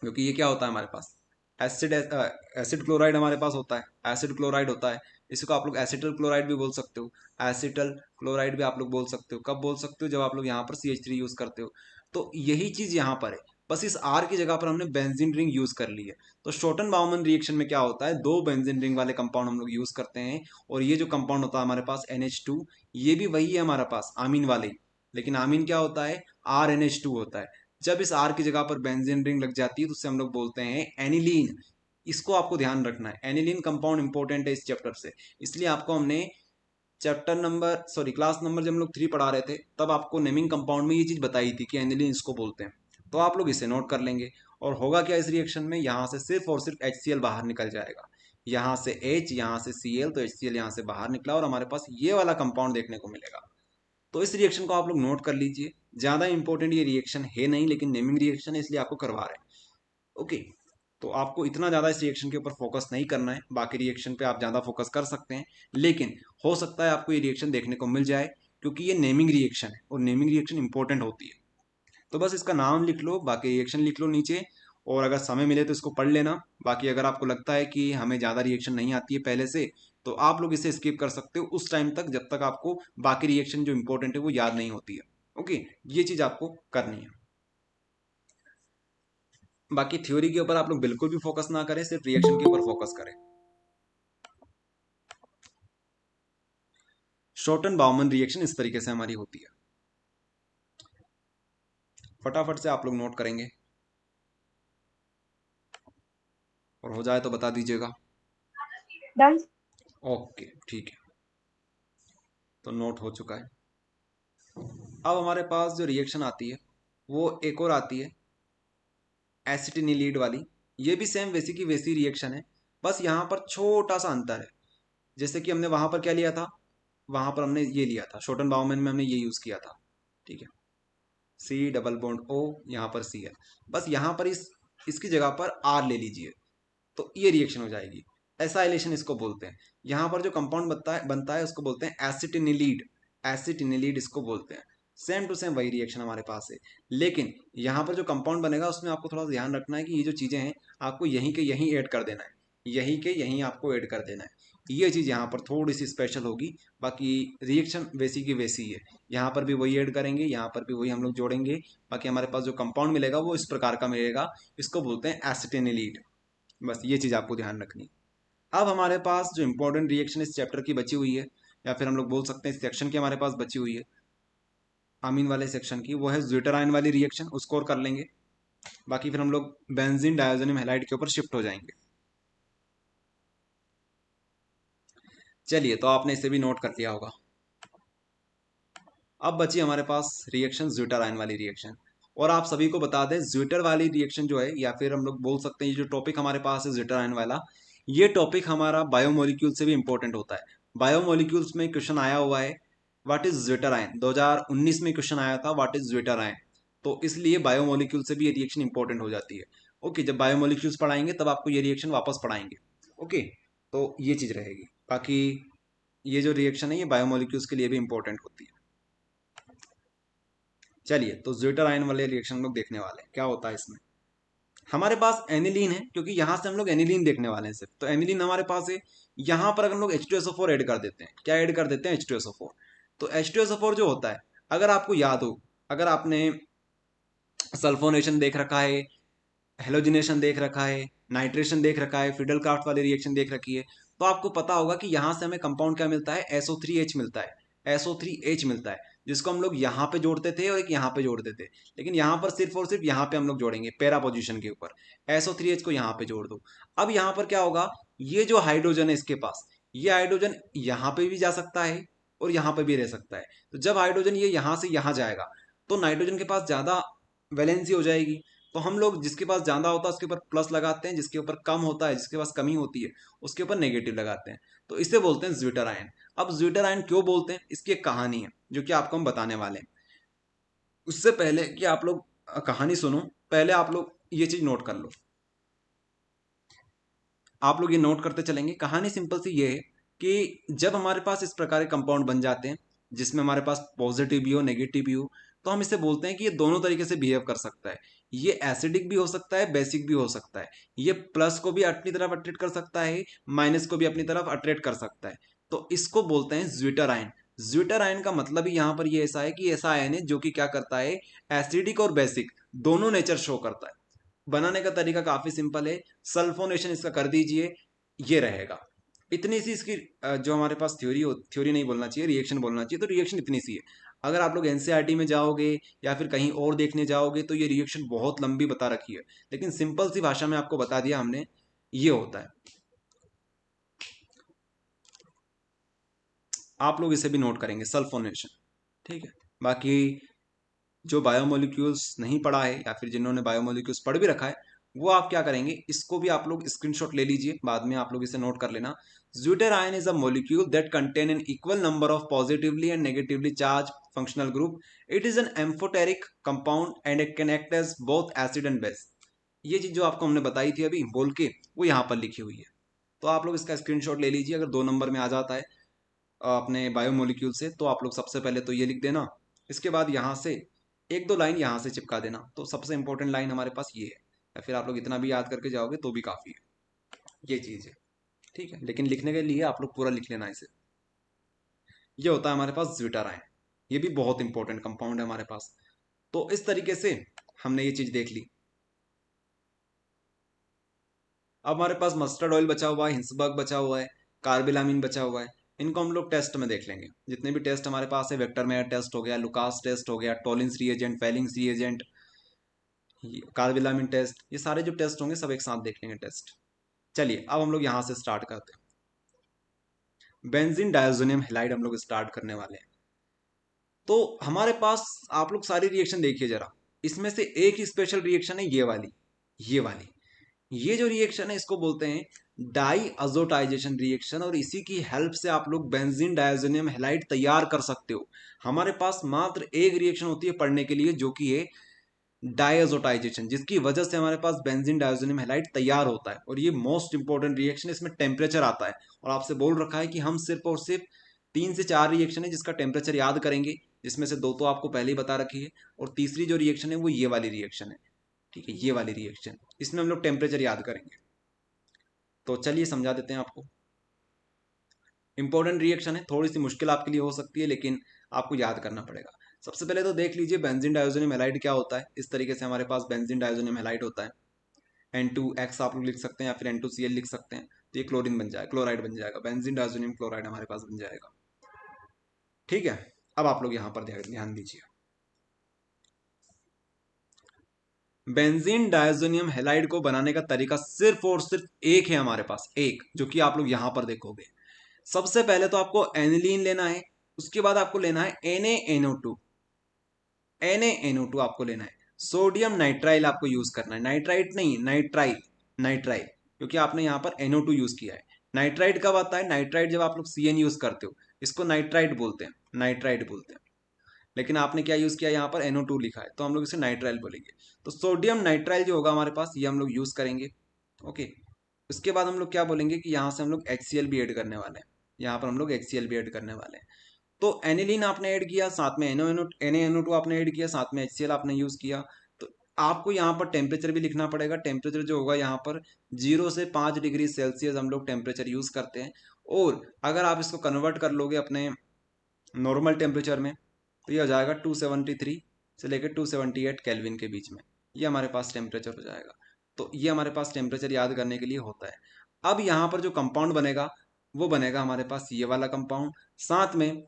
क्योंकि ये क्या होता है हमारे पास? एसिड क्लोराइड हमारे पास होता है, एसिड क्लोराइड होता है। इसको आप लोग एसिटल क्लोराइड भी बोल सकते हो, एसिटल क्लोराइड भी आप लोग बोल सकते हो। कब बोल सकते हो? जब आप लोग यहाँ पर CH3 यूज करते हो। तो यही चीज यहाँ पर है, बस इस R की जगह पर हमने बेंजीन रिंग यूज कर ली है। तो शॉर्टन बाउमन रिएक्शन में क्या होता है? 2 बेंजीन रिंग वाले कंपाउंड हम लोग यूज करते हैं, और ये जो कंपाउंड होता है हमारे पास NH2, ये भी वही है हमारे पास आमीन वाले, लेकिन आमीन क्या होता है? RNH2 होता है। जब इस R की जगह पर बेंजीन रिंग लग जाती है तो उसे हम लोग बोलते हैं एनिलीन। इसको आपको ध्यान रखना है, एनिलीन कंपाउंड इंपॉर्टेंट है इस चैप्टर से, इसलिए आपको हमने क्लास नंबर जब हम लोग 3 पढ़ा रहे थे तब आपको नेमिंग कंपाउंड में ये चीज बताई थी कि एनिलीन इसको बोलते हैं। तो आप लोग इसे नोट कर लेंगे। और होगा क्या इस रिएक्शन में? यहाँ से सिर्फ और सिर्फ HCl बाहर निकल जाएगा। यहाँ से H, यहाँ से Cl, तो HCl यहाँ से बाहर निकला और हमारे पास ये वाला कंपाउंड देखने को मिलेगा। तो इस रिएक्शन को आप लोग नोट कर लीजिए। ज्यादा इंपॉर्टेंट ये रिएक्शन है नहीं, लेकिन नेमिंग रिएक्शन है इसलिए आपको करवा रहे हैं। ओके, तो आपको इतना ज़्यादा इस रिएक्शन के ऊपर फोकस नहीं करना है, बाकी रिएक्शन पे आप ज़्यादा फोकस कर सकते हैं, लेकिन हो सकता है आपको ये रिएक्शन देखने को मिल जाए, क्योंकि ये नेमिंग रिएक्शन है और नेमिंग रिएक्शन इंपॉर्टेंट होती है। तो बस इसका नाम लिख लो, बाकी रिएक्शन लिख लो नीचे, और अगर समय मिले तो इसको पढ़ लेना। बाकी अगर आपको लगता है कि हमें ज़्यादा रिएक्शन नहीं आती है पहले से, तो आप लोग इसे स्किप कर सकते हो उस टाइम तक जब तक आपको बाकी रिएक्शन जो इंपॉर्टेंट है वो याद नहीं होती है। ओके, ये चीज़ आपको करनी है। बाकी थ्योरी के ऊपर आप लोग बिल्कुल भी फोकस ना करें, सिर्फ रिएक्शन के ऊपर फोकस करें। शॉर्टन बाउमन रिएक्शन इस तरीके से हमारी होती है। फटाफट से आप लोग नोट करेंगे, और हो जाए तो बता दीजिएगा। ओके, ठीक है, तो नोट हो चुका है। अब हमारे पास जो रिएक्शन आती है वो एक और आती है एसिटिनिलीड वाली। ये भी सेम वैसी की वैसी रिएक्शन है, बस यहाँ पर छोटा सा अंतर है। जैसे कि हमने वहां पर क्या लिया था? वहां पर हमने ये लिया था, शॉर्टन बाउमन में हमने ये यूज किया था, ठीक है, C+O, यहाँ पर Cl। बस यहाँ पर इसकी जगह पर R ले लीजिए, तो ये रिएक्शन हो जाएगी। एसाइलेशन इसको बोलते हैं। यहाँ पर जो कंपाउंड बनता है उसको बोलते हैं एसिटिनिलीड। एसिटिनिलीड इसको बोलते हैं। सेम टू सेम वही रिएक्शन हमारे पास है, लेकिन यहाँ पर जो कंपाउंड बनेगा उसमें आपको थोड़ा ध्यान रखना है कि ये जो चीज़ें हैं आपको यहीं के यहीं ऐड कर देना है, यहीं के यहीं आपको ऐड कर देना है। ये चीज़ यहाँ पर थोड़ी सी स्पेशल होगी, बाकी रिएक्शन वैसी की वैसी है। यहाँ पर भी वही ऐड करेंगे, यहाँ पर भी वही हम लोग जोड़ेंगे। बाकी हमारे पास जो कंपाउंड मिलेगा वो इस प्रकार का मिलेगा, इसको बोलते हैं एसिटिनिलीड। बस ये चीज़ आपको ध्यान रखनी है। अब हमारे पास जो इंपॉर्टेंट रिएक्शन इस चैप्टर की बची हुई है, या फिर हम लोग बोल सकते हैं इस सेक्शन की हमारे पास बची हुई है, अमीन वाले सेक्शन की, वो है ज्यूटराइन वाली रिएक्शन, उसको और कर लेंगे। बाकी फिर हम लोग बेंजीन डायज़ोनियम हैलाइड के ऊपर शिफ्ट हो जाएंगे। चलिए, तो आपने इसे भी नोट कर लिया होगा। अब बची हमारे पास रिएक्शन ज्यूटराइन वाली रिएक्शन। और आप सभी को बता दें, ज्यूटर वाली रिएक्शन जो है, या फिर हम लोग बोल सकते हैं ये जो टॉपिक हमारे पास है ज्यूटराइन वाला, ये टॉपिक हमारा बायोमोलिक्यूल से भी इंपॉर्टेंट होता है। बायोमोलिक्यूल्स में क्वेश्चन आया हुआ है व्हाट इज ज्यूटराइन, 2019 में क्वेश्चन आया था व्हाट इज ज्यूटराइन। तो इसलिए बायोमोलिक्यूल से भी ये रिएक्शन इंपॉर्टेंट हो जाती है। ओके, जब बायोमोलिक्यूल्स पढ़ाएंगे तब आपको ये रिएक्शन वापस पढ़ाएंगे। ओके, तो ये चीज़ रहेगी। बाकी ये जो रिएक्शन है ये बायोमोलिक्यूल्स के लिए भी इंपॉर्टेंट होती है। चलिए, तो ज्यूटराइन वाले रिएक्शन हम लोग देखने वाले हैं। क्या होता है इसमें, हमारे पास एनिलीन है, क्योंकि यहां से हम लोग एनिलीन देखने वाले हैं सिर्फ। तो एनिलीन हमारे पास है, यहां पर अगर हम लोग H2SO4 ऐड कर देते हैं, क्या ऐड कर देते हैं, H2SO4। तो H2SO4 जो होता है, अगर आपको याद हो, अगर आपने सल्फोनेशन देख रखा है, हेलोजिनेशन देख रखा है, नाइट्रेशन देख रखा है, फिडल क्राफ्ट वाली रिएक्शन देख रखी है, तो आपको पता होगा कि यहां से हमें कंपाउंड क्या मिलता है, SO3H मिलता है। SO3H मिलता है, जिसको हम लोग यहाँ पे जोड़ते थे और एक यहाँ पे जोड़ते थे। लेकिन यहाँ पर सिर्फ और सिर्फ यहाँ पे हम लोग जोड़ेंगे पैरा पोजीशन के ऊपर। SO3H को यहाँ पे जोड़ दो। अब यहाँ पर क्या होगा, ये जो हाइड्रोजन है इसके पास, ये हाइड्रोजन यहाँ पे भी जा सकता है और यहाँ पे भी रह सकता है। तो जब हाइड्रोजन ये यहाँ से यहाँ जाएगा तो नाइट्रोजन के पास ज्यादा वैलेंसी हो जाएगी। तो हम लोग जिसके पास ज्यादा होता है उसके ऊपर प्लस लगाते हैं, जिसके ऊपर कम होता है, जिसके पास कमी होती है, उसके ऊपर नेगेटिव लगाते हैं। तो इसे बोलते हैं ज्यूटराइन। अब ज्यूटराइन क्यों बोलते हैं, इसकी एक कहानी है जो कि आपको हम बताने वाले हैं। उससे पहले कि आप लोग कहानी सुनो, पहले आप लोग ये चीज नोट कर लो। आप लोग ये नोट करते चलेंगे। कहानी सिंपल सी ये है कि जब हमारे पास इस प्रकार के कंपाउंड बन जाते हैं जिसमें हमारे पास पॉजिटिव भी हो नेगेटिव भी हो, तो हम इसे बोलते हैं कि ये दोनों तरीके से बिहेव कर सकता है। ये एसिडिक भी हो सकता है, बेसिक भी हो सकता है। ये प्लस को भी अपनी तरफ अट्रैक्ट कर सकता है, माइनस को भी अपनी तरफ अट्रैक्ट कर सकता है। तो इसको बोलते हैं ज्यूटराइन। ज्यूटराइन का मतलब ही यहाँ पर ये ऐसा है कि ऐसा आयन है जो कि क्या करता है, एसिडिक और बेसिक दोनों नेचर शो करता है। बनाने का तरीका काफी सिंपल है, सल्फोनेशन इसका कर दीजिए, ये रहेगा। इतनी सी इसकी जो हमारे पास थ्योरी हो, थ्योरी नहीं बोलना चाहिए, रिएक्शन बोलना चाहिए। तो रिएक्शन इतनी सी है। अगर आप लोग एनसीईआरटी में जाओगे या फिर कहीं और देखने जाओगे तो ये रिएक्शन बहुत लंबी बता रखी है, लेकिन सिंपल सी भाषा में आपको बता दिया हमने, ये होता है। आप लोग इसे भी नोट करेंगे, सल्फोनेशन। ठीक है, बाकी जो बायोमोलिक्यूल्स नहीं पढ़ा है या फिर जिन्होंने बायोमोलिक्यूल्स पढ़ भी रखा है, वो आप क्या करेंगे, इसको भी आप लोग स्क्रीनशॉट ले लीजिए, बाद में आप लोग इसे नोट कर लेना। Zwitterion is a molecule that contain an equal number of positively and negatively charged functional group. It is an amphoteric compound and it can act as both acid and base. ये चीज जो आपको हमने बताई थी अभी बोल के, वो यहाँ पर लिखी हुई है। तो आप लोग इसका स्क्रीनशॉट ले लीजिए। अगर 2 नंबर में आ जाता है अपने बायोमोलिक्यूल से, तो आप लोग सबसे पहले तो ये लिख देना। इसके बाद यहाँ से 1-2 लाइन यहाँ से चिपका देना। तो सबसे इंपॉर्टेंट लाइन हमारे पास ये है, या फिर आप लोग इतना भी याद करके जाओगे तो भी काफ़ी है, ये चीज़ है। ठीक है, लेकिन लिखने के लिए आप लोग पूरा लिख लेना इसे। ये होता है हमारे पास ज्यूटराइन, ये भी बहुत इंपॉर्टेंट कंपाउंड है हमारे पास। तो इस तरीके से हमने ये चीज़ देख ली। अब हमारे पास मस्टर्ड ऑयल बचा हुआ है, हिंसबर्ग बचा हुआ है, कार्बिलामिन बचा हुआ है। इनको हम लोग टेस्ट में देख लेंगे। जितने भी टेस्ट हमारे पास है, वेक्टर मेयर टेस्ट हो गया, लुकास टेस्ट हो गया, टॉलिंस रिएजेंट, फेलिंग्स रिएजेंट, कार्बिलामिन टेस्ट, ये सारे जो टेस्ट होंगे सब एक साथ देख लेंगे टेस्ट। चलिए, अब हम लोग यहाँ से स्टार्ट करते हैं। बेंजीन डायज़ोनियम हैलाइड हम लोग स्टार्ट करने वाले हैं। तो हमारे पास आप लोग सारी रिएक्शन देखिए जरा, इसमें से एक ही स्पेशल रिएक्शन है ये वाली। ये जो रिएक्शन है इसको बोलते हैं डाई अजोटाइजेशन रिएक्शन, और इसी की हेल्प से आप लोग बेंजीन डायज़ोनियम हैलाइड तैयार कर सकते हो। हमारे पास मात्र एक रिएक्शन होती है पढ़ने के लिए, जो कि है डायजोटाइजेशन, जिसकी वजह से हमारे पास बेंजीन डायज़ोनियम हैलाइड तैयार होता है। और ये मोस्ट इंपॉर्टेंट रिएक्शन, इसमें टेम्परेचर आता है। और आपसे बोल रखा है कि हम सिर्फ और सिर्फ 3 से 4 रिएक्शन है जिसका टेम्परेचर याद करेंगे, जिसमें से 2 तो आपको पहले ही बता रखी है, और तीसरी जो रिएक्शन है वो ये वाली रिएक्शन है। ठीक है, ये वाली रिएक्शन, इसमें हम लोग टेम्परेचर याद करेंगे। तो चलिए समझा देते हैं आपको। इंपॉर्टेंट रिएक्शन है, थोड़ी सी मुश्किल आपके लिए हो सकती है, लेकिन आपको याद करना पड़ेगा। सबसे पहले तो देख लीजिए बेंजीन डायज़ोनियम हैलाइड क्या होता है। इस तरीके से हमारे पास बेंजीन डायज़ोनियम हैलाइड होता है। N2X आप लोग लिख सकते हैं या फिर N2Cl लिख सकते हैं। तो ये क्लोरीन बन जाएगा, क्लोराइड बन जाएगा, बेंजीन डायज़ोनियम क्लोराइड हमारे पास बन जाएगा। ठीक है, अब आप लोग यहाँ पर ध्यान दीजिए। बेंजीन डायजोनियम हैलाइड को बनाने का तरीका सिर्फ और सिर्फ एक है हमारे पास, एक, जो कि आप लोग यहां पर देखोगे। सबसे पहले तो आपको एनिलीन लेना है, उसके बाद आपको लेना है NaNO2। NaNO2 आपको लेना है। सोडियम नाइट्राइल आपको यूज करना है, नाइट्राइट नहीं, नाइट्राइल, नाइट्राइल, क्योंकि आपने यहाँ पर NO2 यूज किया है। नाइट्राइट कब आता है? नाइट्राइट जब आप लोग CN यूज करते हो, इसको नाइट्राइट बोलते हैं, नाइट्राइट बोलते हैं। लेकिन आपने क्या यूज किया, यहाँ पर NO2 लिखा है, तो हम लोग इसे नाइट्राइल बोलेंगे। तो सोडियम नाइट्राइल जो होगा हमारे पास, ये हम लोग यूज करेंगे। ओके, उसके बाद हम लोग क्या बोलेंगे कि यहाँ से हम लोग HCl भी ऐड करने वाले हैं, यहाँ पर हम लोग HCl भी ऐड करने वाले हैं। तो एनिलीन आपने ऐड किया, साथ में NaNO2 आपने ऐड किया, साथ में HCl आपने यूज किया। तो आपको यहाँ पर टेम्परेचर भी लिखना पड़ेगा। टेम्परेचर जो होगा यहाँ पर 0 से 5 डिग्री सेल्सियस हम लोग टेम्परेचर यूज करते हैं। और अगर आप इसको कन्वर्ट कर लोगे अपने नॉर्मल टेम्परेचर में, तो ये हो जाएगा 273 से लेकर 278 केल्विन के बीच में, ये हमारे पास टेम्परेचर हो जाएगा। तो ये हमारे पास टेम्परेचर याद करने के लिए होता है। अब यहाँ पर जो कंपाउंड बनेगा वो बनेगा हमारे पास ये वाला कंपाउंड, साथ में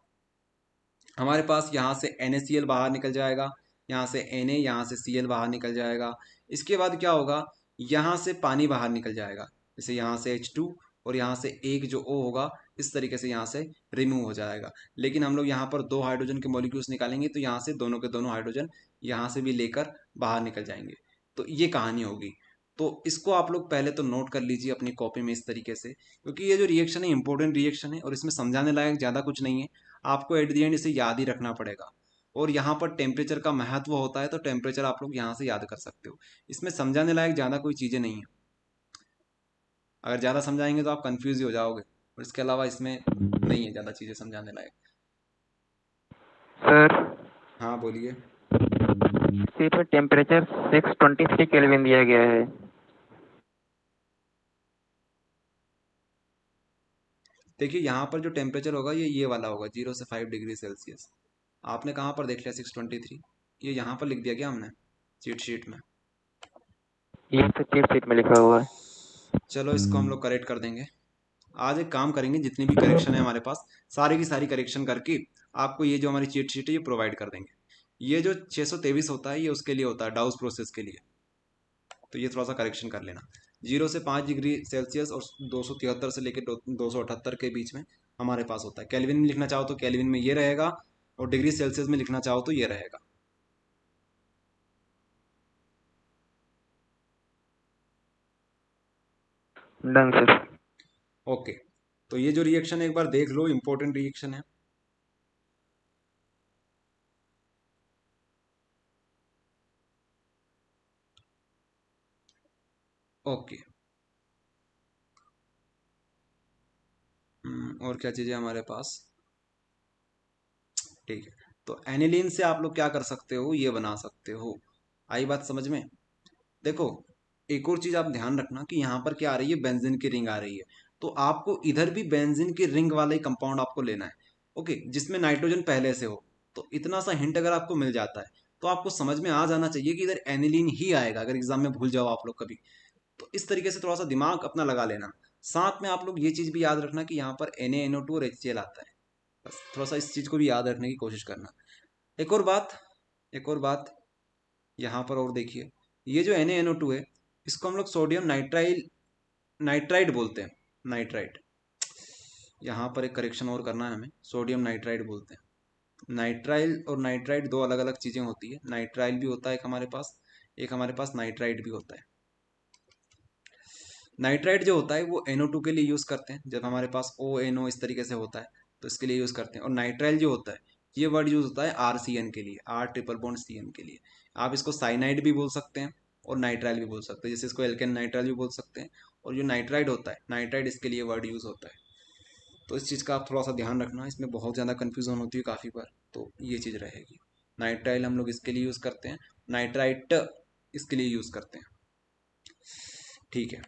हमारे पास यहाँ से NaCl बाहर निकल जाएगा, यहाँ से Na, यहाँ से Cl बाहर निकल जाएगा। इसके बाद क्या होगा, यहाँ से पानी बाहर निकल जाएगा, जैसे यहाँ से H2 और यहाँ से एक जो O होगा, इस तरीके से यहाँ से रिमूव हो जाएगा। लेकिन हम लोग यहाँ पर 2 हाइड्रोजन के मॉलिक्यूल्स निकालेंगे, तो यहाँ से दोनों के दोनों हाइड्रोजन यहाँ से भी लेकर बाहर निकल जाएंगे। तो ये कहानी होगी। तो इसको आप लोग पहले तो नोट कर लीजिए अपनी कॉपी में इस तरीके से, क्योंकि ये जो रिएक्शन है इंपॉर्टेंट रिएक्शन है और इसमें समझाने लायक ज़्यादा कुछ नहीं है। आपको एट द एंड इसे याद ही रखना पड़ेगा। और यहाँ पर टेम्परेचर का महत्व होता है, तो टेम्परेचर आप लोग यहाँ से याद कर सकते हो। इसमें समझाने लायक ज़्यादा कोई चीज़ें नहीं है। अगर ज़्यादा समझाएंगे तो आप कंफ्यूज ही हो जाओगे, और इसके अलावा इसमें नहीं है ज़्यादा चीज़ें समझाने लायक। सर हाँ बोलिए। सिर्फ टेम्परेचर 623 केल्विन दिया गया है। देखिए यहाँ पर जो टेम्परेचर होगा ये वाला होगा, 0 से 5 डिग्री सेल्सियस। आपने कहाँ पर देख लिया 623? ये यहाँ पर लिख दिया क्या हमने चीट शीट में? ये तो चीट शीट में लिखा हुआ है। चलो इसको हम लोग करेक्ट कर देंगे। आज एक काम करेंगे, जितनी भी करेक्शन है हमारे पास सारी की सारी करेक्शन करके आपको ये जो हमारी चीट शीट है ये प्रोवाइड कर देंगे। ये जो 623 होता है ये उसके लिए होता है, डाउस प्रोसेस के लिए। तो ये थोड़ा सा करेक्शन कर लेना। 0 से 5 डिग्री सेल्सियस और 273 से लेकर 278 के बीच में हमारे पास होता है। केल्विन में लिखना चाहो तो केल्विन में ये रहेगा, और डिग्री सेल्सियस में लिखना चाहो तो ये रहेगा। Done sir. ओके, तो ये जो रिएक्शन है एक बार देख लो, इंपॉर्टेंट रिएक्शन है। ओके, और क्या चीज़ें हमारे पास? ठीक है, तो एनिलीन से आप लोग क्या कर सकते हो, ये बना सकते हो। आई बात समझ में? देखो एक और चीज़ आप ध्यान रखना कि यहाँ पर क्या आ रही है, बेंजीन की रिंग आ रही है। तो आपको इधर भी बेंजीन की रिंग वाला ही कंपाउंड आपको लेना है, ओके, जिसमें नाइट्रोजन पहले से हो। तो इतना सा हिंट अगर आपको मिल जाता है तो आपको समझ में आ जाना चाहिए कि इधर एनिलीन ही आएगा, अगर एग्जाम में भूल जाओ आप लोग कभी। तो इस तरीके से थोड़ा सा दिमाग अपना लगा लेना। साथ में आप लोग ये चीज़ भी याद रखना कि यहाँ पर NaNO2 और HCl आता है, बस थोड़ा सा इस चीज़ को भी याद रखने की कोशिश करना। एक और बात यहाँ पर और देखिए, ये जो NaNO2 है इसको हम लोग सोडियम नाइट्राइड बोलते हैं, नाइट्राइड। यहाँ पर एक करेक्शन और करना है हमें, सोडियम नाइट्राइड बोलते हैं। नाइट्राइल और नाइट्राइड दो अलग अलग चीज़ें होती है। नाइट्राइल भी होता है एक हमारे पास नाइट्राइड भी होता है। नाइट्राइड जो होता है वो NO2 के लिए यूज़ करते हैं, जब हमारे पास ONO इस तरीके से होता है तो इसके लिए यूज़ करते हैं। और नाइट्राइल जो होता है ये वर्ड यूज़ होता है RCN के लिए, R ट्रिपल बॉन्ड CN के लिए। आप इसको साइनाइड भी बोल सकते हैं और नाइट्राइल भी बोल सकते हैं, जैसे इसको एल्केन नाइट्राइल भी बोल सकते हैं। और जो नाइट्राइड होता है, नाइट्राइड, इसके लिए वर्ड यूज़ होता है। तो इस चीज़ का आप थोड़ा सा ध्यान रखना, इसमें बहुत ज़्यादा कन्फ्यूजन होती है काफ़ी बार, तो ये चीज़ रहेगी। नाइट्राइल हम लोग इसके लिए यूज़ करते हैं, नाइट्राइट इसके लिए यूज़ करते हैं। ठीक है,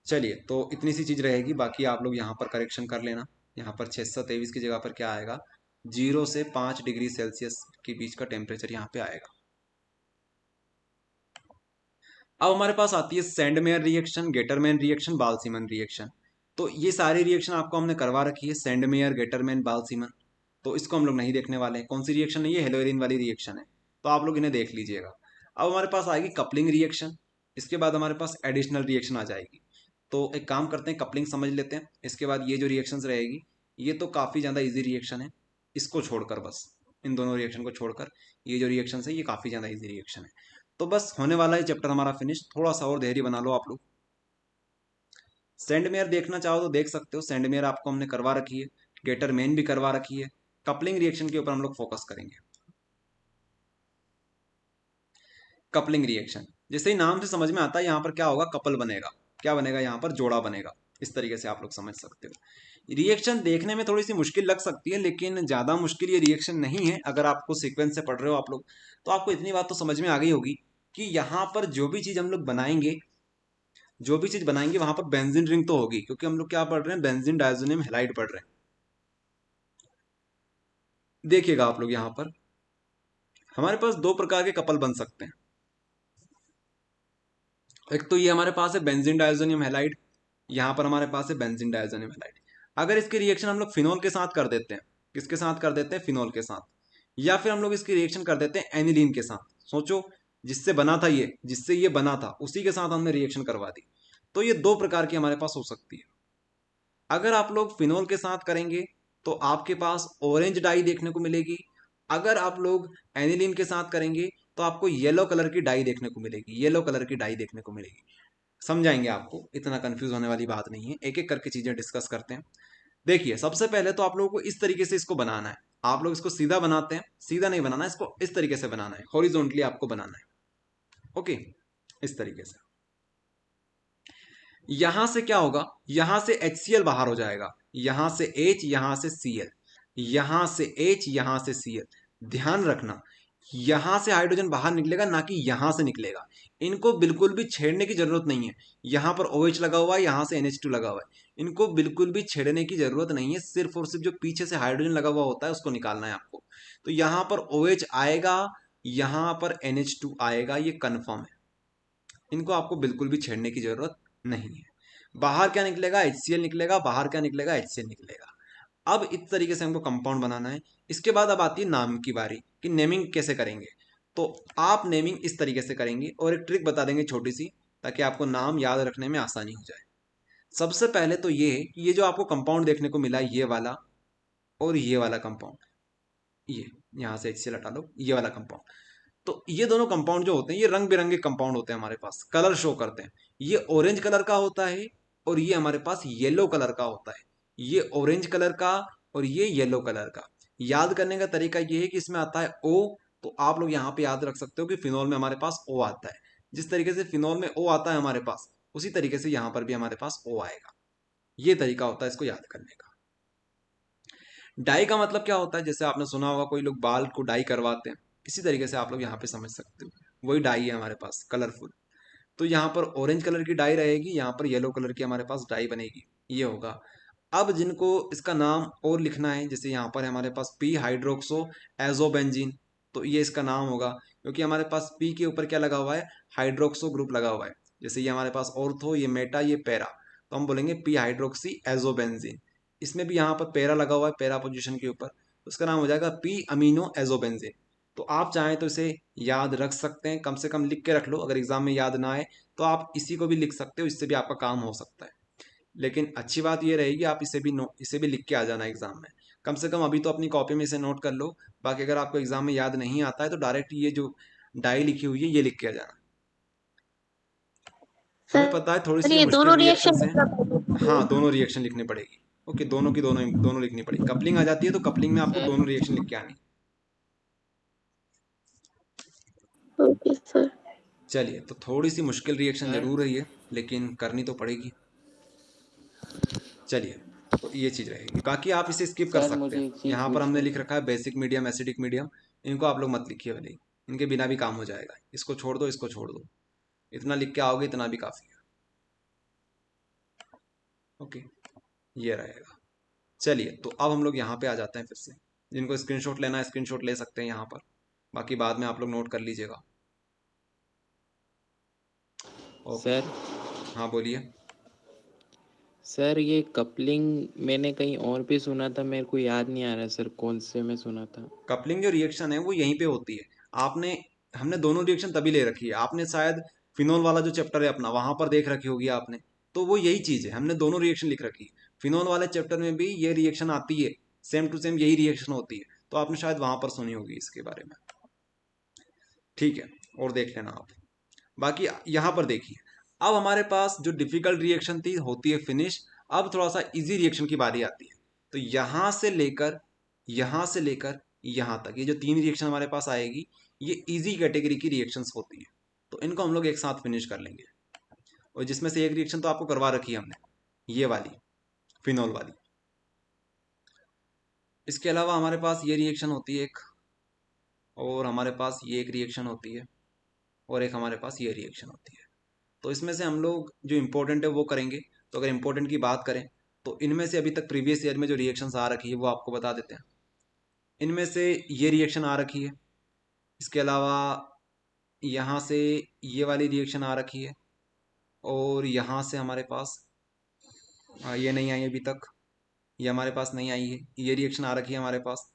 चलिए, तो इतनी सी चीज़ रहेगी, बाकी आप लोग यहाँ पर करेक्शन कर लेना। यहाँ पर 623 की जगह पर क्या आएगा, 0 से 5 डिग्री सेल्सियस के बीच का टेम्परेचर यहाँ पे आएगा। अब हमारे पास आती है Sandmeyer reaction, Gattermann reaction, Balz Schiemann reaction. तो ये सारी रिएक्शन आपको हमने करवा रखी है, सैंडमेयर, गेटरमैन, बाल्सीमन। तो इसको हम लोग नहीं देखने वाले हैं। कौन सी रिएक्शन है ये? हेलोरिन वाली रिएक्शन है। तो तो आप लोग इन्हें देख लीजिएगा। अब हमारे पास आएगी कपलिंग रिएक्शन, इसके बाद हमारे पास एडिशनल रिएक्शन आ जाएगी। तो एक काम करते हैं, कपलिंग समझ लेते हैं, इसके बाद ये जो रिएक्शंस रहेगी ये तो काफ़ी ज़्यादा इजी रिएक्शन है, इसको छोड़कर, बस इन दोनों रिएक्शन को छोड़कर ये जो रिएक्शन है ये काफ़ी ज़्यादा इजी रिएक्शन है। तो बस होने वाला है चैप्टर हमारा फिनिश, थोड़ा सा और धैर्य बना लो आप लोग। सेंडमेयर देखना चाहो तो देख सकते हो, सेंडमेयर आपको हमने करवा रखी है, गेटर मेन भी करवा रखी है। कपलिंग रिएक्शन के ऊपर हम लोग फोकस करेंगे। कपलिंग रिएक्शन जैसे ही नाम से समझ में आता है, यहाँ पर क्या होगा, कपल बनेगा, क्या बनेगा, यहाँ पर जोड़ा बनेगा, इस तरीके से आप लोग समझ सकते हो। रिएक्शन देखने में थोड़ी सी मुश्किल लग सकती है, लेकिन ज़्यादा मुश्किल ये रिएक्शन नहीं है। अगर आपको सीक्वेंस से पढ़ रहे हो आप लोग, तो आपको इतनी बात तो समझ में आ गई होगी कि यहाँ पर जो भी चीज़ हम लोग बनाएंगे, जो भी चीज़ बनाएंगे वहाँ पर बेंजीन रिंग तो होगी, क्योंकि हम लोग क्या पढ़ रहे हैं, बेंजीन डायज़ोनियम हैलाइड पढ़ रहे हैं। देखिएगा आप लोग, यहाँ पर हमारे पास दो प्रकार के कपल बन सकते हैं। एक तो ये हमारे पास है बेंजीन डायज़ोनियम हैलाइड, यहाँ पर हमारे पास है बेंजीन डायज़ोनियम हैलाइड। अगर इसकी रिएक्शन हम लोग फिनोल के साथ कर देते हैं, किसके साथ कर देते हैं, फिनोल के साथ, या फिर हम लोग इसकी रिएक्शन कर देते हैं एनिलीन के साथ। सोचो, जिससे बना था ये, जिससे ये बना था, उसी के साथ हमने रिएक्शन करवा दी। तो ये दो प्रकार की हमारे पास हो सकती है। अगर आप लोग फिनोल के साथ करेंगे तो आपके पास ऑरेंज डाई देखने को मिलेगी। अगर आप लोग एनिलीन के साथ करेंगे तो आपको येलो कलर की डाई देखने को मिलेगी, येलो कलर की डाई देखने को मिलेगी। समझाएंगे आपको, इतना कंफ्यूज होने वाली बात नहीं है, एक एक करके चीजें डिस्कस करते हैं। देखिए, सबसे पहले तो आप लोगों को इस तरीके से इसको बनाना है। आप लोग इसको सीधा बनाते हैं, सीधा नहीं बनाना, इसको इस तरीके से बनाना है, हॉरिजॉन्टली आपको बनाना है। ओके, इस तरीके से। यहां से क्या होगा, यहां से HCl बाहर हो जाएगा, यहां से H, यहां से Cl, यहां से H, यहां से Cl। ध्यान रखना, यहां से हाइड्रोजन बाहर निकलेगा, ना कि यहां से निकलेगा। इनको बिल्कुल भी छेड़ने की जरूरत नहीं है। यहां पर OH लगा हुआ है, यहां से NH2 लगा हुआ है, इनको बिल्कुल भी छेड़ने की जरूरत नहीं है। सिर्फ और सिर्फ जो पीछे से हाइड्रोजन लगा हुआ होता है उसको निकालना है आपको। तो यहां पर OH आएगा, यहां पर NH2 आएगा, ये कन्फर्म है। इनको आपको बिल्कुल भी छेड़ने की जरूरत नहीं है। बाहर क्या निकलेगा, HCl निकलेगा, बाहर क्या निकलेगा, HCl निकलेगा। अब इस तरीके से हमको कंपाउंड बनाना है। इसके बाद अब आती है नाम की बारी कि नेमिंग कैसे करेंगे। तो आप नेमिंग इस तरीके से करेंगे, और एक ट्रिक बता देंगे छोटी सी, ताकि आपको नाम याद रखने में आसानी हो जाए। सबसे पहले तो ये है कि ये जो आपको कंपाउंड देखने को मिला, ये वाला और ये वाला कंपाउंड, ये यहाँ से HCl हटा लो, ये वाला कंपाउंड, तो ये दोनों कंपाउंड जो होते हैं ये रंग बिरंगे कंपाउंड होते हैं, हमारे पास कलर शो करते हैं। ये ऑरेंज कलर का होता है और ये हमारे पास येलो कलर का होता है। ये ऑरेंज कलर का और ये येलो कलर का। याद करने का तरीका ये है कि इसमें आता है O, तो आप लोग यहाँ पे याद रख सकते हो कि फिनोल में हमारे पास O आता है। जिस तरीके से फिनोल में O आता है हमारे पास, उसी तरीके से यहाँ पर भी हमारे पास O आएगा। ये तरीका होता है इसको याद करने का। डाई का मतलब क्या होता है, जैसे आपने सुना होगा कोई लोग बाल को डाई करवाते हैं, इसी तरीके से आप लोग यहाँ पे समझ सकते हो, वही डाई है हमारे पास कलरफुल। तो यहाँ पर ऑरेंज कलर की डाई रहेगी, यहाँ पर येलो कलर की हमारे पास डाई बनेगी, ये होगा। अब जिनको इसका नाम और लिखना है, जैसे यहाँ पर है हमारे पास पी हाइड्रोक्सो एजोबेंजीन, तो ये इसका नाम होगा, क्योंकि हमारे पास पी के ऊपर क्या लगा हुआ है, हाइड्रोक्सो ग्रुप लगा हुआ है। जैसे ये हमारे पास ऑर्थो, ये मेटा, ये पैरा, तो हम बोलेंगे पी हाइड्रोक्सी एजोबेंजीन। इसमें भी यहाँ पर पैरा लगा हुआ है, पैरा पोजीशन के ऊपर, उसका नाम हो जाएगा पी अमीनो एजोबेंजीन। तो आप चाहें तो इसे याद रख सकते हैं, कम से कम लिख के रख लो। अगर एग्जाम में याद ना आए तो आप इसी को भी लिख सकते हो, इससे भी आपका काम हो सकता है। लेकिन अच्छी बात ये रहेगी आप इसे भी लिख के आ जाना एग्जाम में। कम से कम अभी तो अपनी कॉपी में इसे नोट कर लो। बाकी अगर आपको एग्जाम में याद नहीं आता है तो डायरेक्ट ये जो डाई लिखी हुई है ये लिख के आ जाना। हमें पता है थोड़ी सी ये मुश्किल रिएक्शन है। हाँ, दोनों रिएक्शन लिखनी पड़ेगी। ओके, दोनों की दोनों लिखनी पड़ेगी। कपलिंग आ जाती है तो कपलिंग में आपको दोनों रिएक्शन लिख के आनी। Okay sir. चलिए, तो थोड़ी सी मुश्किल रिएक्शन जरूर है ये, लेकिन करनी तो पड़ेगी। चलिए, तो ये चीज रहेगी, बाकी आप इसे स्किप कर सर सकते मुझे हैं। एक चीज़ यहाँ पर हमने पूछनी लिख थी। रखा है बेसिक मीडियम, एसिडिक मीडियम, इनको आप लोग मत लिखिए भले ही, इनके बिना भी काम हो जाएगा। इसको छोड़ दो, इसको छोड़ दो, इतना लिख के आओगे इतना भी काफी है। ओके, ये रहेगा। चलिए, तो अब हम लोग यहाँ पे आ जाते हैं फिर से। जिनको स्क्रीनशॉट लेना है स्क्रीनशॉट ले सकते हैं यहाँ पर, बाकी बाद में आप लोग नोट कर लीजिएगा। ओके, सर हाँ बोलिए। सर ये कपलिंग मैंने कहीं और भी सुना था, मेरे को याद नहीं आ रहा सर कौन से में सुना था। कपलिंग जो रिएक्शन है वो यहीं पे होती है। आपने हमने दोनों रिएक्शन तभी ले रखी है, आपने शायद फिनोल वाला जो चैप्टर है अपना वहां पर देख रखी होगी आपने, तो वो यही चीज है, हमने दोनों रिएक्शन लिख रखी है। फिनोल वाले चैप्टर में भी ये रिएक्शन आती है, सेम टू सेम यही रिएक्शन होती है, तो आपने शायद वहां पर सुनी होगी इसके बारे में। ठीक है, और देख लेना आप। बाकी यहाँ पर देखिए, अब हमारे पास जो डिफिकल्ट रिएक्शन थी होती है फिनिश, अब थोड़ा सा इजी रिएक्शन की बारी आती है। तो यहाँ से लेकर यहाँ तक ये जो 3 रिएक्शन हमारे पास आएगी, ये इजी कैटेगरी की रिएक्शंस होती है, तो इनको हम लोग एक साथ फिनिश कर लेंगे। और जिसमें से एक रिएक्शन तो आपको करवा रखी है हमने, ये वाली फिनोल वाली। इसके अलावा हमारे पास ये रिएक्शन होती है एक, और हमारे पास ये एक रिएक्शन होती है, और एक हमारे पास ये रिएक्शन होती है। तो इसमें से हम लोग जो इम्पोर्टेंट है वो करेंगे। तो अगर इम्पोर्टेंट की बात करें तो इनमें से अभी तक प्रीवियस ईयर में जो रिएक्शंस आ रखी है वो आपको बता देते हैं। इनमें से ये रिएक्शन आ रखी है, इसके अलावा यहाँ से ये वाली रिएक्शन आ रखी है, और यहाँ से हमारे पास ये नहीं आई अभी तक, ये हमारे पास नहीं आई है, ये रिएक्शन आ रखी है हमारे पास।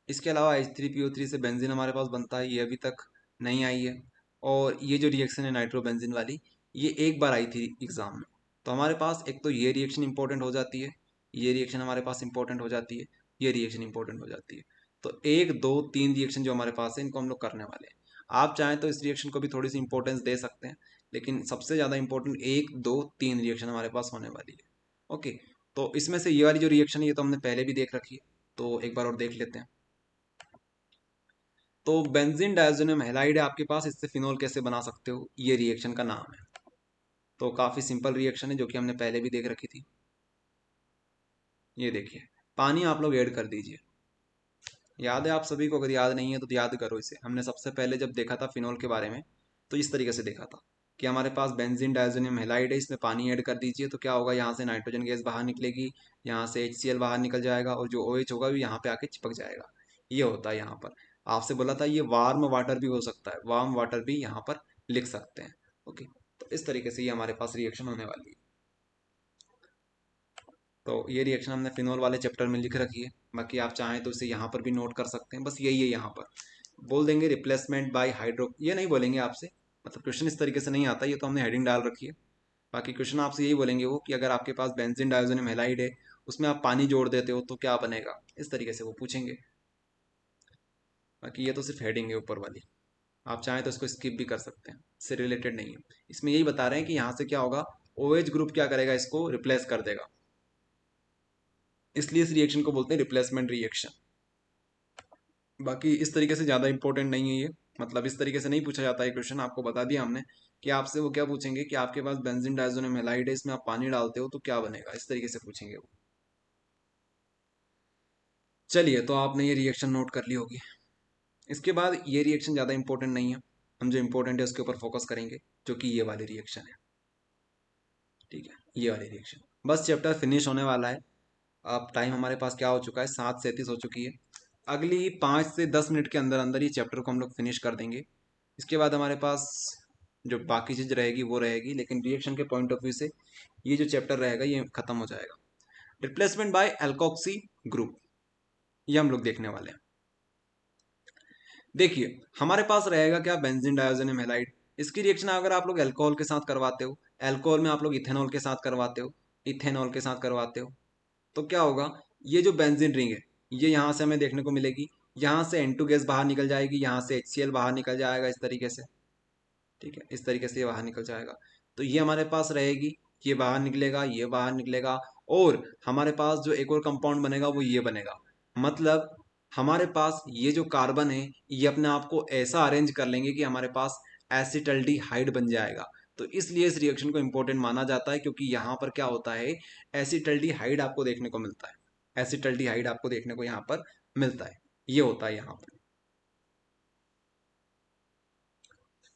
इसके अलावा H3PO3 से बेंजीन हमारे पास बनता है, ये अभी तक नहीं आई है। और ये जो रिएक्शन है नाइट्रोबेंजीन वाली, ये एक बार आई थी एग्जाम में। तो हमारे पास एक तो ये रिएक्शन इंपॉर्टेंट हो जाती है, ये रिएक्शन हमारे पास इंपॉर्टेंट हो जाती है, ये रिएक्शन इंपॉर्टेंट हो जाती है। तो 1 2 3 रिएक्शन जो हमारे पास है इनको हम लोग करने वाले हैं। आप चाहें तो इस रिएक्शन को भी थोड़ी सी इंपॉर्टेंस दे सकते हैं, लेकिन सबसे ज़्यादा इंपॉर्टेंट 1 2 3 रिएक्शन हमारे पास होने वाली है। ओके, तो इसमें से ये वाली जो रिएक्शन है ये तो हमने पहले भी देख रखी है, तो एक बार और देख लेते हैं। तो बेंजीन डायज़ोनियम हैलाइड है आपके पास, इससे फिनोल कैसे बना सकते हो, ये रिएक्शन का नाम है। तो काफ़ी सिंपल रिएक्शन है जो कि हमने पहले भी देख रखी थी। ये देखिए, पानी आप लोग ऐड कर दीजिए। याद है आप सभी को? अगर याद नहीं है तो याद करो इसे। हमने सबसे पहले जब देखा था फिनोल के बारे में तो इस तरीके से देखा था कि हमारे पास बेंजीन डायज़ोनियम हैलाइड है, इसमें पानी ऐड कर दीजिए तो क्या होगा, यहाँ से नाइट्रोजन गैस बाहर निकलेगी, यहाँ से HCl बाहर निकल जाएगा, और जो OH होगा वो यहाँ पे आके चिपक जाएगा। ये होता है यहाँ पर। आपसे बोला था ये वार्म वाटर भी हो सकता है, वार्म वाटर भी यहाँ पर लिख सकते हैं। ओके, तो इस तरीके से ये हमारे पास रिएक्शन होने वाली है। तो ये रिएक्शन हमने फिनोल वाले चैप्टर में लिख रखी है, बाकी आप चाहें तो इसे यहाँ पर भी नोट कर सकते हैं। बस यही है, यहाँ पर बोल देंगे रिप्लेसमेंट बाय हाइड्रो, ये नहीं बोलेंगे आपसे, मतलब क्वेश्चन इस तरीके से नहीं आता, ये तो हमने हेडिंग डाल रखी है। बाकी क्वेश्चन आपसे यही बोलेंगे वो कि अगर आपके पास बेंजीन डायज़ोनियम हैलाइड है, उसमें आप पानी जोड़ देते हो तो क्या बनेगा, इस तरीके से वो पूछेंगे। बाकी ये तो सिर्फ हेडिंग है ऊपर वाली, आप चाहें तो इसको स्किप भी कर सकते हैं, इससे रिलेटेड नहीं है। इसमें यही बता रहे हैं कि यहाँ से क्या होगा, OH ग्रुप क्या करेगा, इसको रिप्लेस कर देगा, इसलिए इस रिएक्शन को बोलते हैं रिप्लेसमेंट रिएक्शन। बाकी इस तरीके से ज़्यादा इंपॉर्टेंट नहीं है ये, मतलब इस तरीके से नहीं पूछा जाता है क्वेश्चन। आपको बता दिया हमने कि आपसे वो क्या पूछेंगे कि आपके पास बेंजीन डायज़ोनियम हैलाइड है, इसमें आप पानी डालते हो तो क्या बनेगा, इस तरीके से पूछेंगे वो। चलिए, तो आपने ये रिएक्शन नोट कर ली होगी। इसके बाद ये रिएक्शन ज़्यादा इंपॉर्टेंट नहीं है, हम जो इंपॉर्टेंट है उसके ऊपर फोकस करेंगे, जो कि ये वाली रिएक्शन है। ठीक है, ये वाली रिएक्शन। बस चैप्टर फिनिश होने वाला है। अब टाइम हमारे पास क्या हो चुका है, 7:37 हो चुकी है। अगली 5 से 10 मिनट के अंदर अंदर ये चैप्टर को हम लोग फिनिश कर देंगे। इसके बाद हमारे पास जो बाकी चीज़ रहेगी वो रहेगी, लेकिन रिएक्शन के पॉइंट ऑफ व्यू से ये जो चैप्टर रहेगा ये खत्म हो जाएगा। रिप्लेसमेंट बाय एल्कोक्सी ग्रुप, ये हम लोग देखने वाले हैं। देखिए, हमारे पास रहेगा क्या, बेंजीन डायज़ोनियम हैलाइड। इसकी रिएक्शन अगर आप लोग अल्कोहल के साथ करवाते हो, अल्कोहल में आप लोग इथेनॉल के साथ करवाते हो, इथेनॉल के साथ करवाते हो, तो क्या होगा, ये जो बेंजीन रिंग है ये यहाँ से हमें देखने को मिलेगी, यहाँ से N2 गैस बाहर निकल जाएगी, यहाँ से HCl बाहर निकल जाएगा, इस तरीके से। ठीक है, इस तरीके से ये बाहर निकल जाएगा। तो ये हमारे पास रहेगी, ये बाहर निकलेगा, ये बाहर निकलेगा, और हमारे पास जो एक और कंपाउंड बनेगा वो ये बनेगा। मतलब हमारे पास ये जो कार्बन है ये अपने आप को ऐसा अरेंज कर लेंगे कि हमारे पास एसिटल्डिहाइड बन जाएगा। तो इसलिए इस रिएक्शन को इंपॉर्टेंट माना जाता है, क्योंकि यहाँ पर क्या होता है, एसिटल्डिहाइड आपको देखने को मिलता है, एसिटल्डिहाइड आपको देखने को यहाँ पर मिलता है, ये होता है यहाँ पर।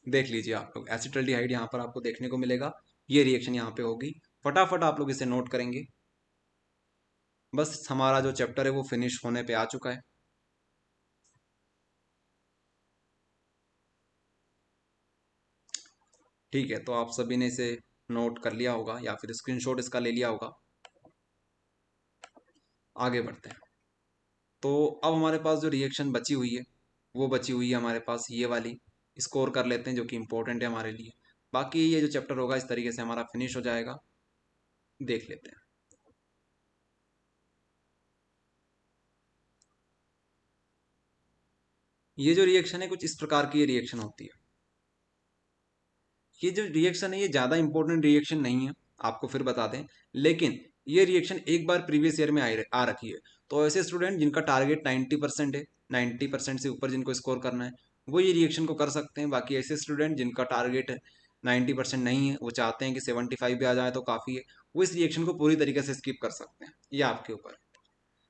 देख लीजिए आप लोग, एसिटल्डिहाइड यहाँ पर आपको देखने को मिलेगा, ये रिएक्शन यहाँ पे होगी। फटाफट आप लोग इसे नोट करेंगे। बस हमारा जो चैप्टर है वो फिनिश होने पे आ चुका है। ठीक है, तो आप सभी ने इसे नोट कर लिया होगा या फिर स्क्रीनशॉट इसका ले लिया होगा। आगे बढ़ते हैं। तो अब हमारे पास जो रिएक्शन बची हुई है वो बची हुई है हमारे पास ये वाली, स्कोर कर लेते हैं जो कि इंपॉर्टेंट है हमारे लिए। बाकी ये जो चैप्टर होगा इस तरीके से हमारा फिनिश हो जाएगा। देख लेते हैं। ये जो रिएक्शन है कुछ इस प्रकार की ये रिएक्शन होती है। ये जो रिएक्शन है ये ज़्यादा इंपॉर्टेंट रिएक्शन नहीं है, आपको फिर बता दें, लेकिन ये रिएक्शन एक बार प्रीवियस ईयर में आ रखी है। तो ऐसे स्टूडेंट जिनका टारगेट 90% है, 90% से ऊपर जिनको स्कोर करना है, वो ये रिएक्शन को कर सकते हैं। बाकी ऐसे स्टूडेंट जिनका टारगेट 90% नहीं है, वो चाहते हैं कि 75 भी आ जाए तो काफ़ी है, वो इस रिएक्शन को पूरी तरीके से स्किप कर सकते हैं। ये आपके ऊपर है,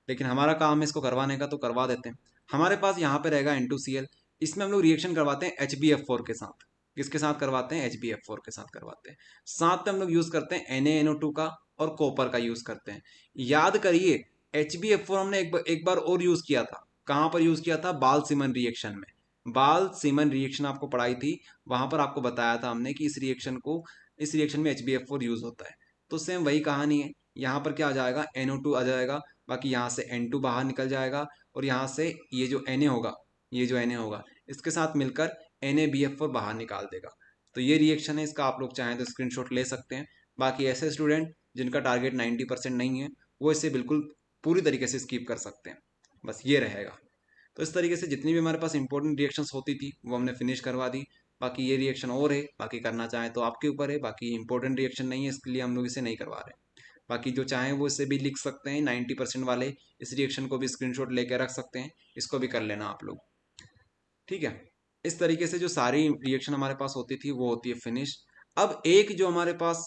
लेकिन हमारा काम है इसको करवाने का, तो करवा देते हैं। हमारे पास यहाँ पे रहेगा N2Cl। इसमें हम लोग रिएक्शन करवाते हैं HbF4 के साथ। किसके साथ करवाते हैं? HbF4 के साथ करवाते हैं। साथ में हम लोग यूज़ करते हैं NaNO2 का और कॉपर का यूज़ करते हैं। याद करिए HbF4 हमने एक बार और यूज़ किया था। कहाँ पर यूज़ किया था? बाल सीमन रिएक्शन में। बाल सीमन रिएक्शन आपको पढ़ाई थी, वहाँ पर आपको बताया था हमने कि इस रिएक्शन में HbF4 यूज़ होता है। तो सेम वही कहानी है। यहाँ पर क्या आ जाएगा? NO2 आ जाएगा, बाकी यहाँ से N2 बाहर निकल जाएगा, और यहाँ से ये जो Na होगा इसके साथ मिलकर NaBF4 बाहर निकाल देगा। तो ये रिएक्शन है, इसका आप लोग चाहें तो स्क्रीनशॉट ले सकते हैं। बाकी ऐसे स्टूडेंट जिनका टारगेट 90% नहीं है, वो इसे बिल्कुल पूरी तरीके से स्किप कर सकते हैं। बस ये रहेगा। तो इस तरीके से जितनी भी हमारे पास इंपॉर्टेंट रिएक्शंस होती थी वो हमने फिनिश करवा दी। बाकी ये रिएक्शन और है, बाकी करना चाहें तो आपके ऊपर है। बाकी इंपॉर्टेंट रिएक्शन नहीं है, इसके लिए हम लोग इसे नहीं करवा रहे। बाकी जो चाहें वो इसे भी लिख सकते हैं। 90% वाले इस रिएक्शन को भी स्क्रीनशॉट लेकर रख सकते हैं, इसको भी कर लेना आप लोग, ठीक है। इस तरीके से जो सारी रिएक्शन हमारे पास होती थी वो होती है फिनिश। अब एक जो हमारे पास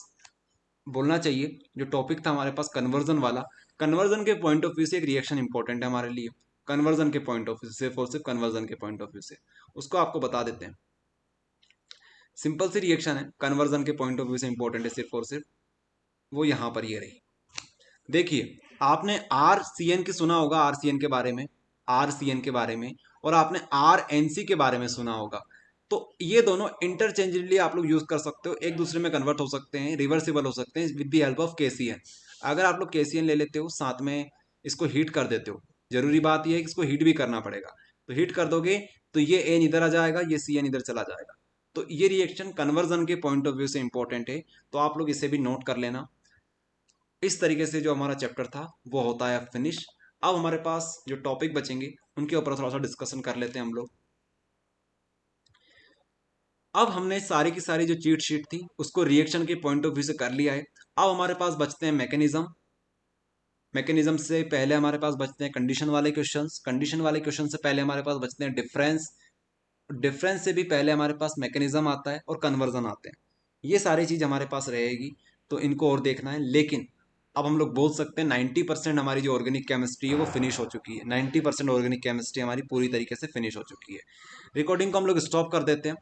बोलना चाहिए जो टॉपिक था हमारे पास कन्वर्जन वाला, कन्वर्जन के पॉइंट ऑफ व्यू से एक रिएक्शन इंपॉर्टेंट है हमारे लिए। कन्वर्जन के पॉइंट ऑफ व्यू से, सिर्फ और सिर्फ कन्वर्जन के पॉइंट ऑफ व्यू से, उसको आपको बता देते हैं। सिंपल सी रिएक्शन है, कन्वर्जन के पॉइंट ऑफ व्यू से इंपॉर्टेंट है सिर्फ और सिर्फ, वो यहाँ पर ये रही। देखिए आपने RCN की सुना होगा, RCN के बारे में, RCN के बारे में, और आपने RNC के बारे में सुना होगा। तो ये दोनों इंटरचेंजेबली आप लोग यूज कर सकते हो, एक दूसरे में कन्वर्ट हो सकते हैं, रिवर्सिबल हो सकते हैं with the help of KCN। अगर आप लोग KCN ले लेते हो, साथ में इसको हीट कर देते हो, जरूरी बात यह है कि इसको हीट भी करना पड़ेगा। तो हीट कर दोगे तो ये N इधर आ जाएगा, ये CN इधर चला जाएगा। तो ये रिएक्शन कन्वर्जन के पॉइंट ऑफ व्यू से इंपॉर्टेंट है, तो आप लोग इसे भी नोट कर लेना। इस तरीके से जो हमारा चैप्टर था वो होता है फिनिश। अब हमारे पास जो टॉपिक बचेंगे उनके ऊपर थोड़ा सा डिस्कशन कर लेते हैं हम लोग। अब हमने सारी की सारी जो चीट शीट थी उसको रिएक्शन के पॉइंट ऑफ व्यू से कर लिया है। अब हमारे पास बचते हैं मैकेनिज्म। मैकेनिज्म से पहले हमारे पास बचते हैं कंडीशन वाले क्वेश्चंस। कंडीशन वाले क्वेश्चन से पहले हमारे पास बचते हैं डिफरेंस। डिफरेंस से भी पहले हमारे पास मैकेनिज्म आता है और कन्वर्जन आते हैं। ये सारी चीज़ हमारे पास रहेगी, तो इनको और देखना है। लेकिन अब हम लोग बोल सकते हैं 90% हमारी जो ऑर्गेनिक केमिस्ट्री है वो फिनिश हो चुकी है। 90% ऑर्गेनिक केमिस्ट्री हमारी पूरी तरीके से फिनिश हो चुकी है। रिकॉर्डिंग को हम लोग स्टॉप कर देते हैं।